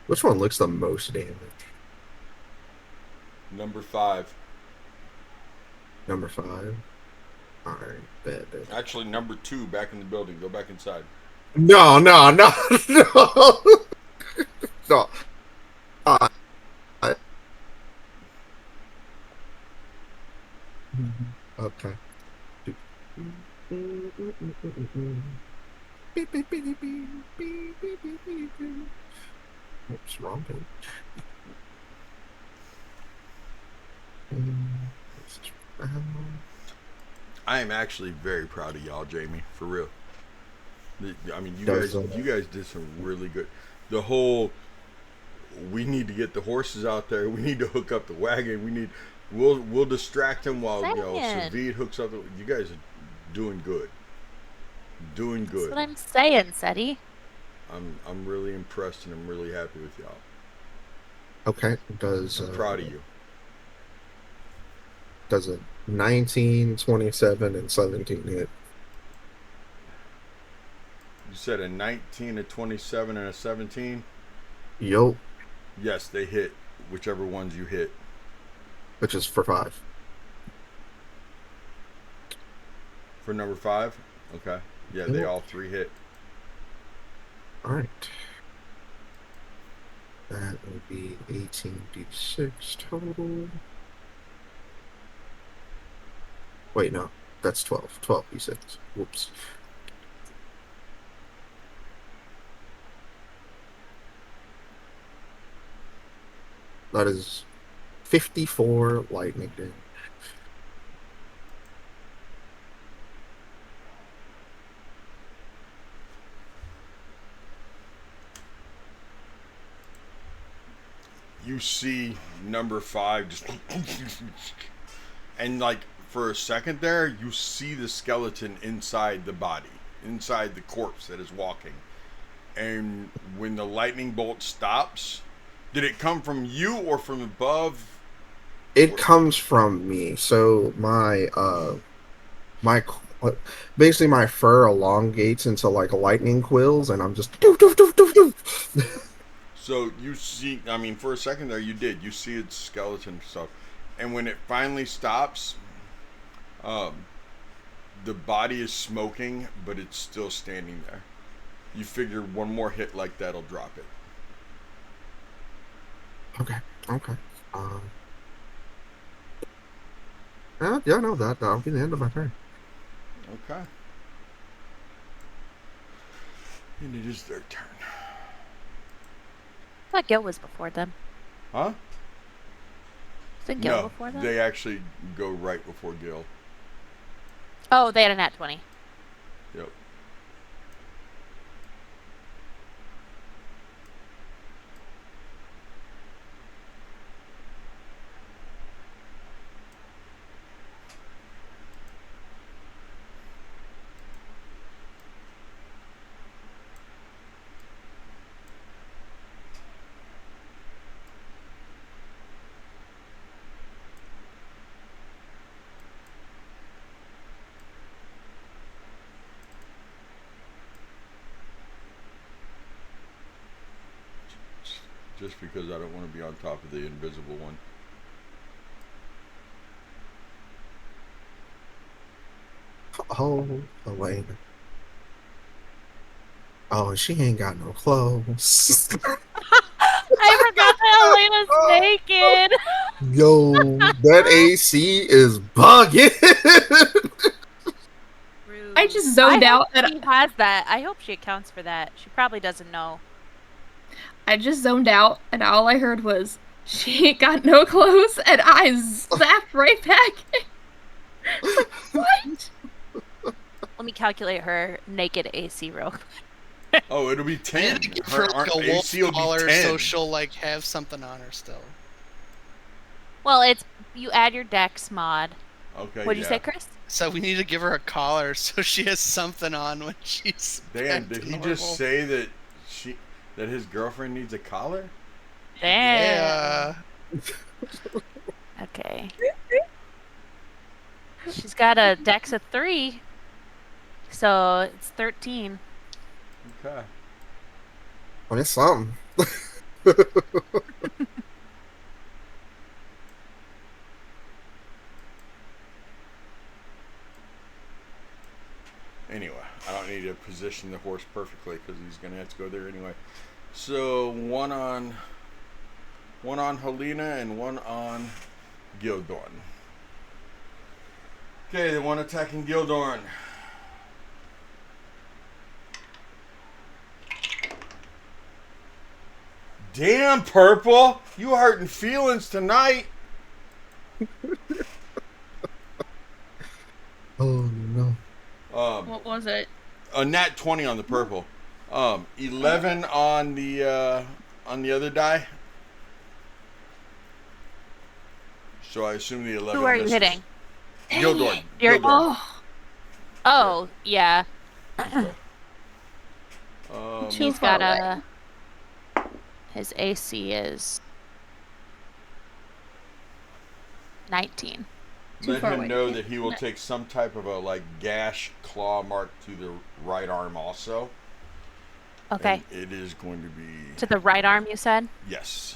Which one looks the most damage? Number 5. Number 5. All right, bet. Actually, number 2, back in the building. Go back inside. No. No. Okay. Oops, wrong page. I am actually very proud of y'all, Jamie. For real. I mean, you Does, guys did some really good. The whole, we need to get the horses out there. We need to hook up the wagon. We'll distract them while Saying. Savid hooks up. You guys are doing good. Doing That's good. what I'm saying, Seti. I'm really impressed and I'm really happy with y'all. Okay, does I'm proud of you. does a 19, 27, and 17 hit? You said a 19, a 27, and a 17. Yo, Yes, they hit whichever ones you hit. which is for 5. For number 5. Okay. Yeah, they all 3 hit. All right. That would be 18d6 total. Wait, no, that's 12. 12d6. Whoops. That is 54 lightning damage. You see number 5 just and like for a second there you see the skeleton inside the body, inside the corpse that is walking. And when the lightning bolt stops, did it come from you or from above? It comes from me. So my basically my fur elongates into like lightning quills, and I'm just doof, doof, doof, doof, doof. So you see, I mean, for a second there, you did. You see its skeleton stuff, and when it finally stops, um, the body is smoking, but it's still standing there. You figure one more hit like that'll drop it. Okay, okay. Yeah, no, that'll be the end of my turn. Okay. And it is their turn. I thought Gil was before them. Huh? Isn't Gil No, before them? they actually go right before Gil. Oh, they had a nat 20. Yep. Just because I don't want to be on top of the invisible one. Oh, Elena. Oh, she ain't got no clothes. I forgot that Elena's naked. Yo, that AC is bugging. Rude. I just zoned I hope out and she has that. I hope she accounts for that. She probably doesn't know. all I heard was, she ain't got no clothes, and I zapped right back. It's like, what? Let me calculate her naked AC real quick. Oh, it'll be You 10. need to give her like a wolf AC will collar be 10. so she'll like have something on her still. Well, it's you add your Dex mod. Okay, What'd you yeah. say, Chris? So we need to give her a collar so she has something on when she's Dan, back did to he normal. just say that his girlfriend needs a collar? Damn. Yeah. Okay. She's got a Dex of 3. So it's 13. Okay. Well, it's something. Anyway, I don't need to position the horse perfectly because he's gonna have to go there anyway. So one on Helena and one on Gildorn. Okay, the one attacking Gildorn. Damn, Purple! You hurting feelings tonight. Oh no. What was it? A nat 20 on the purple. 11 on the other die. So I assume the 11 Who are you misses. hitting? Gildorn. You're- Gildorn. Oh, Yeah. Okay. Too He's far got away. his AC is 19. Too let far him away. know that he will No. take some type of a gash claw mark to the right arm also. Okay. And it is going to be To the right arm, you said? yes.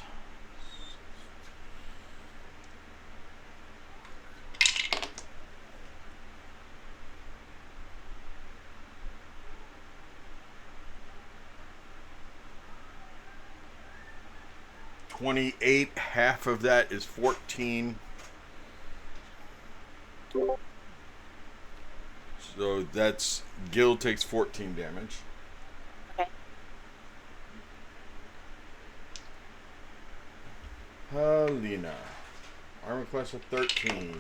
28. Half of that is 14. So that's Gil takes 14 damage. Okay. Helena. Armor class of 13.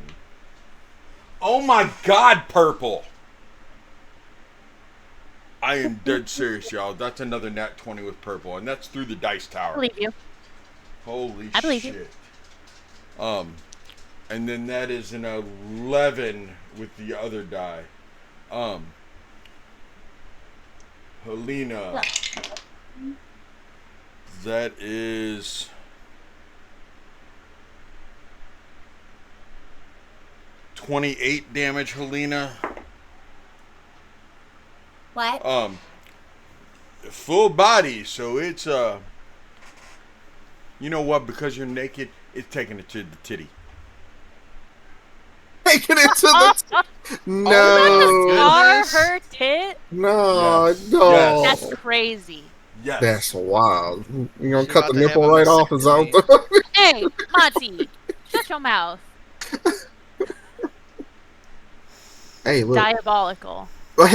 Oh my god, purple! I am dead serious, y'all. That's another nat 20 with purple, and that's through the dice I tower. believe you. Holy I believe you. shit. And then that is an 11 with the other die. Helena. That is... $28 damage, Helena. What? Full body, so it's you know what, because you're naked, it's taking it to the titty. Taking it to the Oh, Are goodness. her tit? no, Yes. no. Yes. That's crazy. Yes. That's wild. You gonna She's cut about the to nipple have a right off? Is that vasectomy. what the... Hey, Monty, shut your mouth. Hey, look. Diabolical.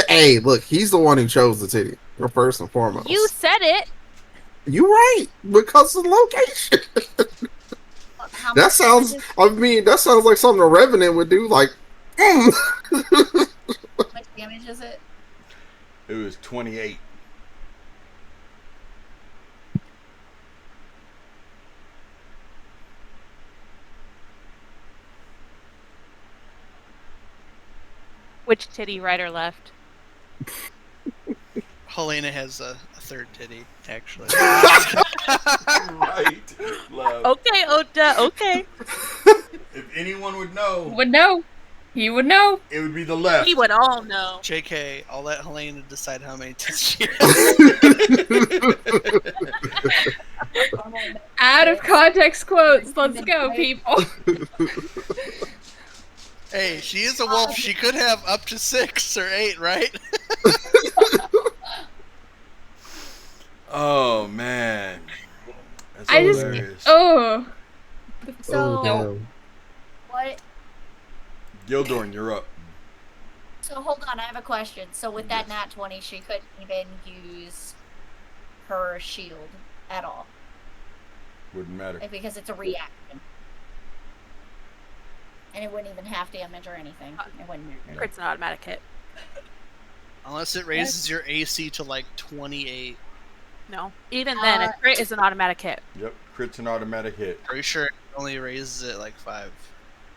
Hey, look. He's the one who chose the titty. First and foremost. You said it. You right because of the location. How That much sounds. damage I mean, that sounds like something a Revenant would do. Like, how much damage is it? It was 28. Which titty, right or left? Helena has a third titty, actually. Right. Love. Okay, Ota, okay. If anyone would know, Would know. He would know. it would be the left. We would all know. JK, I'll let Helena decide how many tits she has. Out of context quotes. Let's go, people. Hey, she is a wolf. She could have up to 6 or 8, right? Oh man. That's I just. hilarious. Oh. So damn. what? Gildorn, you're up. So hold on, I have a question. So with that nat 20, she couldn't even use her shield at all, Wouldn't matter. like, because it's a reaction, and it wouldn't even have damage or anything. It wouldn't matter. It's an automatic hit. Unless it raises your AC to like 28. No. Even then, a crit is an automatic hit. Yep, crit's an automatic hit. Pretty sure it only raises it like 5.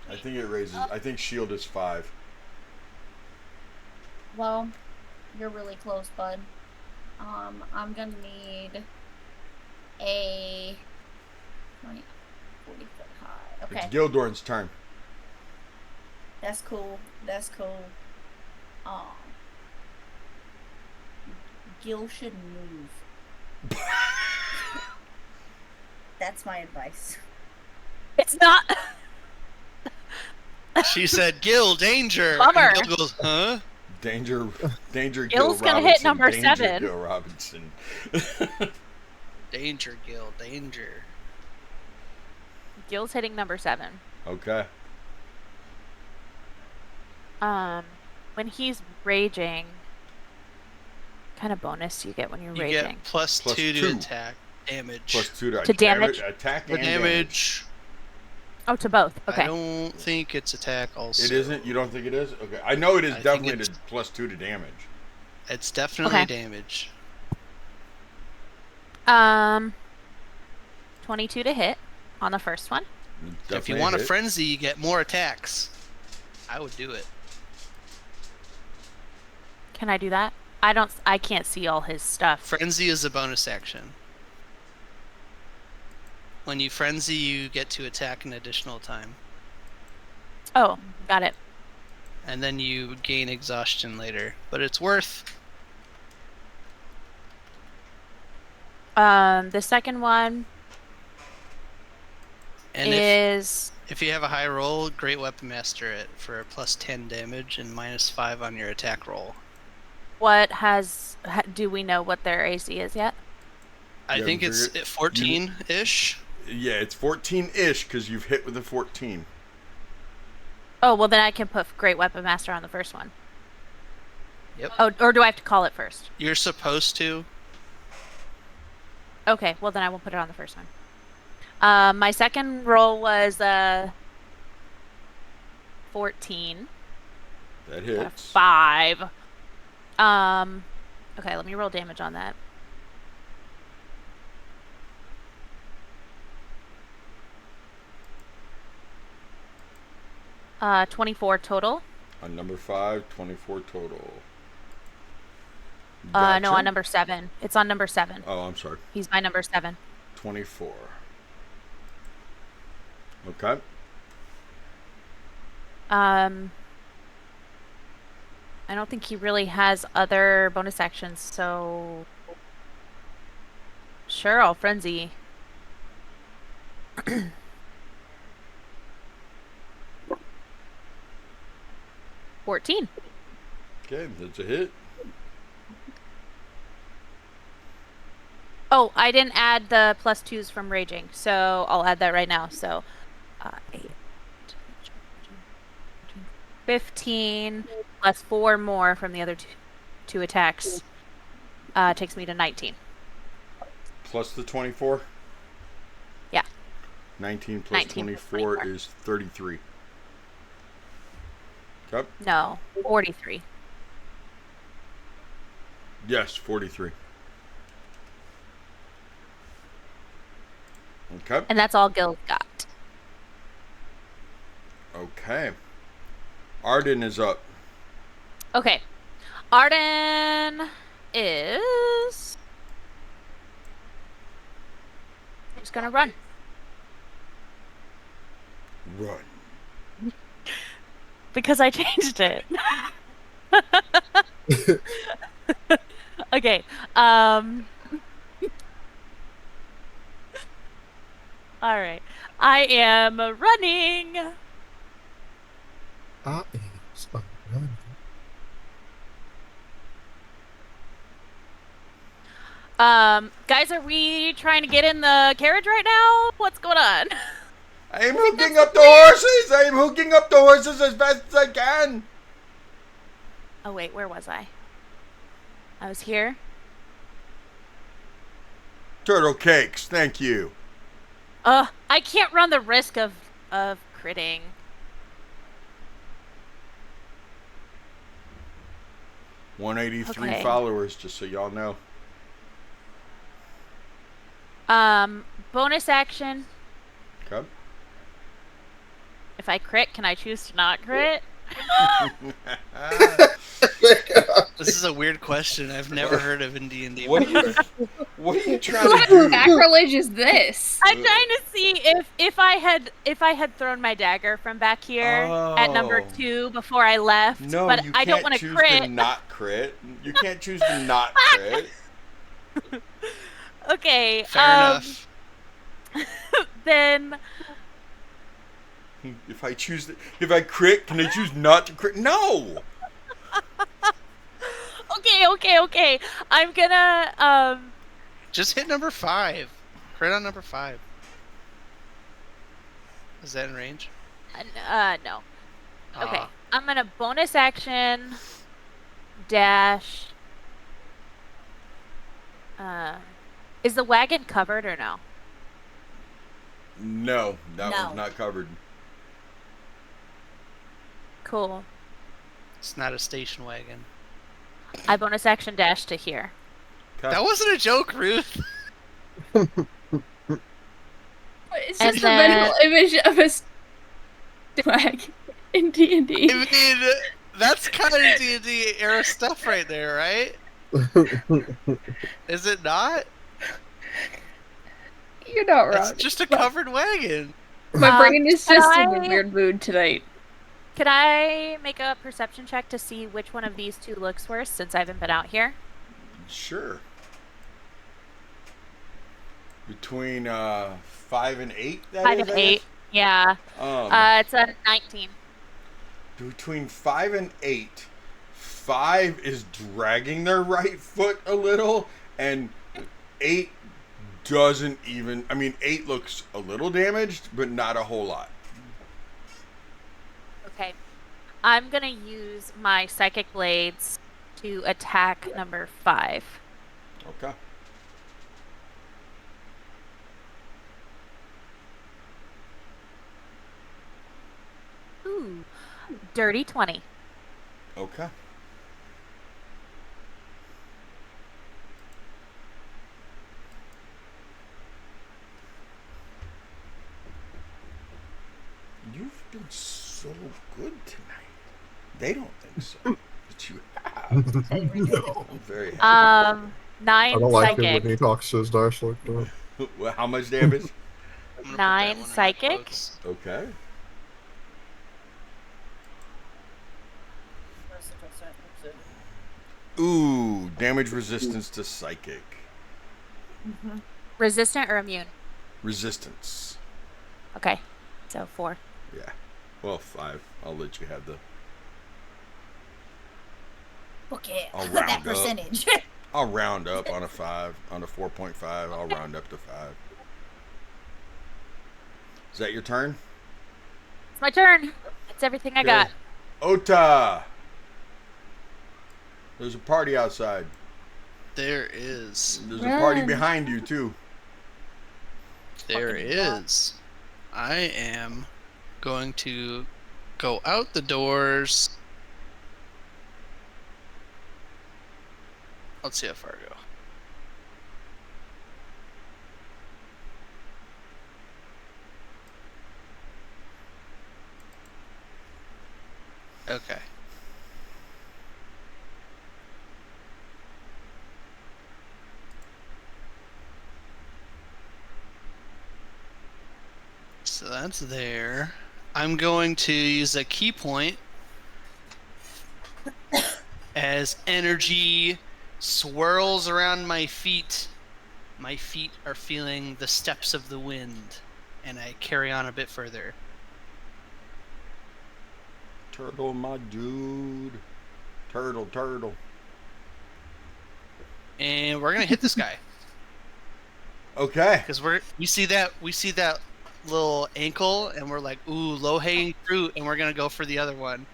I think it raises. I think shield is 5. Well, you're really close, bud. I'm gonna need a 20, 40 foot high. Okay, It's Gildorn's turn. that's cool. That's cool. Gil should move. That's my advice. It's not. She said, Gil, danger! Bummer. And Gil goes, huh? Danger, Gil Gil's gonna Robinson. hit number Danger 7. Gil Robinson. Danger, Gil, danger. Gil's hitting number 7. Okay. When he's raging, what kind of bonus do you get when you're You raging? get plus Plus 2 to 2. attack damage. Plus 2 To damage? Attack For and damage. Oh, to both. I Okay. don't think it's attack also. It isn't? You don't think it is? Okay. I know it is I think definitely it's- to plus 2 to damage. It's definitely Okay. damage. 22 to hit on the first one. It's If you definitely want a hit. frenzy, you get more attacks. I would do it. Can I do that? I can't see all his stuff. Frenzy is a bonus action. When you frenzy, you get to attack an additional time. Oh, got it. And then you gain exhaustion later. But it's worth. The second one And is if you have a high roll, Great Weapon Master it for a plus 10 damage and minus 5 on your attack roll. do we know what their AC is yet? I You think haven't it's figured- 14-ish. Yeah, it's 14-ish because you've hit with a 14. Oh, well, then I can put Great Weapon Master on the first one. Yep. Oh, or do I have to call it first? You're supposed to. Okay, well, then I will put it on the first one. My second roll was 14. That Got a hits. 5. Okay, let me roll damage on that. Uh, 24 total. On number 5, 24 total. No, Gotcha. on number 7. It's on number 7. Oh, I'm sorry. He's my number 7. 24. Okay. I don't think he really has other bonus actions, so sure, I'll frenzy. $14. Okay, that's a hit. Oh, I didn't add the +2s from raging, so I'll add that right now. So, 8, 15 plus 4 more from the other two attacks takes me to 19. Plus the 24? Yeah. 19 plus 19 plus 24 24. is 33. Okay. No, 43. Yes, 43. Okay. And that's all Gil's got. Okay. Arden is up. Okay. Arden is just gonna run. Run. Because I changed it. Okay. All right. I am running. I am running. Guys, are we trying to get in the carriage right now? What's going on? I'm hooking up the horses! I'm hooking up the horses as fast as I can! Oh wait, where was I? I was here. Turtle cakes, thank you. I can't run the risk of critting. $183 Okay. followers, just so y'all know. Bonus action. Okay. If I crit, can I choose to not crit? This is a weird question. I've never heard of in D&D. What are you trying What to do? sacrilege is this? I'm trying to see if I had thrown my dagger from back here at number Oh. 2 before I left, No, but you I don't can't want to choose crit. to not crit. You can't choose to not crit. Okay. Fair enough. Then If I crit, can I choose not to crit? No. okay. I'm gonna Just hit number 5. Crit on number 5. Is that in range? no. Okay. I'm gonna bonus action dash. Is the wagon covered or no? No, that No. one's not covered. Cool. It's not a station wagon. I bonus action dash to here. Okay. That wasn't a joke, Ruth. It's And just then- a mental image of a swag in D&D. I mean, that's kind of D&D era stuff right there, right? Is it not? You're not wrong. It's just a covered wagon. My brain is can just in a I- weird mood tonight. Could I make a perception check to see which one of these two looks worse since I haven't been out here? Sure. Between 5 and 8. That 5 is, and I 8. guess? Yeah. It's a 19. Between 5 and 8, 5 is dragging their right foot a little, and 8 doesn't even. I mean, 8 looks a little damaged, but not a whole lot. Okay. I'm gonna use my psychic blades to attack number 5. Okay. Ooh, dirty 20. Okay. You've been so good tonight. They don't think so, but you have. No. I'm very happy. I 9 don't like it psychic. when he talks to his dice like that. Well, how much damage? I'm gonna put that 9 one in my psychic. quotes. Okay. Ooh, damage resistance to psychic. Resistant or immune? Resistance. Okay. So 4. Yeah. Well, 5. I'll let you have the. Okay, I'll that round up. percentage. I'll round up on a 5. On a 4.5, I'll round up to 5. Is that your turn? It's my turn. That's everything I got. Ota! There's a party outside. There is. There's a party Run. behind you, too. There Fucking is. I am going to go out the doors. Let's see how far I go. Okay. So that's there. I'm going to use a key point as energy swirls around my feet. My feet are feeling the steps of the wind, and I carry on a bit further. Turtle, my dude. Turtle. And we're gonna hit this guy Okay. because we see that little ankle, and we're like, ooh, low hanging fruit, and we're gonna go for the other one.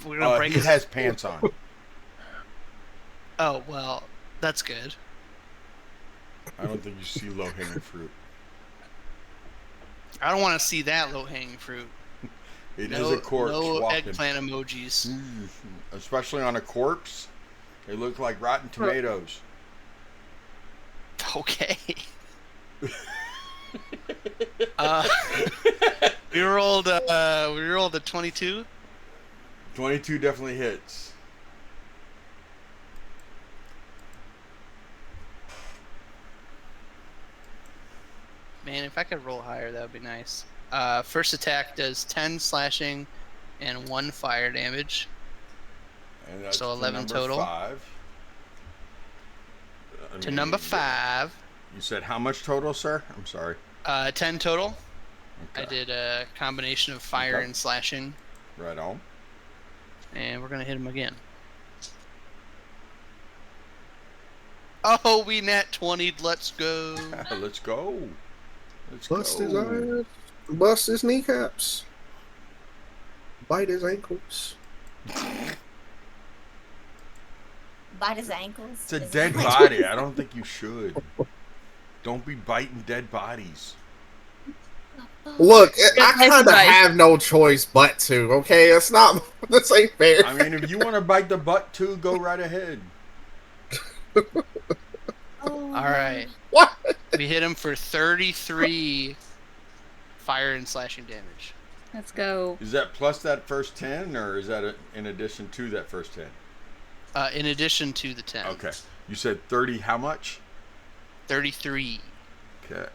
We're gonna break He his. has pants on. Oh well, that's good. I don't think you see low-hanging fruit. I don't want to see that low hanging fruit. It is a corpse No walking. eggplant emojis. Especially on a corpse. They look like rotten tomatoes. Okay. We rolled a 22. 22 definitely hits. Man, if I could roll higher, that would be nice. First attack does 10 slashing and 1 fire damage. And that's So to 11 number total. 5. To number 5, You said how much total, sir? I'm sorry. 10 total. Okay. I did a combination of fire Okay. and slashing, Right on. and we're gonna hit him again. Oh, we nat 20'd. Let's go. Let's go. Let's Bust his go. ass. Bust his kneecaps. Bite his ankles. Bite his ankles. It's a Is dead that- body. I don't think you should. Don't be biting dead bodies. Look, Good I place kind of advice. have no choice but to. Okay, it's not. This ain't fair. I mean, if you want to bite the butt too, go right ahead. Oh, All right. What? We hit him for 33 fire and slashing damage. Let's go. Is that plus that first 10, or is that in addition to that first 10? In addition to the 10. Okay. You said 30 how much? 33 Okay.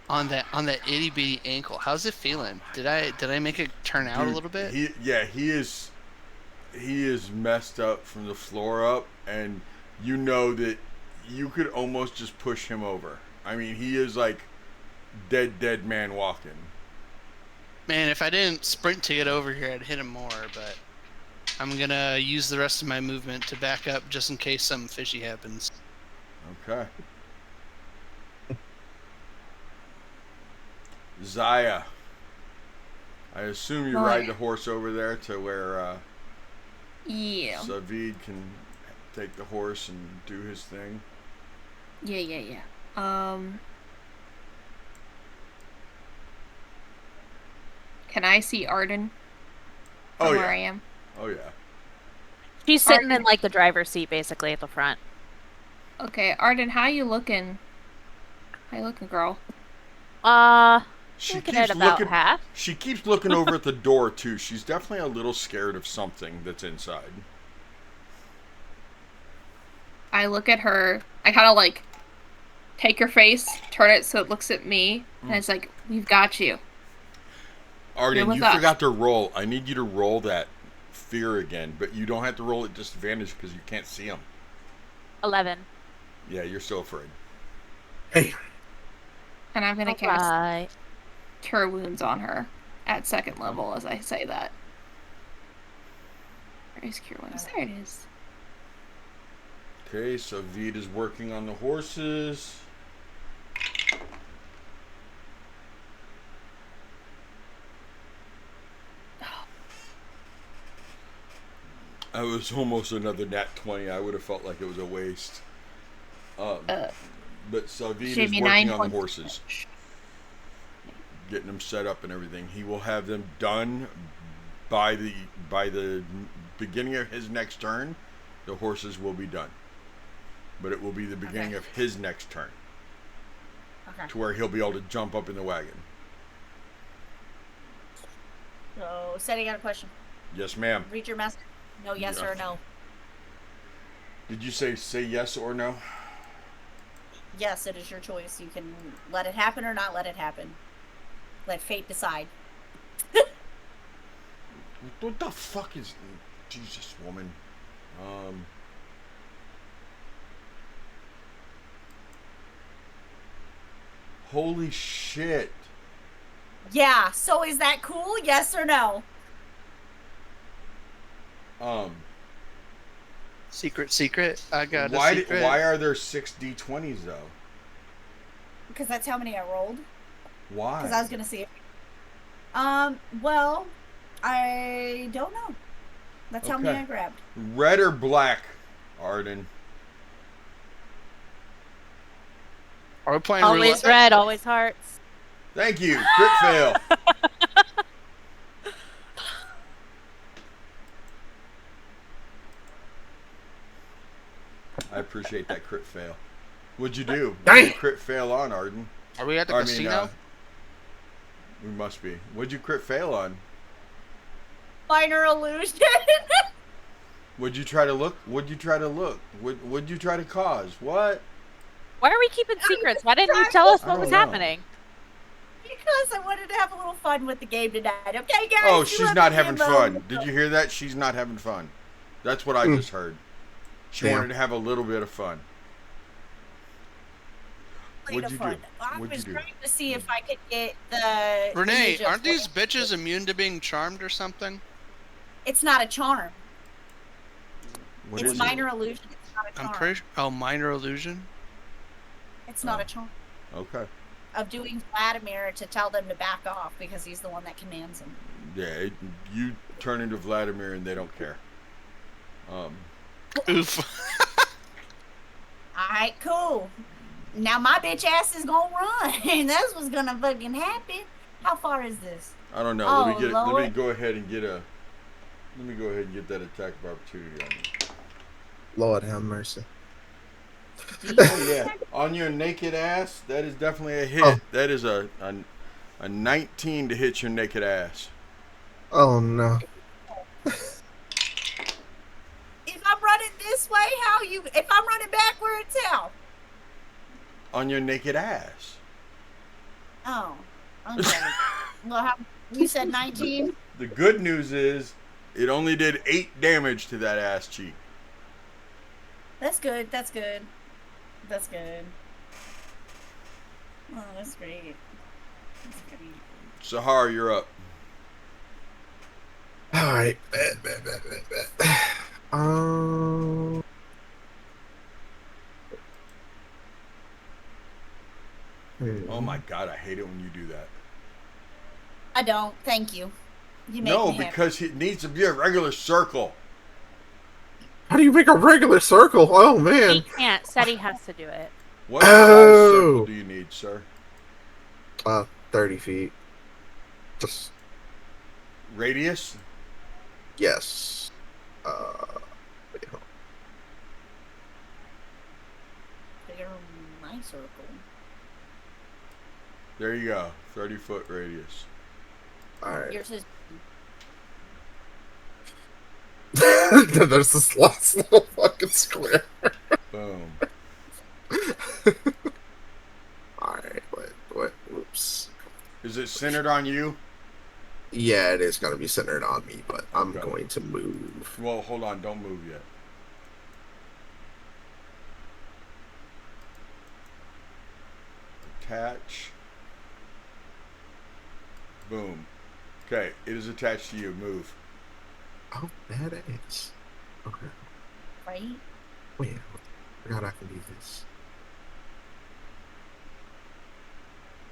on that itty bitty ankle. How's it feeling? Did I make it turn out a Dude, little bit? He is messed up from the floor up, and you know that you could almost just push him over. I mean, he is like dead man walking. Man, if I didn't sprint to get over here, I'd hit him more, but I'm gonna use the rest of my movement to back up just in case something fishy happens. Okay. Zaya. I assume you Boy. ride the horse over there to where Yeah. Savid can take the horse and do his thing. Yeah. Can I see Arden from Oh where I yeah. am? Oh yeah. She's sitting Arden. in like the driver's seat, basically at the front. Okay, Arden, how you looking? How you looking, girl? She Looking at keeps about looking. half. She keeps looking over at the door too. She's definitely a little scared of something that's inside. I look at her. I kind of like take her face, turn it so it looks at me, and it's like, "We've got you." Arden, with you us. forgot to roll. I need you to roll that fear again, but you don't have to roll at disadvantage because you can't see them. 11. Yeah, you're still afraid. Hey, And I'm gonna cast Right. Cure Wounds on her at second level as I say that. Where is Cure Wounds? There it is. Okay, so Veed is working on the horses. I was almost another nat 20. I would have felt like it was a waste. But Savid Gave is me working 9 on the points. horses, getting them set up and everything. He will have them done by the beginning of his next turn. The horses will be done, but it will be the beginning of his next turn, to where he'll be able to jump up in the wagon. So, setting out a question. Yes, ma'am. Read your message. No, yes Yeah. or no. Did you say yes or no? Yes, it is your choice. You can let it happen or not let it happen. Let fate decide. What the fuck is... Jesus, woman. Holy shit. Yeah, so is that cool? Yes or no? Secret. I got a Why secret. why are there 6 D20s though? Because that's how many I rolled. Why? Because I was gonna see it. Well, I don't know. That's how many Okay. I grabbed. Red or black, Arden? Are we playing Always roulette? red, always hearts. Thank you. Crit fail. I appreciate that crit fail. What'd you do? What'd you crit fail on, Arden? Are we at the casino? We must be. What'd you crit fail on? Minor illusion. What'd you try to look? What'd you try to look? What'd you try to cause? What? Why are we keeping secrets? Why didn't you tell us what was happening? Because I wanted to have a little fun with the game tonight. Okay, guys? Oh, You she's let not me having be fun. alone. Did you hear that? She's not having fun. That's what I just heard. She Damn. wanted to have a little bit of fun. What'd you do? I What'd was you do? trying to see if I could get the Renee, image of aren't these what- bitches immune to being charmed or something? It's not a charm. What It's is minor illusion. It's not a charm. I'm pretty. Oh, minor illusion. It's not a charm. it? Okay. Of doing Vladimir to tell them to back off because he's the one that commands them. Yeah, you turn into Vladimir and they don't care. Oof. Alright, cool. Now my bitch ass is gonna run. That's what's gonna fucking happen. How far is this? I don't know. Oh, Let me Lord. go ahead and get that attack of opportunity on you. Lord have mercy. Oh yeah, on your naked ass. That is definitely a hit. Oh. That is a 19 to hit your naked ass. Oh no. If I'm running this way, if I'm running backwards, how? On your naked ass. Oh, okay. Well, you said 19? The good news is, it only did 8 damage to that ass cheek. That's good. That's good. That's good. Oh, that's great. That's great. Sahar, you're up. All right. Oh my god, I hate it when you do that. I don't. Thank you. You make No, me happy. because it needs to be a regular circle. How do you make a regular circle? Oh He man. can't. Seti has to do it. What size circle do you need, sir? 30 feet. Just Radius? yes. Wait, hold Bigger my circle. There you go. 30-foot radius. on. All right. Yours is There's this last little fucking square. Boom. All right. What? Oops. Is it centered on you? Yeah, it is going to be centered on me, but I'm Okay. going to move. Well, hold on. Don't move yet. Attach. Boom. Okay, it is attached to you. Move. Oh, badass. Okay. right. Wait, I forgot I can do this.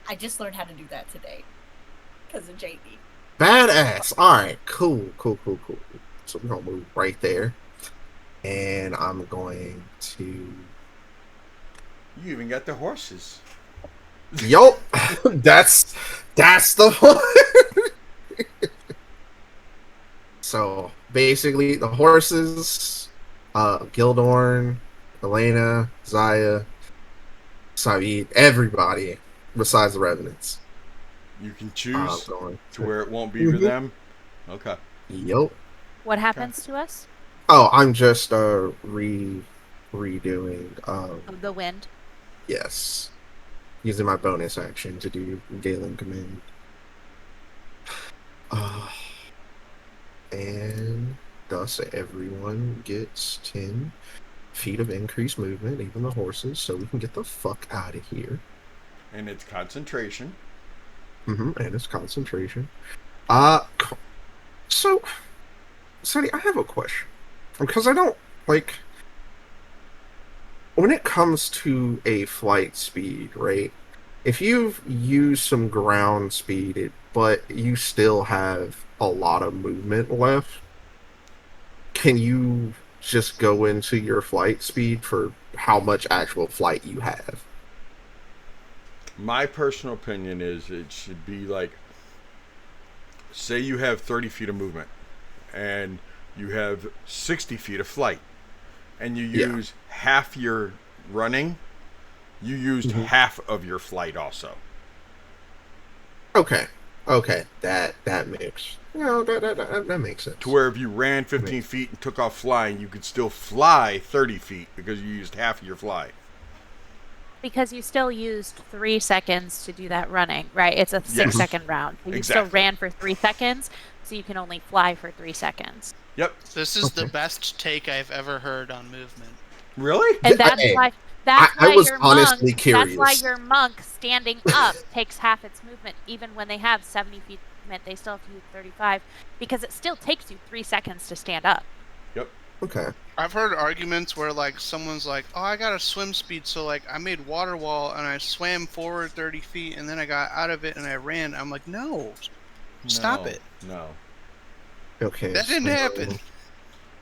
I just learned how to do that today because of JD. Badass. All right, cool. So we're gonna move right there, and I'm going to. You even got the horses. Yup, that's the one. So basically, the horses, Gildorn, Elena, Zaya, Saeed, everybody besides the Revenants. You can I'm choose going to where it won't be for them. Okay. Yup. What happens to us? Oh, I'm just redoing Of the wind. yes. Using my bonus action to do Galen Command. And thus everyone gets 10 feet of increased movement, even the horses, so we can get the fuck out of here. And it's concentration. And it's concentration. So, Sonny, I have a question. Because I don't, like, when it comes to a flight speed, right? If you've used some ground speed, but you still have a lot of movement left, can you just go into your flight speed for how much actual flight you have? My personal opinion is it should be like, say you have 30 feet of movement and you have 60 feet of flight and you use half your running, you used half of your flight also. Okay, that makes that makes sense. To where if you ran 15 feet and took off flying, you could still fly 30 feet because you used half of your fly. Because you still used 3 seconds to do that running, right? It's a 6-second round. So you still ran for 3 seconds, so you can only fly for 3 seconds. Yep. This is the best take I've ever heard on movement. Really? And that's why I was your honestly monk, curious. That's why your monk standing up takes half its movement, even when they have 70 feet movement. They still have to use 35 because it still takes you 3 seconds to stand up. Yep. Okay. I've heard arguments where like someone's like, "Oh, I got a swim speed, so like I made water wall and I swam forward 30 feet and then I got out of it and I ran." I'm like, "No, stop it. No. Okay. That didn't happen."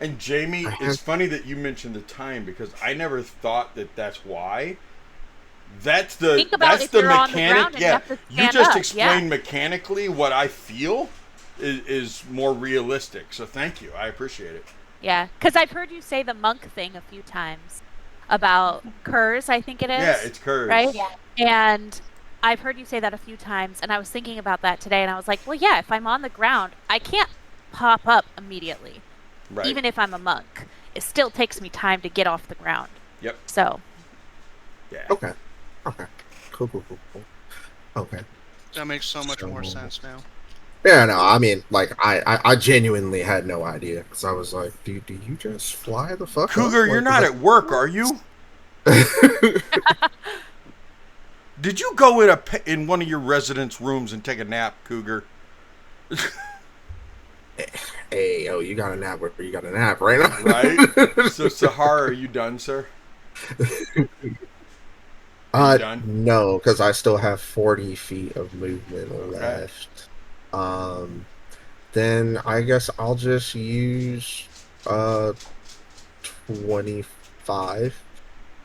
And Jamie, it's funny that you mentioned the time because I never thought that that's why. That's the Think about if you're on the ground and you have to you stand just up, explained mechanically what I feel is more realistic. So thank you. I appreciate it. Yeah, because I've heard you say the monk thing a few times about curs, I think it is. Yeah, it's curves. Right? Yeah. And I've heard you say that a few times, and I was thinking about that today, and I was like, well, yeah, if I'm on the ground, I can't pop up immediately. Right. Even if I'm a monk. It still takes me time to get off the ground. Yep. So. Yeah. Okay. Cool. Okay. That makes so much more sense now. Yeah, no, I mean, like, I genuinely had no idea because I was like, do you just fly the fuck Cougar, up? you're not at work, are you? Did you go in one of your residence rooms and take a nap, Cougar? Hey, yo, you got a nap where you got a nap right now. Right? So, Sahara, are you done, sir? Are you done? No, because I still have 40 feet of movement Okay. left. Then I guess I'll just use uh 25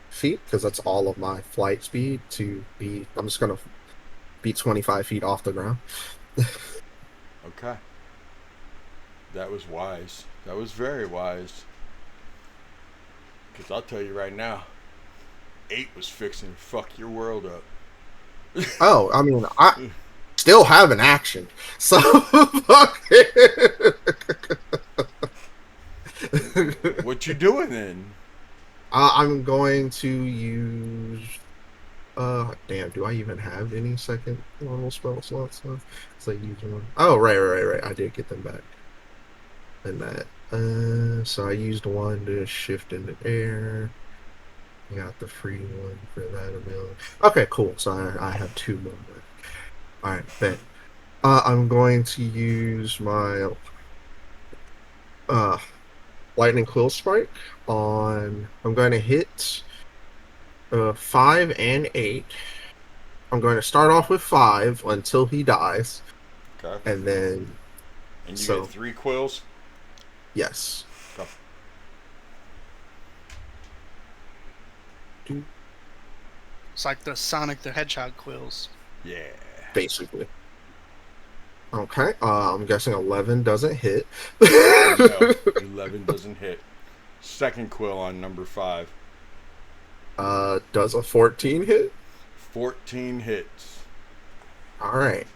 feet because that's all of my flight speed to be. I'm just gonna be 25 feet off the ground. Okay. That was wise. That was very wise. Because I'll tell you right now, 8 was fixing to fuck your world up. Oh, I mean, I still have an action, so fuck it. What you doing then? I'm going to use. Damn. Do I even have any second normal spell slots left? So I use one. Oh, right. I did get them back. And that. So I used one to shift into air. I got the free one for that ability. Okay, cool. So I have two more left. All right, bet. I'm going to use my uh lightning quill strike on. I'm going to hit 5 and 8. I'm going to start off with 5 until he dies, Okay. and then And you get so 3 quills? yes, Okay. It's like the Sonic the Hedgehog quills. Yeah. basically. Okay, I'm guessing 11 doesn't hit. No. 11 doesn't hit. Second quill on number 5. Does a 14 hit? 14 hits. All right.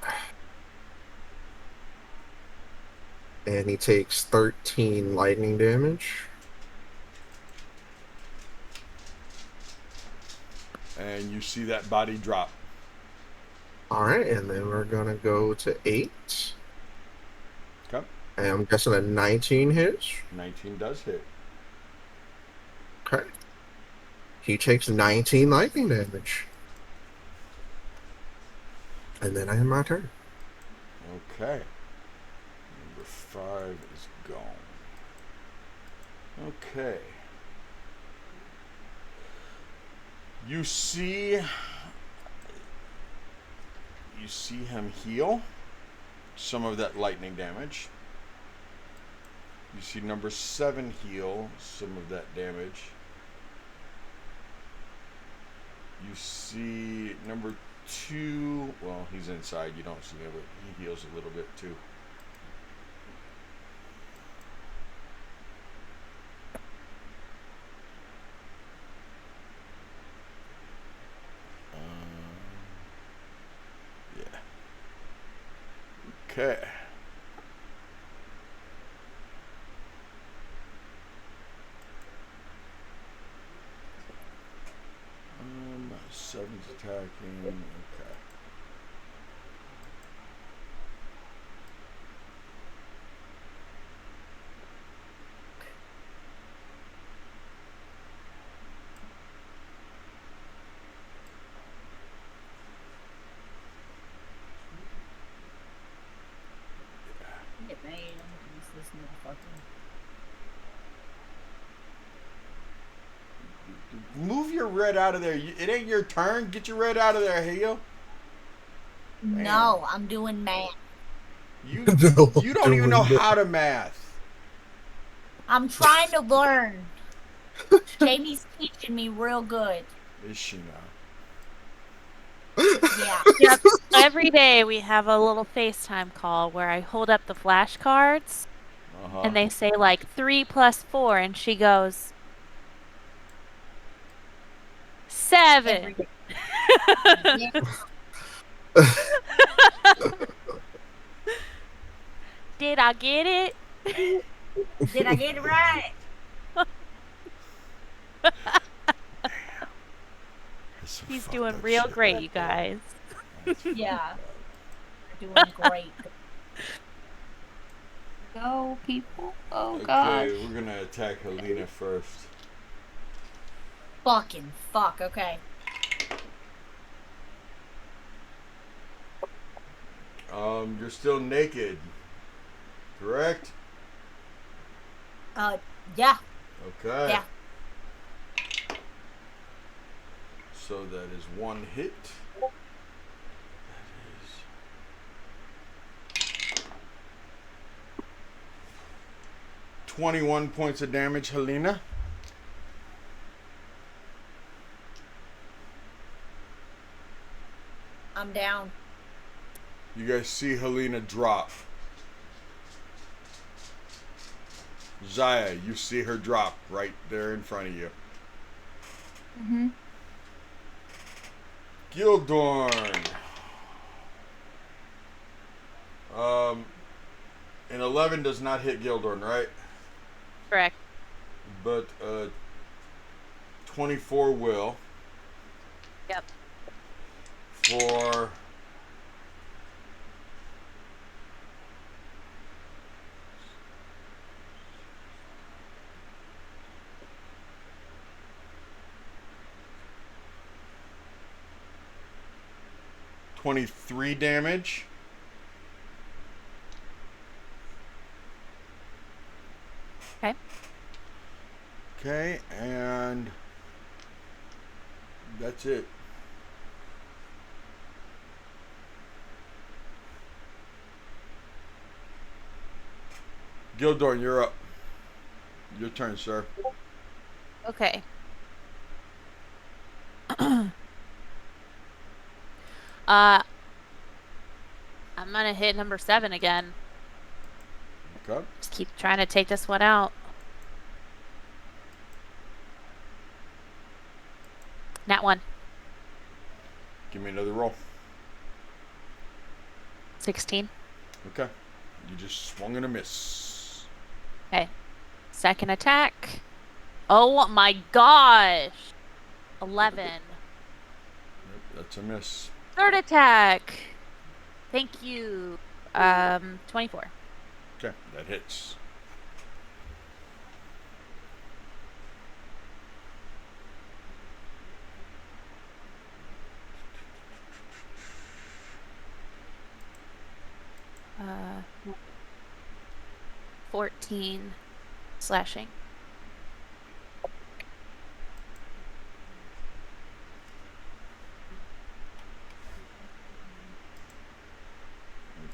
And he takes 13 lightning damage. And you see that body drop. All right, and then we're gonna go to 8. Okay. And I'm guessing a 19 hits. 19 does hit. Okay. He takes 19 lightning damage. And then I end my turn. Okay. Number 5 is gone. Okay. You see him heal some of that lightning damage. You see number 7 heal some of that damage. You see number 2, well, he's inside, you don't see him, but he heals a little bit too. Yeah. Okay. 7's attacking. Okay. Get made. I'm gonna use this motherfucker. Move your red out of there. It ain't your turn. Get your red out of there, Hale. No, I'm doing math. You No, you don't even know doing how to math. I'm trying to learn. Jamie's teaching me real good. Is she now? Yeah. Yep. Every day we have a little FaceTime call where I hold up the flashcards Uh-huh. and they say like 3 plus 4, and she goes 7. Every day. Yeah. Did I get it? Did I get it right? He's doing real great, you guys. Yeah. You're doing great. Go, people. Oh, Okay, God. we're gonna attack Helena first. Fucking fuck. Okay. You're still naked, correct? Yeah. Okay. Yeah. So that is one hit. That is 21 points of damage, Helena. I'm down. You guys see Helena drop. Zaya, you see her drop right there in front of you. Mm-hmm. Gildorn. An 11 does not hit Gildorn, right? Correct. But 24 will. Yep. For 23 damage. Okay. Okay, and that's it. Gildorn, you're up. Your turn, sir. Okay. I'm gonna hit number 7 again. Okay. Just keep trying to take this one out. Nat 1. Give me another roll. 16. Okay. You just swung and a miss. Okay. Second attack. Oh my gosh. 11. Yep, that's a miss. Third attack. Thank you. 24. Okay, that hits. Uh, 14 slashing.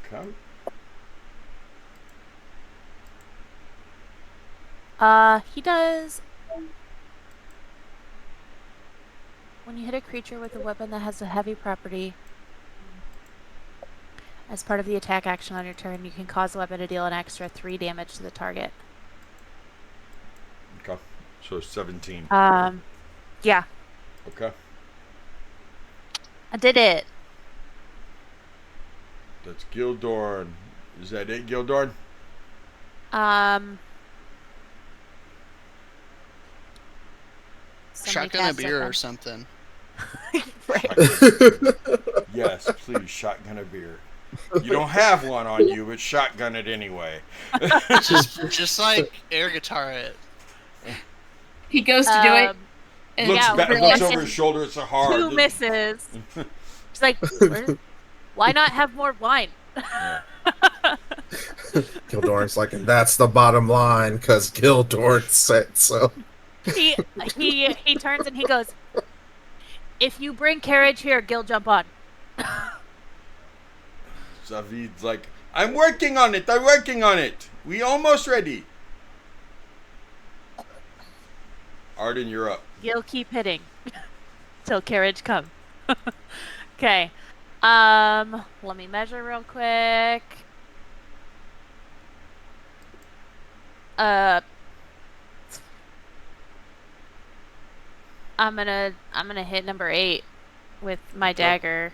Okay. He does. When you hit a creature with a weapon that has a heavy property, as part of the attack action on your turn, you can cause the weapon to deal an extra 3 damage to the target. Okay. So 17. Yeah, Okay. I did it. That's Gildorn. Is that it, Gildorn? Somebody Shotgun a cast beer or something. something. Yes, please, shotgun a beer. You don't have one on you, but shotgun it anyway. just like air guitar it. He goes to do it. And Looks, yeah, looks over and his shoulder. It's a hard. 2 misses. She's like, why not have more wine? Gildorn's like, and that's the bottom line, because Gildorn said so. He turns and he goes, if you bring carriage here, Gil jump on. Zavid's like, I'm working on it. I'm working on it. We almost ready. Arden, you're up. Gil keep hitting till carriage come. Okay. Let me measure real quick. I'm gonna hit number 8 with my dagger.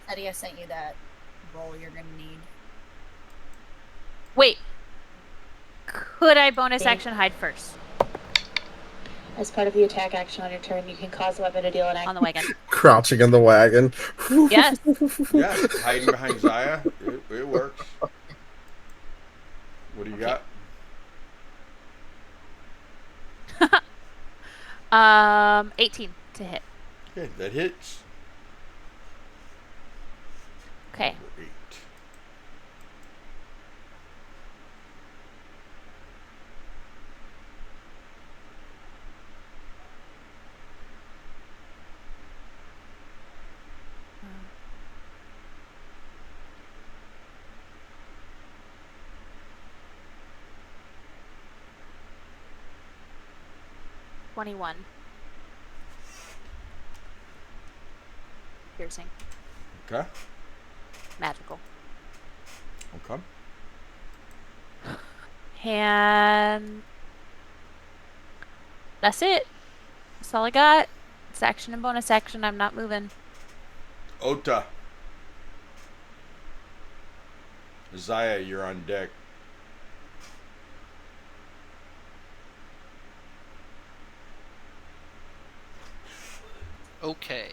Eddie, I sent you that roll you're gonna need. Wait. Could I bonus action hide first? As part of the attack action on your turn, you can cause the weapon to deal an action on the wagon. Crouching in the wagon. Yes. Yeah, hiding behind Zaya. It works. What do you got? 18 to hit. Okay, that hits. Okay. Number 8. 21. Piercing. Okay. Magical. Okay. And that's it. That's all I got. It's action and bonus action. I'm not moving. Ota. Zaya, you're on deck. Okay.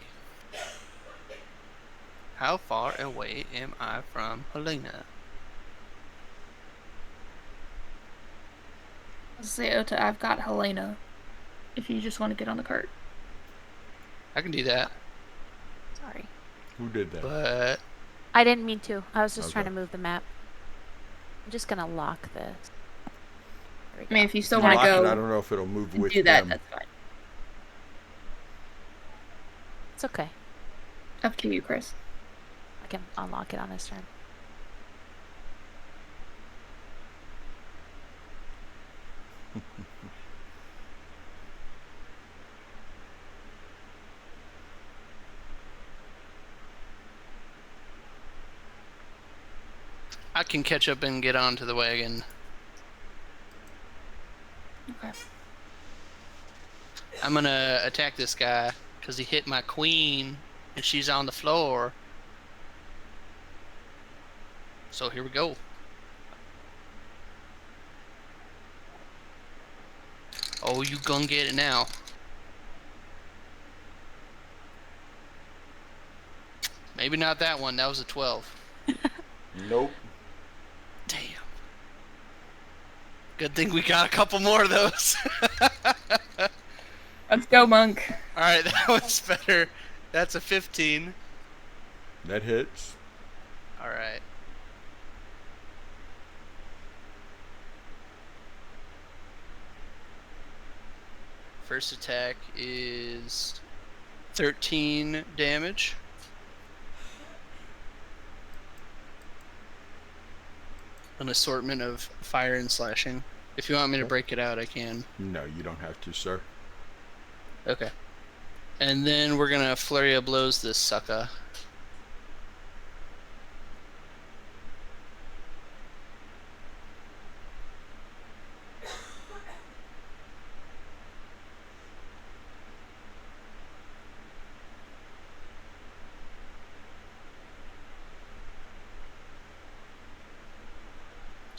How far away am I from Helena? Zeota, I've got Helena. If you just want to get on the cart. I can do that, Sorry. Who did that? but I didn't mean to. I was just trying to Okay. move the map. I'm just gonna lock this. There we I go. mean, if you still You want to lock it, go I don't know if it'll move and with do that, them. that's fine. It's okay. Up to you, Chris. I can unlock it on this turn. I can catch up and get onto the wagon. Okay. I'm gonna attack this guy because he hit my queen and she's on the floor. So here we go. Oh, you gonna get it now. Maybe not that one. That was a 12. Nope. Damn. Good thing we got a couple more of those. Let's go, Monk. Alright, that was better. That's a 15. That hits. Alright. First attack is 13 damage. An assortment of fire and slashing. If you want me to break it out, I can. No, you don't have to, sir. Okay. And then we're gonna flurry of blows this sucker.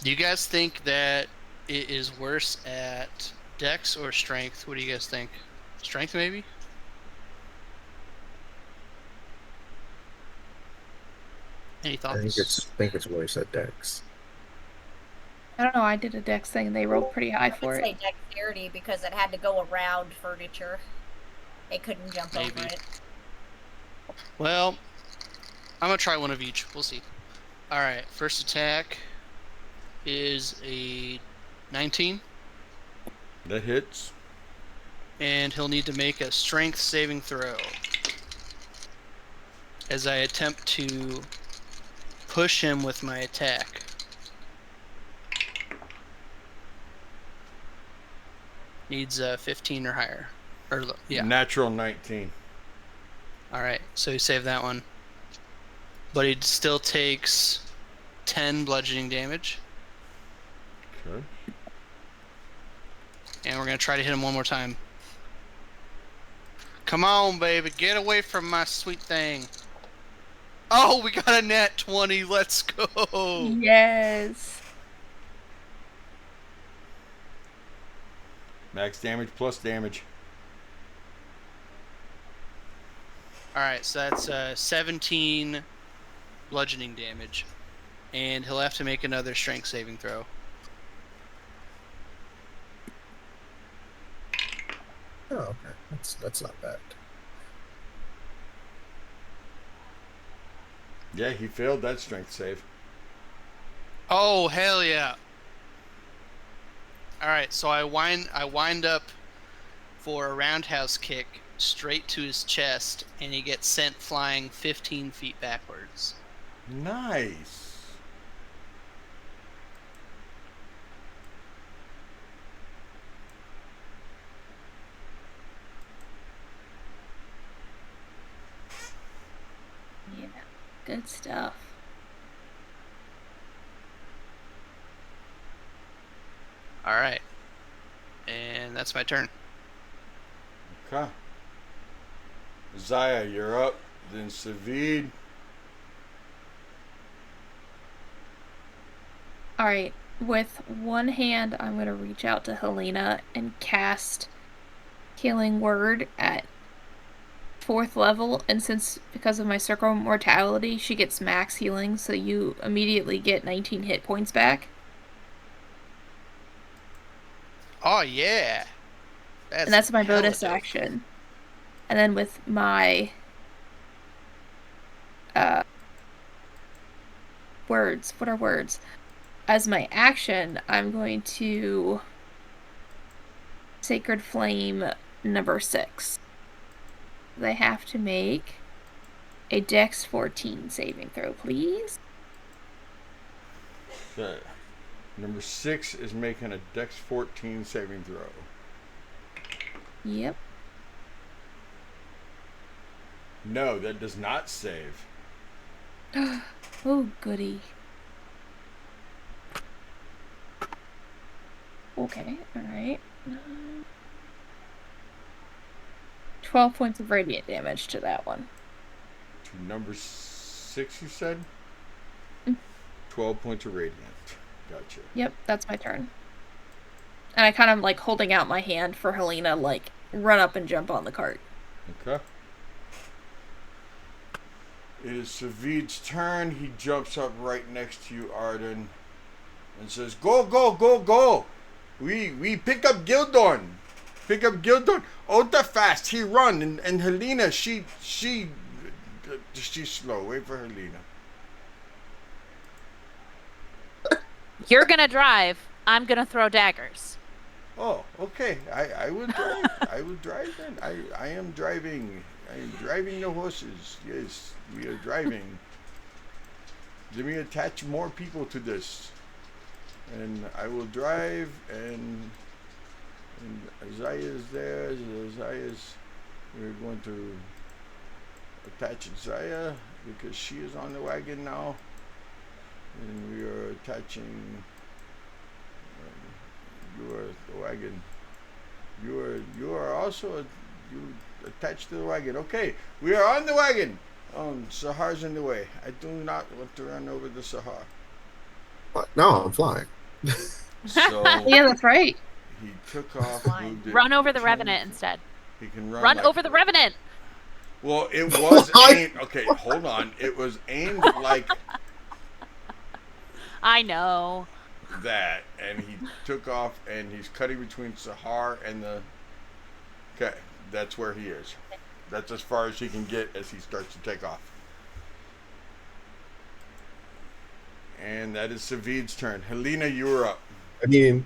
Do you guys think that it is worse at Dex or Strength? What do you guys think? Strength, maybe? Any I thoughts? think it's worse at Dex. I don't know. I did a Dex thing and they rolled pretty high I for would say it. dexterity because it had to go around furniture. It couldn't jump Maybe. over it. Well, I'm gonna try one of each. We'll see. Alright, first attack is a 19. That hits. And he'll need to make a strength saving throw. As I attempt to push him with my attack. Needs 15 or higher. Or yeah. Natural 19. Alright, so he saved that one. But he still takes 10 bludgeoning damage. Okay. And we're going to try to hit him one more time. Come on, baby. Get away from my sweet thing. Oh, we got a nat 20. Let's go. Yes. Max damage plus damage. Alright, so that's 17 bludgeoning damage. And he'll have to make another strength saving throw. Oh, okay. That's not bad. Yeah, he failed that strength save. Oh, hell yeah. Alright, so I wind up for a roundhouse kick straight to his chest, and he gets sent flying 15 feet backwards. Nice. Good stuff. All right. And that's my turn. Okay. Zaya, you're up. Then Savid. Alright, with one hand, I'm going to reach out to Helena and cast Healing Word at 4th level. And because of my Circle of Mortality, she gets max healing, so you immediately get 19 hit points back. Oh, yeah. And that's my hella bonus dope. action. And then with my words, what are words? As my action, I'm going to Sacred Flame number 6. They have to make a Dex 14 saving throw, please. Okay. Number 6 is making a Dex 14 saving throw. Yep. No, that does not save. Oh, goody. Okay, alright. 12 points of radiant damage to that one. To number 6, you said? Mm. 12 points of radiant. Gotcha. Yep, that's my turn. And I kind of like holding out my hand for Helena, like, run up and jump on the cart. Okay. It is Savid's turn. He jumps up right next to you, Arden, and says, "Go, go, go, go! We pick up Gildorn. Pick up Gildorn. Ota fast. He run, and Helena, she's slow. Wait for Helena. You're gonna drive. I'm gonna throw daggers. Oh, okay. I will drive. I will drive then. I am driving. I am driving the horses. Yes, we are driving. Let me attach more people to this. And I will drive, and Isaiah is there. Isaiah's, we're going to attach Isaiah because she is on the wagon now. And we are attaching you are the wagon. You are also you attached to the wagon. Okay, we are on the wagon. Sahar's in the way. I do not want to run over the Sahar. No, I'm flying. So Yeah, that's right. he took off. Moved it, Run over the 10 Revenant instead. He can run. Run like, over the Revenant. Well, it was What? aimed. Okay, hold on. It was aimed like I know. that, and he took off, and he's cutting between Sahar and the. Okay, that's where he is. That's as far as he can get as he starts to take off. And that is Savid's turn. Helena, you were up. I mean,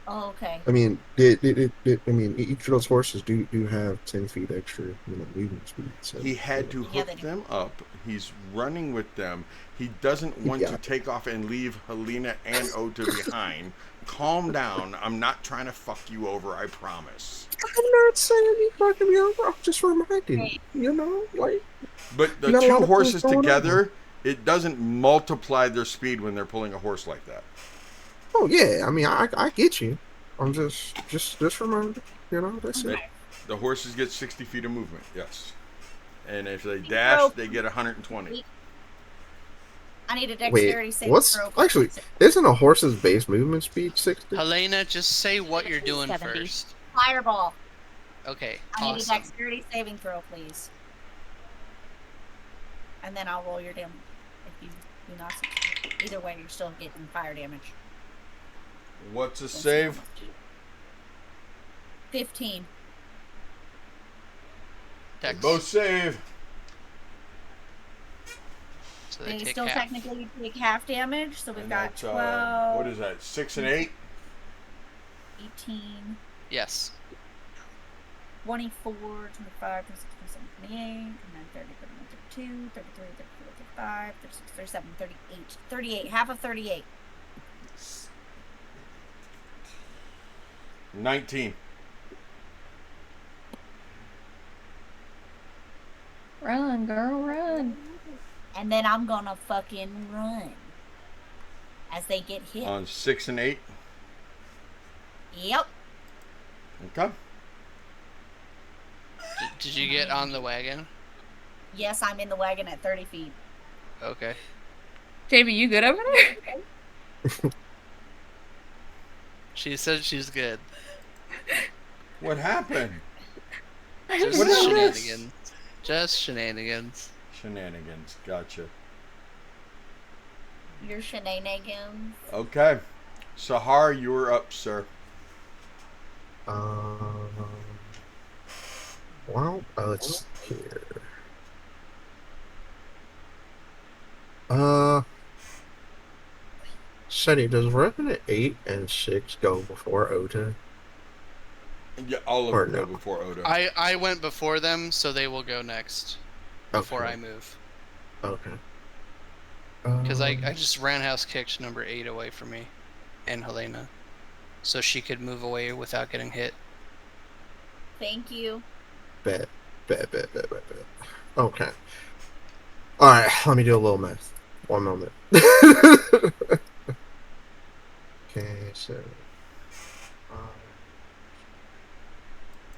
Oh, okay. I mean, each of those horses do have 10 feet extra, movement speed. So He had to Yeah, hook they do. them up. He's running with them. He doesn't want Yeah. to take off and leave Helena and Ota behind. Calm down. I'm not trying to fuck you over, I promise. I'm not saying you fucking me over. I'm just reminding you, like. But the You got a two lot of horses things going together, it doesn't multiply their speed when they're pulling a horse like that. Oh yeah, I mean, I get you. I'm just reminding. That's it. The horses get 60 feet of movement, yes. And if they dash, they get 120. I need a Wait, dexterity saving what's throw. actually? Isn't a horse's base movement speed 60? Helena, just say what you're doing 70. first. Fireball. Okay, I need a awesome. dexterity saving throw, please. And then I'll roll your damage if you do not succeed. Either way, you're still getting fire damage. What's a save? 15. They Dex. both save. So And they you take still half. technically take half damage, so we've And got that's, 12, what is that, 6 and 8? 18, Yes. 24, 25, 26, 27, 28, 29, 30, 31, 32, 33, 34, 35, 36, 37, 38. 38, half of 38. 19. Run, girl, run. And then I'm gonna fucking run as they get hit. On 6 and 8. Yep. Okay. Did you get on the wagon? Yes, I'm in the wagon at 30 feet. Okay. Jamie, you good over there? She said she's good. What happened? Just What is shenanigans. Just shenanigans. Shenanigans. Gotcha. Your shenanigans. Okay. Sahar, you were up, sir. Well, let's see here. Shetty, does Revenant 8 and 6 go before Ota? Yeah, all of Or them go no? before Oda. I went before them, so they will go next. Before Okay. I move. Okay. Because I just roundhouse kicked number 8 away from me. And Helena. So she could move away without getting hit. Thank you. Bet. Okay. Alright, let me do a little math. 1 moment. Okay, so...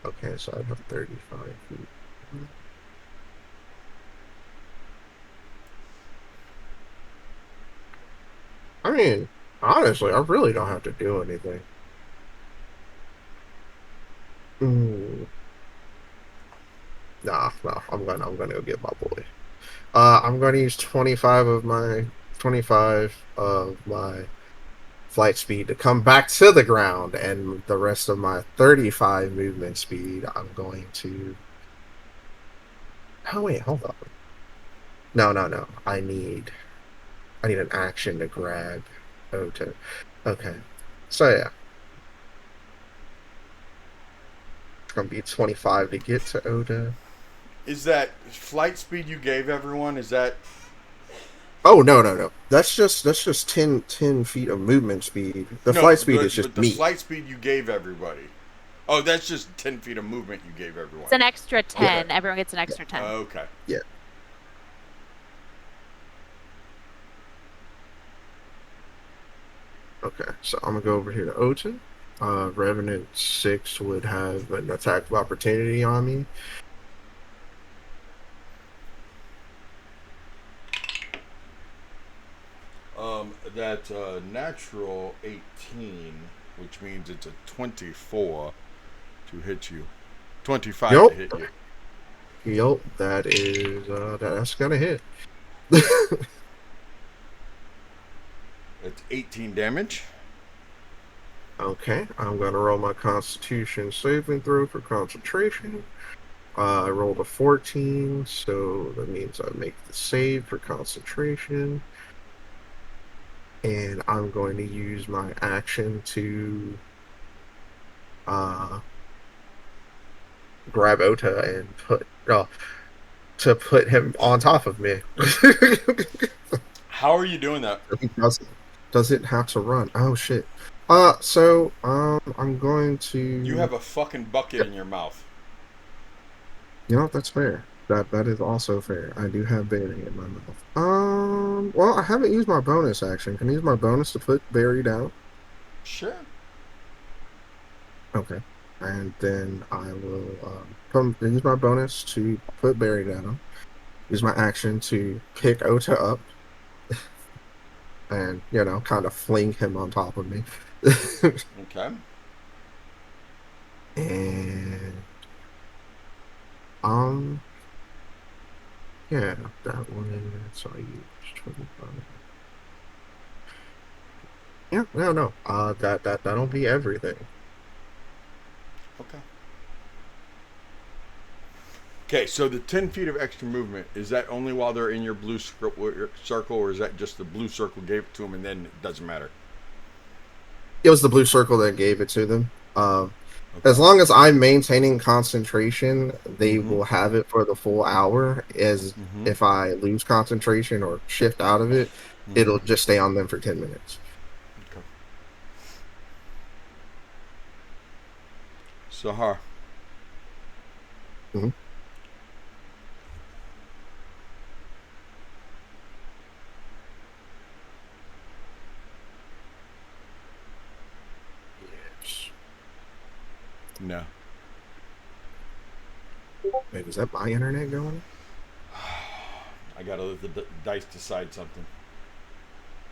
okay, so I have 35 feet. I mean, honestly, I really don't have to do anything. Nah, I'm gonna go get my boy. I'm gonna use 25 of my flight speed to come back to the ground, and the rest of my 35 movement speed, I'm going to. Oh wait, hold on. No. I need an action to grab Ota. Okay, so yeah, it's gonna be 25 to get to Ota. Is that flight speed you gave everyone? Is that... Oh no. That's just 10 feet of movement speed. The No, flight speed is just but the me. flight speed you gave everybody. Oh, that's just 10 feet of movement you gave everyone. It's an extra 10. Okay. Everyone gets an extra 10. Okay. Yeah. Okay, so I'm gonna go over here to Ota. Revenant 6 would have an attack of opportunity on me. That's a natural 18, which means it's a 24 to hit you. 25 Yup. to hit you. Yup, that's gonna hit. It's 18 damage. Okay, I'm gonna roll my Constitution saving throw for concentration. I rolled a 14, so that means I make the save for concentration. And I'm going to use my action to grab Ota and put him on top of me. How are you doing that? He doesn't have to run. Oh shit. I'm going to. You have a fucking bucket in your mouth. You know, that's fair. That is also fair. I do have berry in my mouth. Well, I haven't used my bonus action. Can I use my bonus to put berry down? Sure. Okay. And then I will use my bonus to put berry down. Use my action to pick Ota up. And, kind of fling him on top of me. Okay. And yeah, that one. So I used 25. Yeah, no. That'll be everything. Okay. Okay, so the 10 feet of extra movement, is that only while they're in your blue circle, or is that just the blue circle gave it to them and then it doesn't matter? It was the blue circle that gave it to them. Okay. As long as I'm maintaining concentration, they will have it for the full hour. As if I lose concentration or shift out of it, it'll just stay on them for 10 minutes. Okay. Sahar. No. Wait, is that my internet going? I gotta let the dice decide something.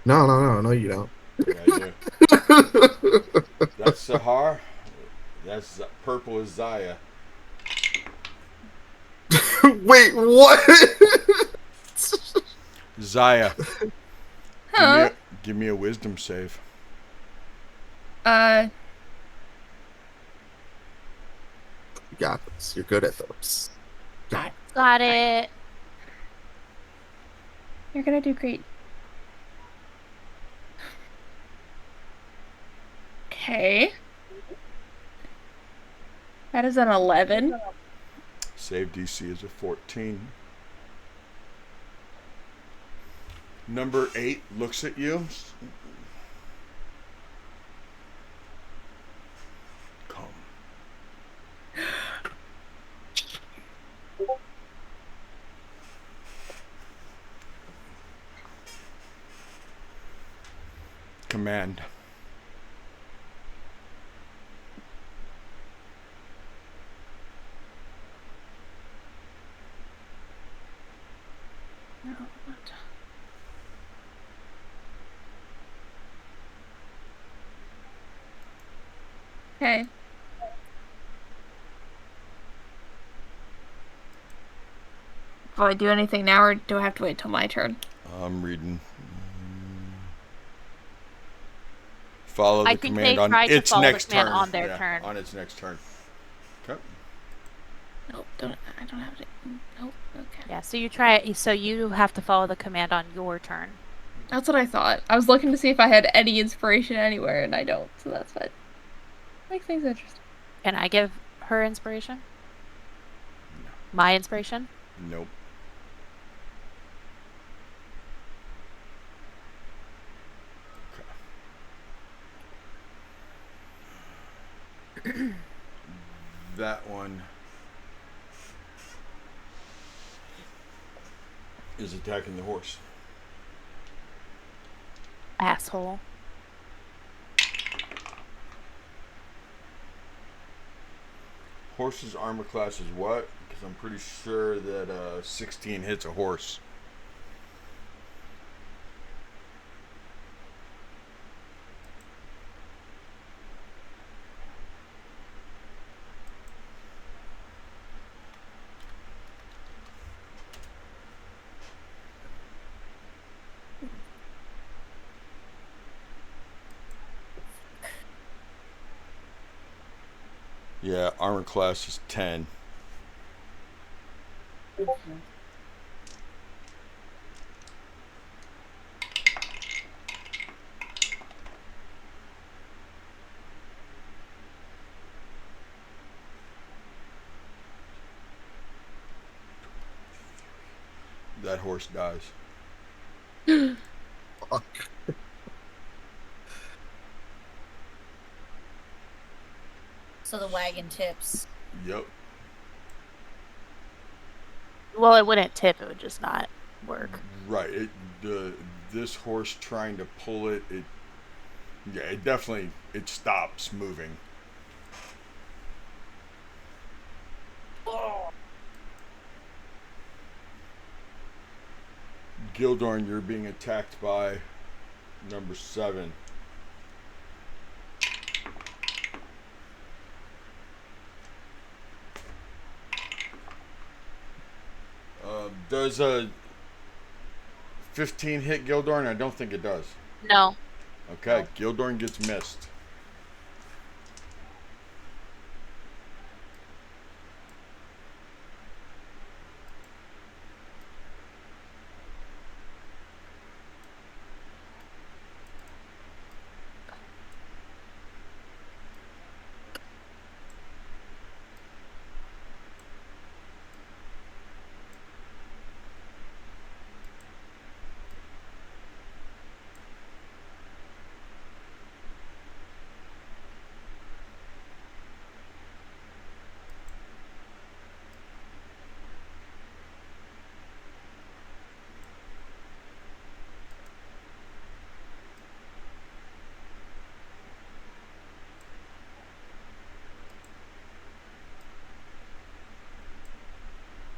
No, you don't. Yeah, I do. That's Sahar. That's purple is Zaya. Wait, what? Zaya, Huh? give me a wisdom save. Uh, You got this. You're good at those. Got it. you're gonna do great. Okay. That is an 11. Save DC is a 14. Number 8 looks at you. Come. Command. No, what? Okay. Do I do anything now, or do I have to wait till my turn? I'm reading. Follow the I think command they on tried to its follow the next command turn. on their Yeah, turn. on its next turn. Okay. Nope, I don't have it. Nope, okay. Yeah, so you try it. So you have to follow the command on your turn. That's what I thought. I was looking to see if I had any inspiration anywhere, and I don't, so that's what makes things interesting. Can I give her inspiration? My inspiration? Nope. Okay. That one is attacking the horse. Asshole. Horse's armor class is what? Because I'm pretty sure that 16 hits a horse. Yeah, armor class is 10. That horse dies. Fuck. So the wagon tips. Yep. Well, it wouldn't tip. It would just not work. Right. This horse trying to pull it, it definitely stops moving. Gildorn, you're being attacked by number 7. Does a 15 hit Gildorn? I don't think it does. No. Okay, Gildorn gets missed.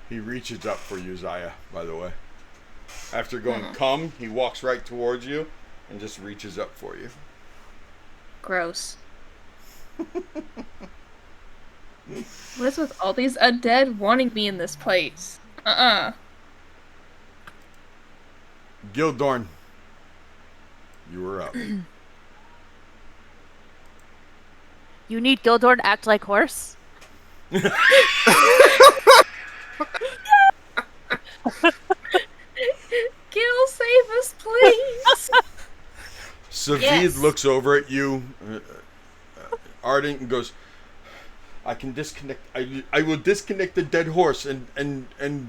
He reaches up for you, Zaya, by the way. After going come, he walks right towards you and just reaches up for you. Gross. What is with all these undead wanting me in this place? Gildorn, you were up. You need Gildor to act like horse? Gil, save us, please! Savid Yes. looks over at you, Ardent, and goes, I can disconnect. I will disconnect the dead horse, and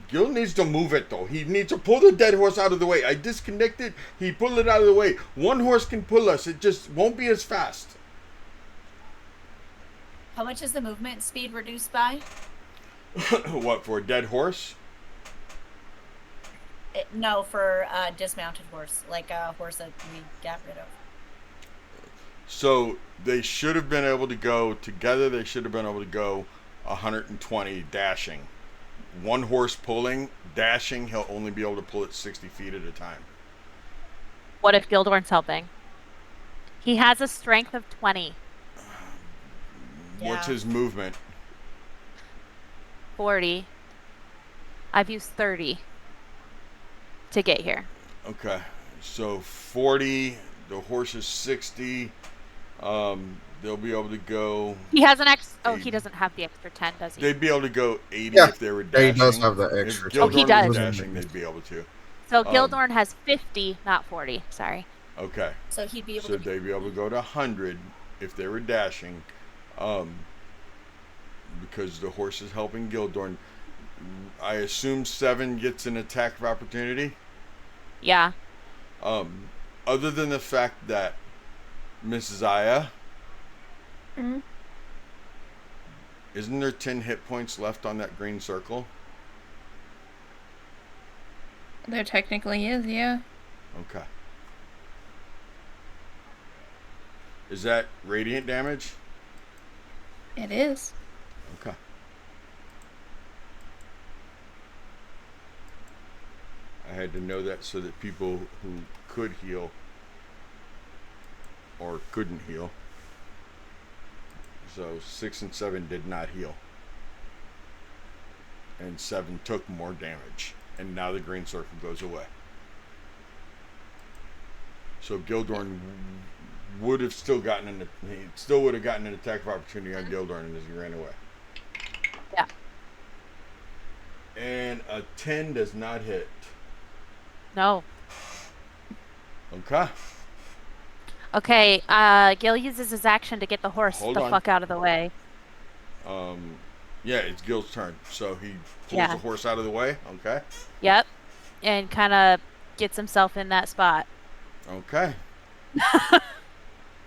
Gil needs to move it though. He needs to pull the dead horse out of the way. I disconnect it. He pull it out of the way. One horse can pull us. It just won't be as fast. How much is the movement speed reduced by? What, for a dead horse? No, for a dismounted horse, like a horse that we got rid of. So they should have been able to go together. They should have been able to go 120 dashing. One horse pulling, dashing. He'll only be able to pull it 60 feet at a time. What if Gildorn's helping? He has a strength of 20. What's Yeah. his movement? 40. I've used 30 to get here. Okay, so 40. The horse is 60. They'll be able to go. He has an ex. Oh, 80. he doesn't have the extra 10, does he? They'd be able to go 80 Yeah. if they were Yeah, dashing. he does have the extra. If Oh, he Gildorn does. was dashing, they'd be able to. So Gildorn has 50, not 40. Sorry. Okay. So he'd be able So to. they'd be able to go to 100 if they were dashing, because the horse is helping Gildorn. I assume 7 gets an attack of opportunity. Yeah. Other than the fact that Miss Zaya, Mhm. isn't there 10 hit points left on that green circle? There technically is, yeah. Okay. Is that radiant damage? It is. Okay. I had to know that so that people who could heal or couldn't heal. So 6 and 7 did not heal. And 7 took more damage. And now the green circle goes away. So Gildorn would have still gotten he still would have gotten an attack of opportunity on Gildorn as he ran away. Yeah. And a 10 does not hit. No. Okay. Okay, Gil uses his action to get the horse Hold the on. fuck out of the way. Yeah, it's Gil's turn. So he pulls Yeah. the horse out of the way. Okay. Yep. And kind of gets himself in that spot. Okay.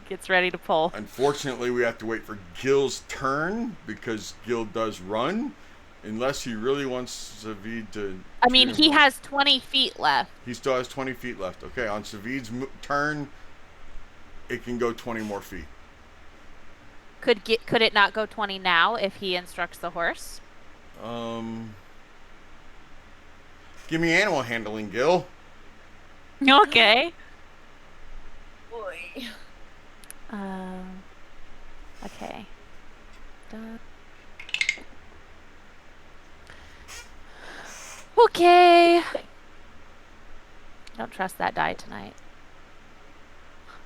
Gets ready to pull. Unfortunately, we have to wait for Gil's turn because Gil does run. Unless he really wants Savid to. I mean, shoot he him. has 20 feet left. He still has 20 feet left. Okay, on Savid's turn, it can go 20 more feet. Could it not go 20 now if he instructs the horse? Give me animal handling, Gil. Okay. Boy. Okay. Done. Okay. Don't trust that die tonight.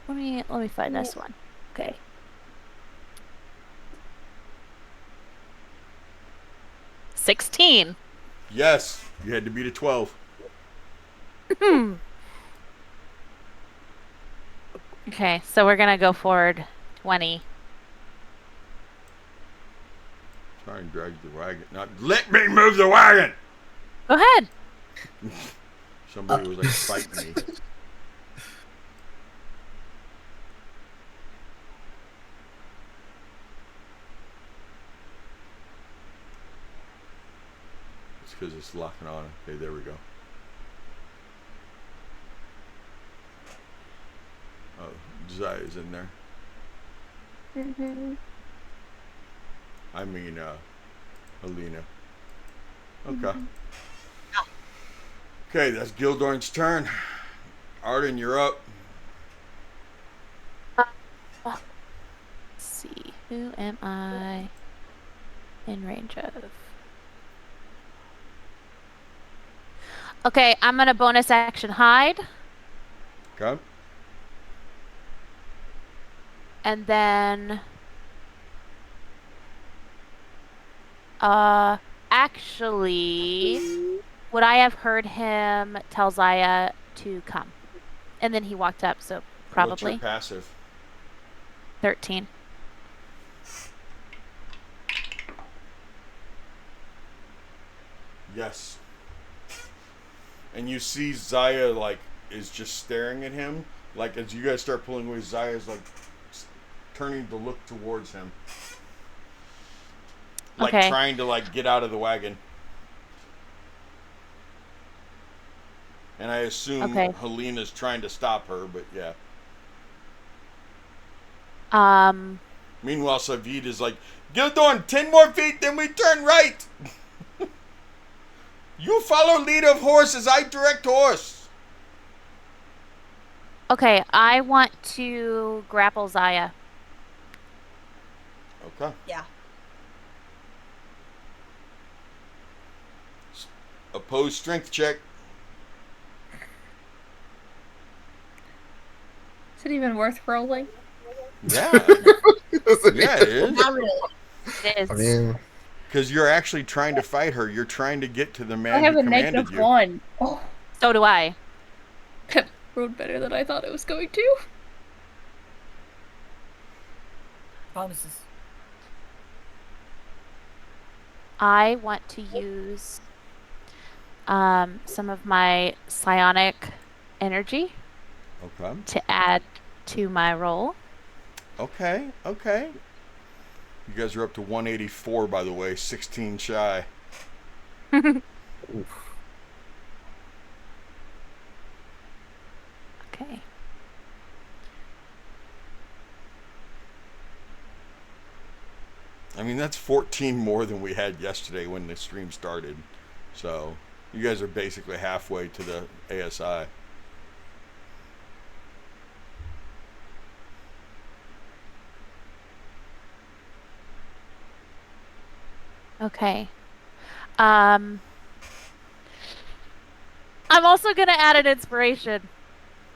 Let me find this one. Okay. $16. Yes, you had to beat a 12. Okay, so we're gonna go forward 20. Try and drag the wagon. Not let me move the wagon. Go ahead. Somebody was like fighting me. It's because it's locking on. Okay, there we go. Oh, Zaya's in there. Mm-hmm. I mean, Helena. Okay. Okay, that's Gildorn's turn. Arden, you're up. Let's see. Who am I in range of? Okay, I'm gonna bonus action hide. Okay. And then actually, would I have heard him tell Zaya to come? And then he walked up, so What's your probably passive? 13. Yes. And you see Zaya like is just staring at him. Like as you guys start pulling away, Zaya's like turning to look towards him. Like Okay. trying to like get out of the wagon. And I assume Okay. Helena's trying to stop her, but yeah. Meanwhile, Savid is like, Gildorn, 10 more feet, then we turn right. You follow lead of horse as I direct horse. okay, I want to grapple Zaya. Okay. Yeah. Opposed strength check. Is it even worth rolling? Yeah. Yeah, it is. Not really. It is. I mean, Because you're actually trying to fight her. You're trying to get to the I man have who a commanded you. -1. Oh, So do I. that rolled better than I thought it was going to. Bonuses. I want to use some of my psionic energy Okay. to add to my roll. Okay. Okay. You guys are up to 184, by the way. 16 shy. Okay. I mean, that's 14 more than we had yesterday when the stream started. So, you guys are basically halfway to the ASI. Okay. I'm also gonna add an inspiration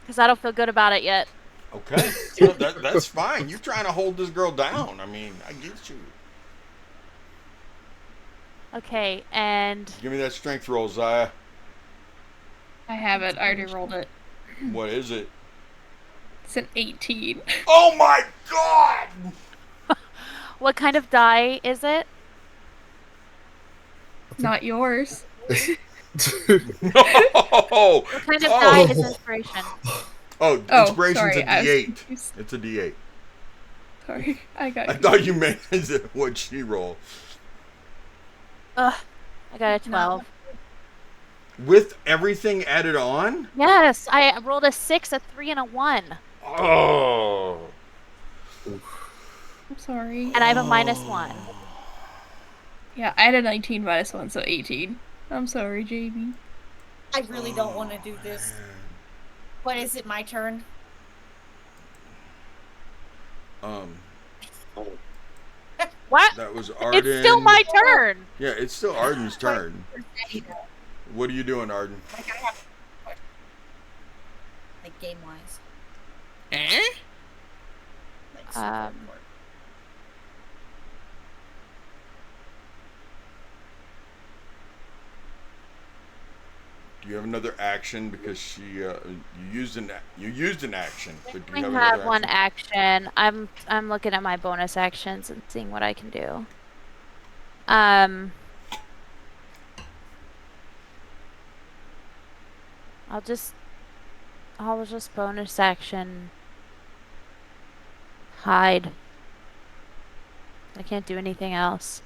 because I don't feel good about it yet. Okay. No, that's fine. You're trying to hold this girl down. I mean, I get you. Okay, and Give me that strength roll, Zaya. I have it. I already rolled it. What is it? It's an 18. Oh my god! what kind of die is it? Not yours. No! What kind of die is inspiration? Oh, Oh, inspiration's sorry, a I was D8. confused. It's a D8. Sorry, I got I you. thought you meant what she rolled. Ugh, I got a 12. With everything added on? Yes, I rolled a 6, a 3, and a 1. Oh. I'm sorry. And I have a -1. Yeah, I had a 19 -1, so 18. I'm sorry, Jamie. I really don't want to do this. What is it? My turn. What? That was Arden. It's still my turn. Yeah, it's still Arden's turn. What are you doing, Arden? Like I have, like game wise. Eh? Like Do you have another action because she you used an action, but do you I have have another one action? action. I'm looking at my bonus actions and seeing what I can do. I'll just bonus action hide. I can't do anything else.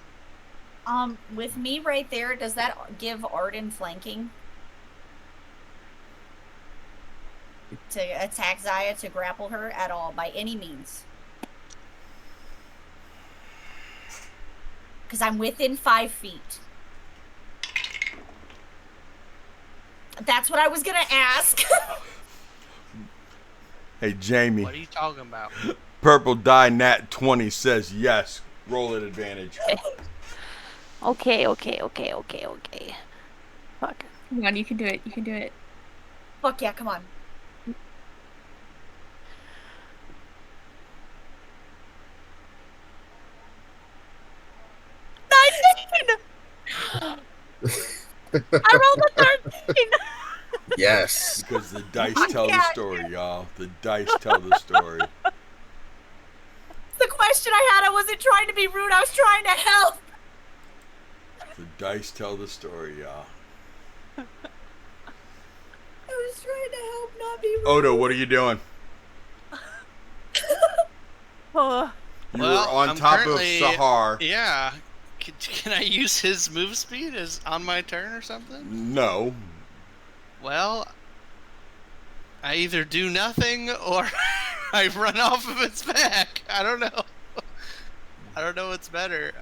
with me right there, does that give Arden flanking? To attack Zaya, to grapple her at all, by any means? because I'm within 5 feet. That's what I was gonna ask. Hey, Jamie. What are you talking about? Purple die nat 20 says yes. Roll at advantage. Okay. Fuck. Come on, you can do it. You can do it. Fuck yeah, come on. I rolled a 13. Yes. Because the dice tell the story, y'all. The dice tell the story. The question I had, I wasn't trying to be rude. I was trying to help. The dice tell the story, y'all. I was trying to help, not be rude. Odo, what are you doing? Oh. You were on top of Sahar. Yeah. Can I use his move speed as on my turn or something? No. Well, I either do nothing or I run off of its back. I don't know. I don't know what's better. Do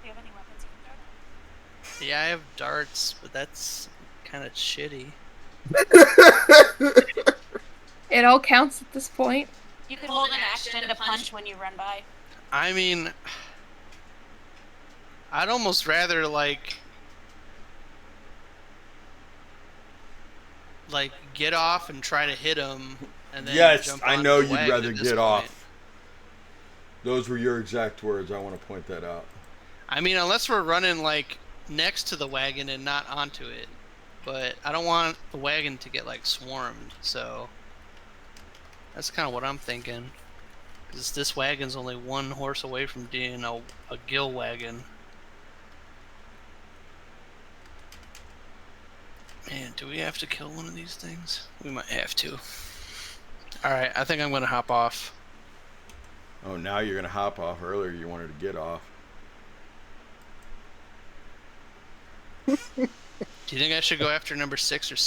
you have any weapons you can throw? Yeah, I have darts, but that's kind of shitty. It all counts at this point. You can hold an action to punch when you run by. I mean, I'd almost rather like get off and try to hit him, and then Yes, jump I onto know the you'd wagon rather at this get point. off. Those were your exact words. I want to point that out. I mean, unless we're running like next to the wagon and not onto it, but I don't want the wagon to get like swarmed, so that's kind of what I'm thinking. Because this wagon's only one horse away from being a gill wagon. Man, do we have to kill one of these things? We might have to. Alright, I think I'm going to hop off. Oh, now you're going to hop off. Earlier you wanted to get off. Do you think I should go after number 6 or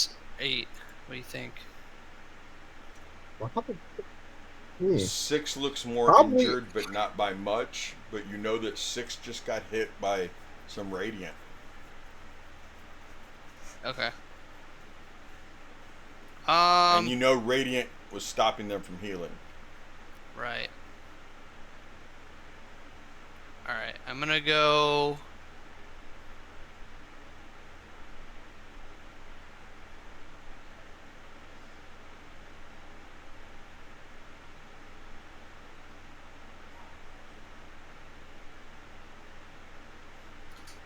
8? What do you think? Hmm. 6 looks more Probably. injured, but not by much. But you know that 6 just got hit by some radiant. Okay. And you know radiant was stopping them from healing. Right. Alright, I'm gonna go...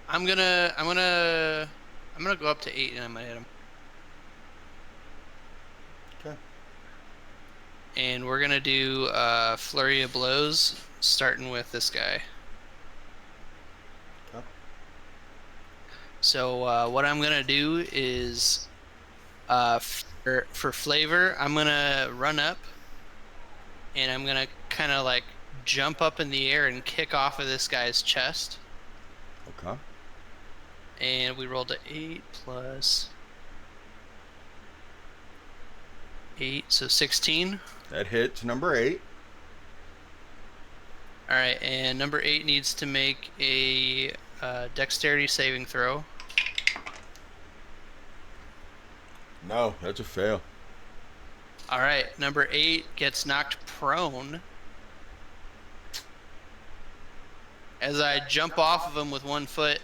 I'm gonna go up to 8 and I'm gonna hit him. Okay. And we're gonna do flurry of blows, starting with this guy. Okay. So what I'm gonna do is, for flavor, I'm gonna run up, and I'm gonna kind of like jump up in the air and kick off of this guy's chest. Okay. And we rolled a 8 plus 8, so 16. That hits number 8. Alright, and number 8 needs to make a dexterity saving throw. No, that's a fail. Alright, number 8 gets knocked prone as I jump off of him with one foot.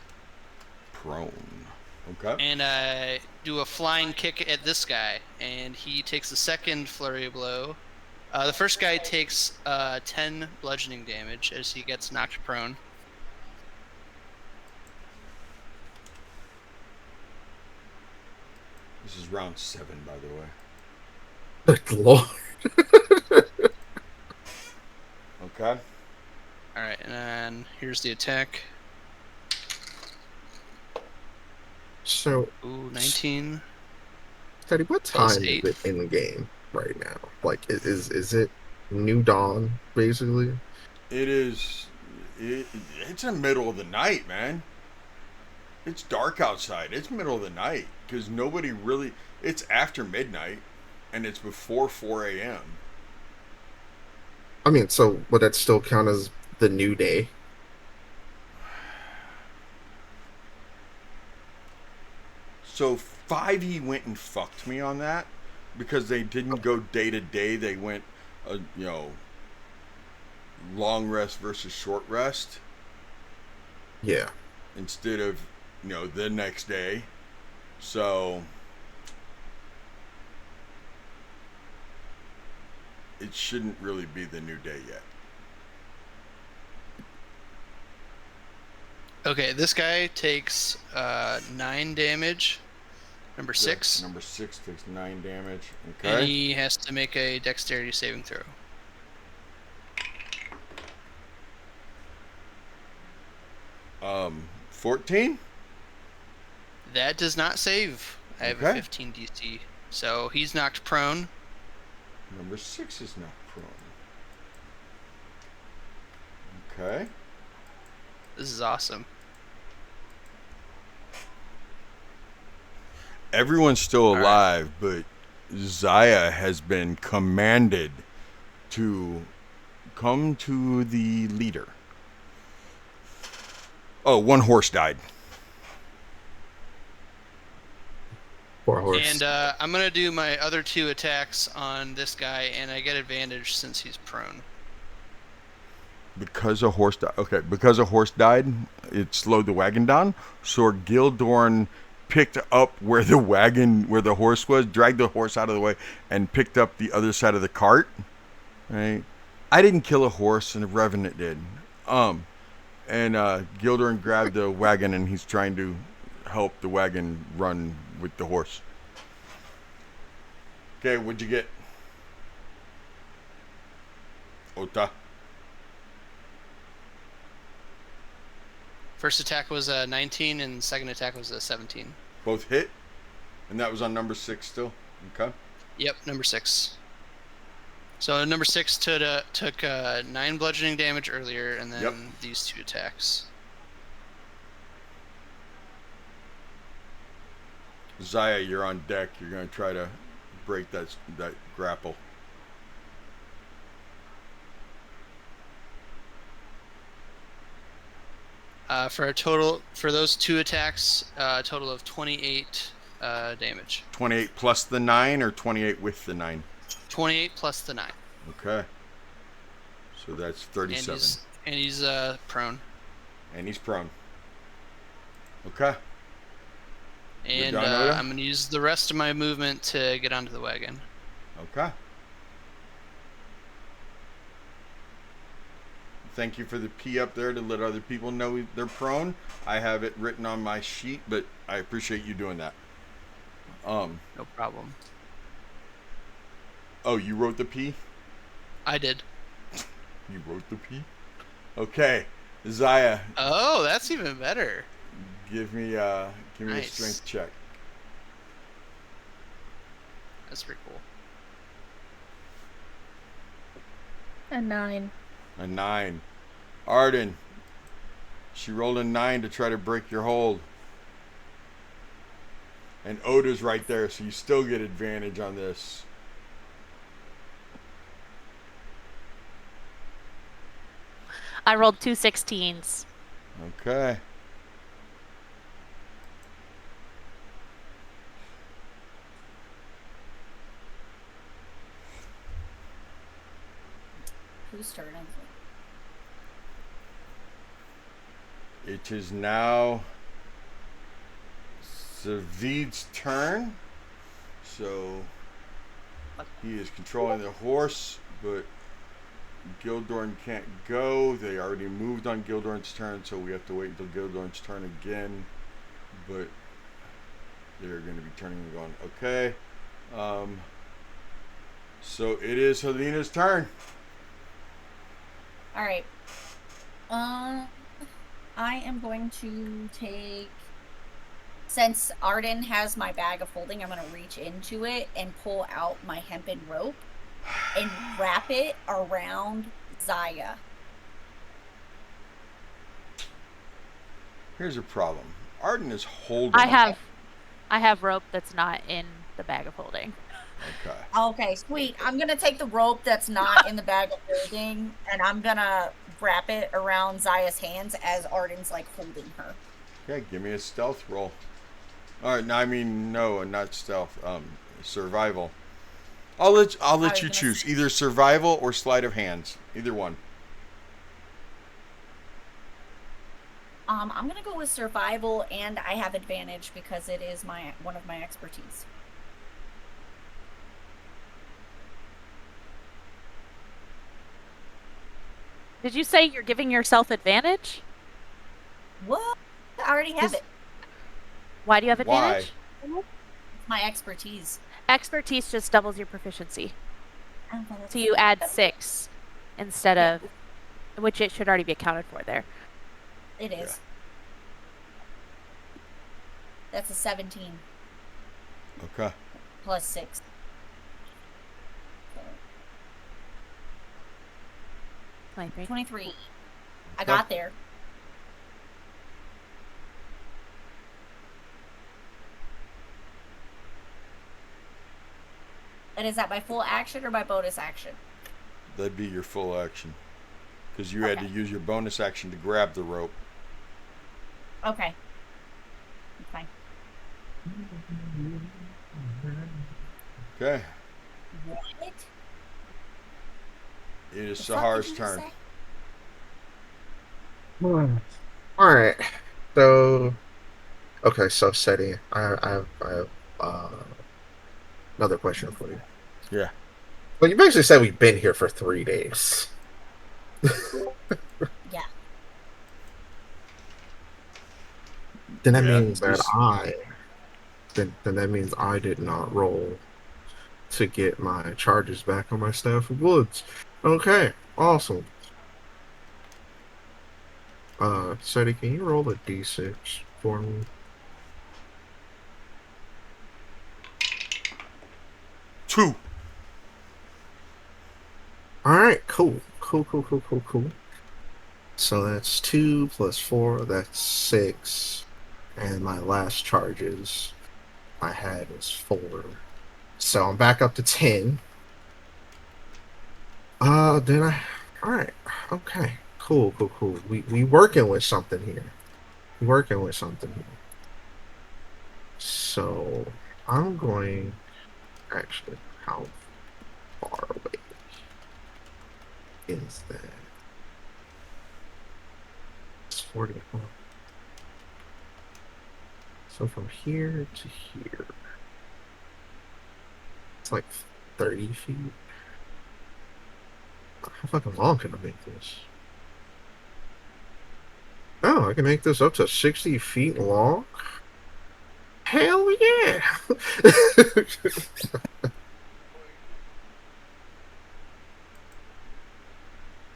Prone. Okay. And I do a flying kick at this guy, and he takes the second flurry blow. The first guy takes 10 bludgeoning damage as he gets knocked prone. This is round 7, by the way. Good lord. Okay. Alright, and then here's the attack. So, Ooh, 19. Teddy, what Plus time is 8. it in the game right now? Like, is it New Dawn, basically? It is. It's in the middle of the night, man. It's dark outside. It's middle of the night because nobody really. It's after midnight, and it's before 4 a.m. I mean, so would that still count as the new day? So 5 he went and fucked me on that because they didn't go day to day. They went, long rest versus short rest Yeah. instead of the next day. So it shouldn't really be the new day yet. Okay, this guy takes 9 damage. Number 6. Number 6 takes 9 damage. And Okay. he has to make a dexterity saving throw. Um, 14. That does not save. I have a Okay. 15 DC. So he's knocked prone. Number 6 is not prone. Okay. This is awesome. Everyone's still All right. alive, but Zaya has been commanded to come to the leader. Oh, 1 horse died. Poor horse. And I'm going to do my other 2 attacks on this guy, and I get advantage since he's prone. Because a horse died. Okay, because a horse died, it slowed the wagon down. So Gildorn picked up where the horse was, dragged the horse out of the way, and picked up the other side of the cart. Right? I didn't kill a horse, and the Revenant did. And Gildorn grabbed the wagon, and he's trying to help the wagon run with the horse. Okay, what'd you get? Ota. First attack was a 19, and second attack was a 17. Both hit? And that was on number 6 still? Okay. Yep, number 6. So number 6 took 9 bludgeoning damage earlier, and then Yep. these 2 attacks. Zaya, you're on deck. You're going to try to break that grapple. For those 2 attacks, a total of 28 damage. 28 plus the 9 or 28 with the 9? 28 plus the 9. Okay. So that's 37. And he's prone. And he's prone. Okay. And done, Oda? I'm going to use the rest of my movement to get onto the wagon. Okay. Thank you for the P up there to let other people know they're prone. I have it written on my sheet, but I appreciate you doing that. No problem. Oh, you wrote the P? I did. You wrote the P? Okay. Zaya, Oh, that's even better. give me a Nice. strength check. That's pretty cool. A 9. A 9. Arden, she rolled a 9 to try to break your hold. And Oda's right there, so you still get advantage on this. I rolled 2 16s. Okay. Whose turn is it? It is now Savid's turn. So he is controlling the horse, but Gildorn can't go. They already moved on Gildorn's turn, so we have to wait until Gildorn's turn again. But they're going to be turning and going, okay. So it is Helena's turn. All right. I am going to take. Since Arden has my bag of holding, I'm going to reach into it and pull out my hempen rope and wrap it around Zaya. Here's a problem. Arden is holding. I have rope that's not in the bag of holding. Okay. Okay, sweet. I'm going to take the rope that's not in the bag of holding and I'm going to wrap it around Zaya's hands as Arden's like holding her. Okay, give me a stealth roll. All right, no, I mean no, not stealth. Survival. I'll let was you gonna choose say- either survival or sleight of hands. Either one. I'm gonna go with survival, and I have advantage because it is one of my expertise. Did you say you're giving yourself advantage? What? I already have Is- it. Why do you have Why? advantage? It's my expertise. Expertise just doubles your proficiency. Oh, well, So you add 6 instead Yeah. of, which it should already be accounted for there. It is. That's a 17 Okay. plus 6. 23. 23. I Okay. got there. And is that my full action or my bonus action? That'd be your full action, because you had to Okay. use your bonus action to grab the rope. Okay. Fine. Okay. What? It is The fuck Sahar's did you just turn. say? All right. So, okay. So, Seti, I have another question for you. Yeah. Well, you basically said we've been here for 3 days. Yeah. Then that Yeah, means that this- then that means I did not roll to get my charges back on my staff of woods. Okay, awesome. Seti, can you roll a d6 for me? 2. All right, cool. So that's 2 plus 4, that's 6. And my last charges I had was 4. So I'm back up to 10. Then alright, okay. Cool. We working with something here. So I'm going actually, how far away is that? It's 44. So from here to here, it's like 30 feet. How fucking long can I make this? Oh, I can make this up to 60 feet long? Hell yeah!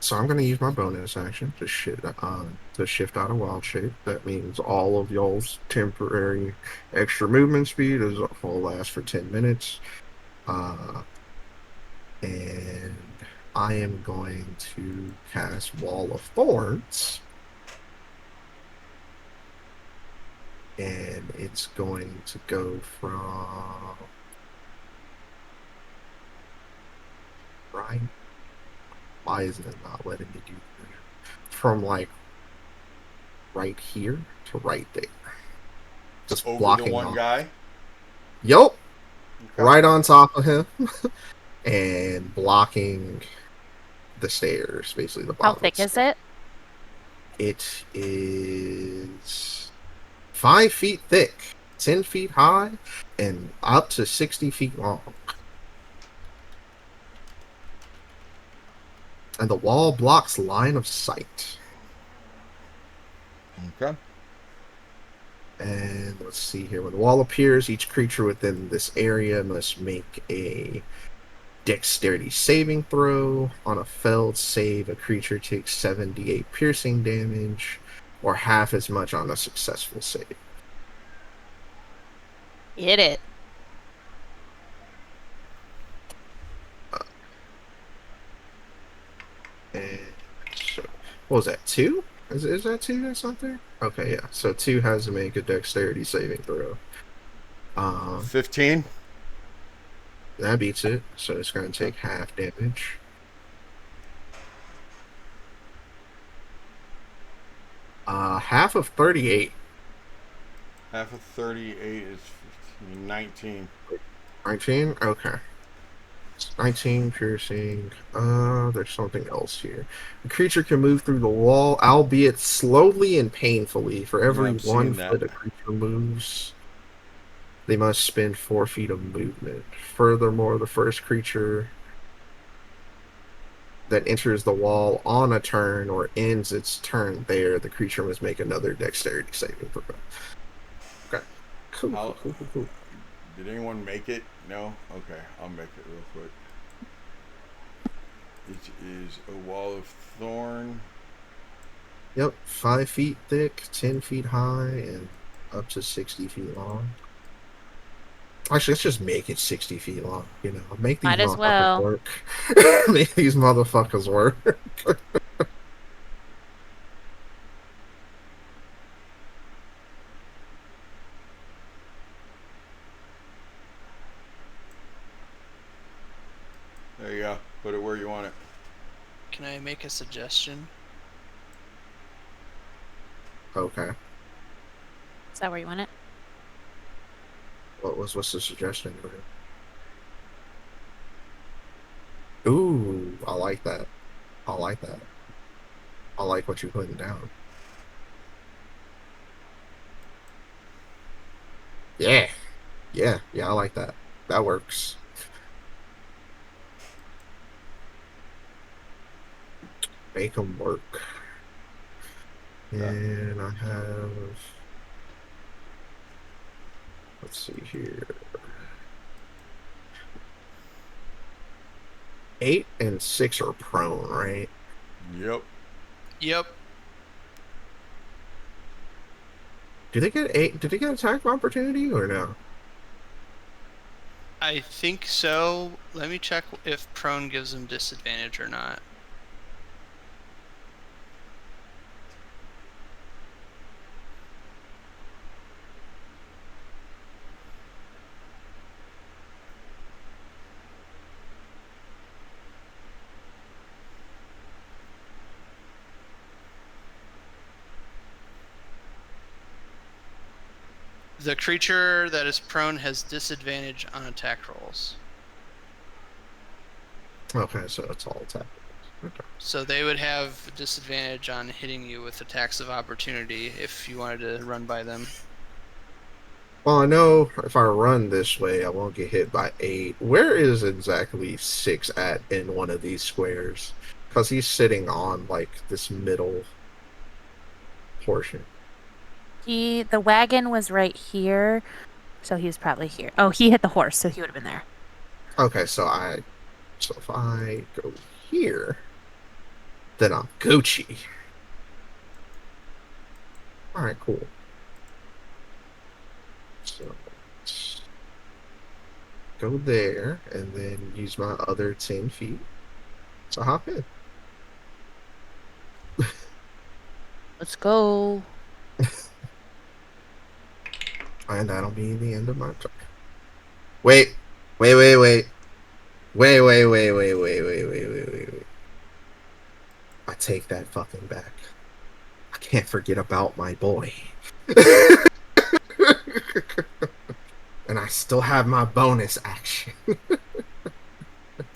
So I'm going to use my bonus action to shift out of wild shape. That means all of y'all's temporary extra movement speed will last for 10 minutes. And I am going to cast Wall of Thorns. And it's going to go from right. Why isn't it not letting me do that? From like right here to right there. Just Over blocking the one off. guy. Yup. Okay. Right on top of him. And blocking the stairs, basically the How bottom. thick is it? It is 5 feet thick, 10 feet high, and up to 60 feet long. And the wall blocks line of sight. Okay. And let's see here. When the wall appears, each creature within this area must make a dexterity saving throw. On a failed save, a creature takes 78 piercing damage, or half as much on a successful save. Hit it. And so, what was that? 2? Is that 2 that's not there? Okay, yeah. So 2 has to make a dexterity saving throw. 15. That beats it. So it's going to take half damage. Half of 38. Half of 38 is 15, 19. 19? Okay. 19 piercing. There's something else here. The creature can move through the wall, albeit slowly and painfully. For Yeah, every I'm 1 seeing that. foot a creature moves, they must spend 4 feet of movement. Furthermore, the first creature that enters the wall on a turn or ends its turn there, the creature must make another dexterity saving throw. Okay. Cool, How cool, cool, cool, cool. did anyone make it? No. Okay, I'll make it real quick. It is a wall of thorn. Yep, 5 feet thick, 10 feet high, and up to 60 feet long. Actually, let's just make it 60 feet long. Make these Might as motherfuckers well. work. Make these motherfuckers work. There you go. Put it where you want it. Can I make a suggestion? Okay. Is that where you want it? What's the suggestion? Ooh, I like that. I like that. I like what you're putting down. Yeah. Yeah, I like that. That works. Make them work. Yeah. And I have. Let's see here. 8 and 6 are prone, right? Yep. Yep. Do they get 8? Did they get attack opportunity or no? I think so. Let me check if prone gives them disadvantage or not. The creature that is prone has disadvantage on attack rolls. Okay, so it's all attack. Okay. So they would have disadvantage on hitting you with attacks of opportunity if you wanted to run by them. Well, I know if I run this way, I won't get hit by 8. Where is exactly 6 at in one of these squares? Because he's sitting on, like, this middle portion. The wagon was right here, so he was probably here. Oh, he hit the horse, so he would have been there. Okay, so if I go here, then I'm Gucci. Alright, cool. So let's go there and then use my other 10 feet. So hop in. Let's go. And that'll be the end of my turn. Wait. Wait. I take that fucking back. I can't forget about my boy. And I still have my bonus action.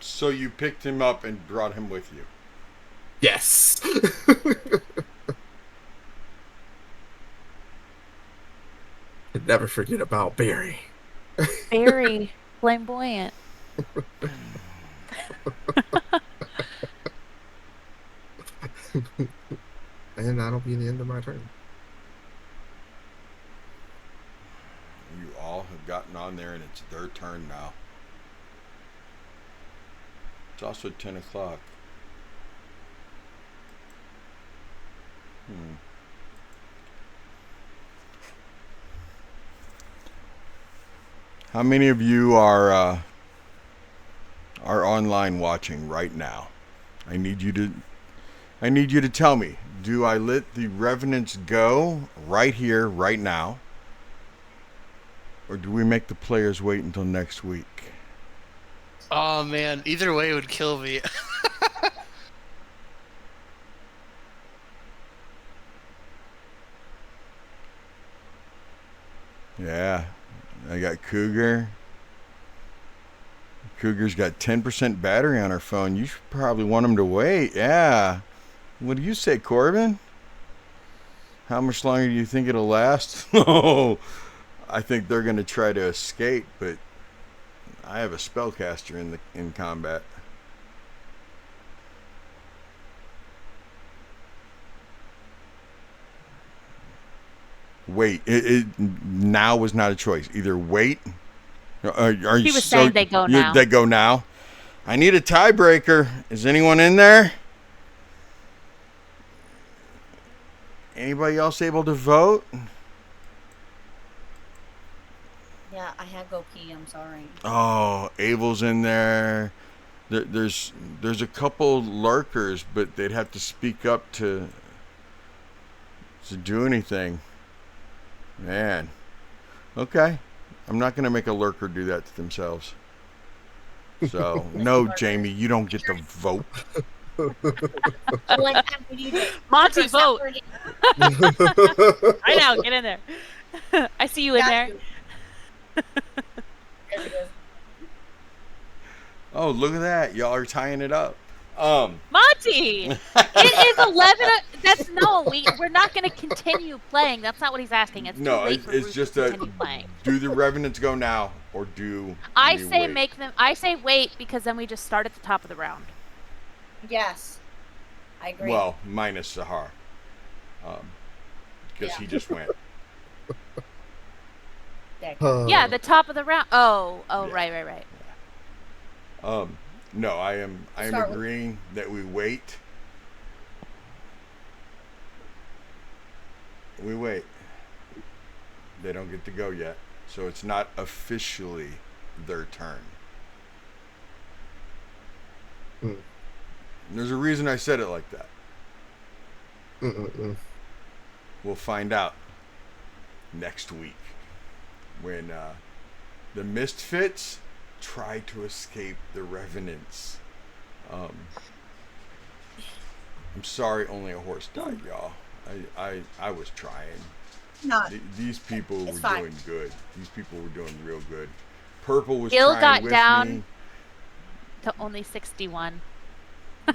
So you picked him up and brought him with you. Yes. And never forget about Barry. Very flamboyant. And that'll be the end of my turn. You all have gotten on there, and it's their turn now. It's also 10 o'clock. How many of you are online watching right now? I need you to tell me, do I let the revenants go right here, right now? Or do we make the players wait until next week? Oh man, either way would kill me. Yeah. I got Cougar. Cougar's got 10% battery on her phone. You should probably want him to wait. Yeah. What do you say, Corbin? How much longer do you think it'll last? Oh, I think they're going to try to escape, but I have a spellcaster in combat. Wait. Now was not a choice. Either wait. He was saying they go now. They go now. I need a tiebreaker. Is anyone in there? Anybody else able to vote? Yeah, I had go pee. I'm sorry. Oh, Abel's in there. There's a couple lurkers, but they'd have to speak up to do anything. Man. Okay. I'm not going to make a lurker do that to themselves. So, no, Jamie, you don't get to vote. Monty, vote. Right now, get in there. I see you in there. Oh, look at that. Y'all are tying it up. Monty! It is 11. We're not going to continue playing. That's not what he's asking. It's too late for Bruce just to continue playing. Do the Revenants go now or do I say wait? make them. I say wait because then we just start at the top of the round. Yes, I agree. Well, minus Sahar, because he just went. Yeah, the top of the round. Oh, yeah. Right. No, I am agreeing that we wait. We wait. They don't get to go yet, so it's not officially their turn. There's a reason I said it like that. We'll find out next week when the Mistfits try to escape the Revenants. I'm sorry, only a horse died, y'all. I was trying. These people were doing good. These people were doing real good. Purple was Gil trying got with down me. To only 61. I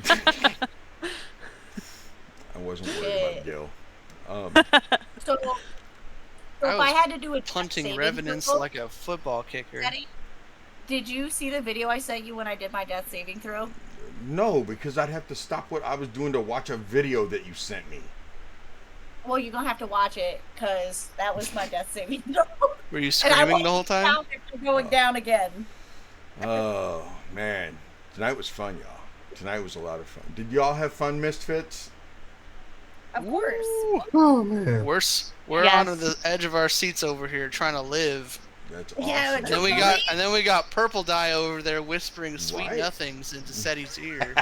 wasn't worried about Gil. So if I had to do a punting Revenants like a football kicker. Daddy, did you see the video I sent you when I did my death saving throw? No, because I'd have to stop what I was doing to watch a video that you sent me. Well, you're gonna have to watch it because that was my death saving throw. Were you screaming the whole time? Going down again. Oh man, tonight was fun, y'all. Tonight was a lot of fun. Did y'all have fun, Mistfits? Of course. Oh man. We're on the edge of our seats over here trying to live. That's awesome. Yeah, and then we got Purple Dye over there whispering sweet nothings into Seti's ear.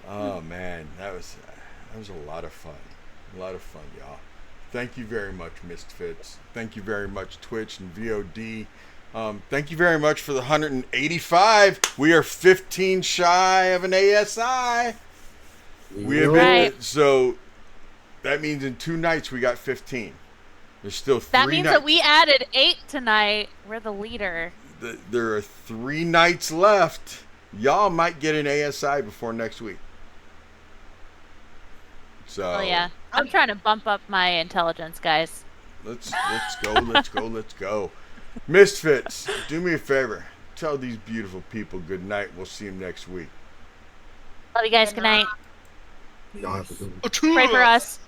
Oh man, that was a lot of fun. A lot of fun, y'all. Thank you very much, Mistfits. Thank you very much, Twitch and VOD. Thank you very much for the 185. We are 15 shy of an ASI. We have been, so that means in 2 nights we got 15. There's still 3 That means nights. that we added 8 tonight. We're the leader. There are 3 nights left. Y'all might get an ASI before next week. So. Oh yeah, I'm trying to bump up my intelligence, guys. Let's go. Misfits, do me a favor. Tell these beautiful people good night. We'll see them next week. Love you guys. Good night. Y'all have a good one. Pray for us.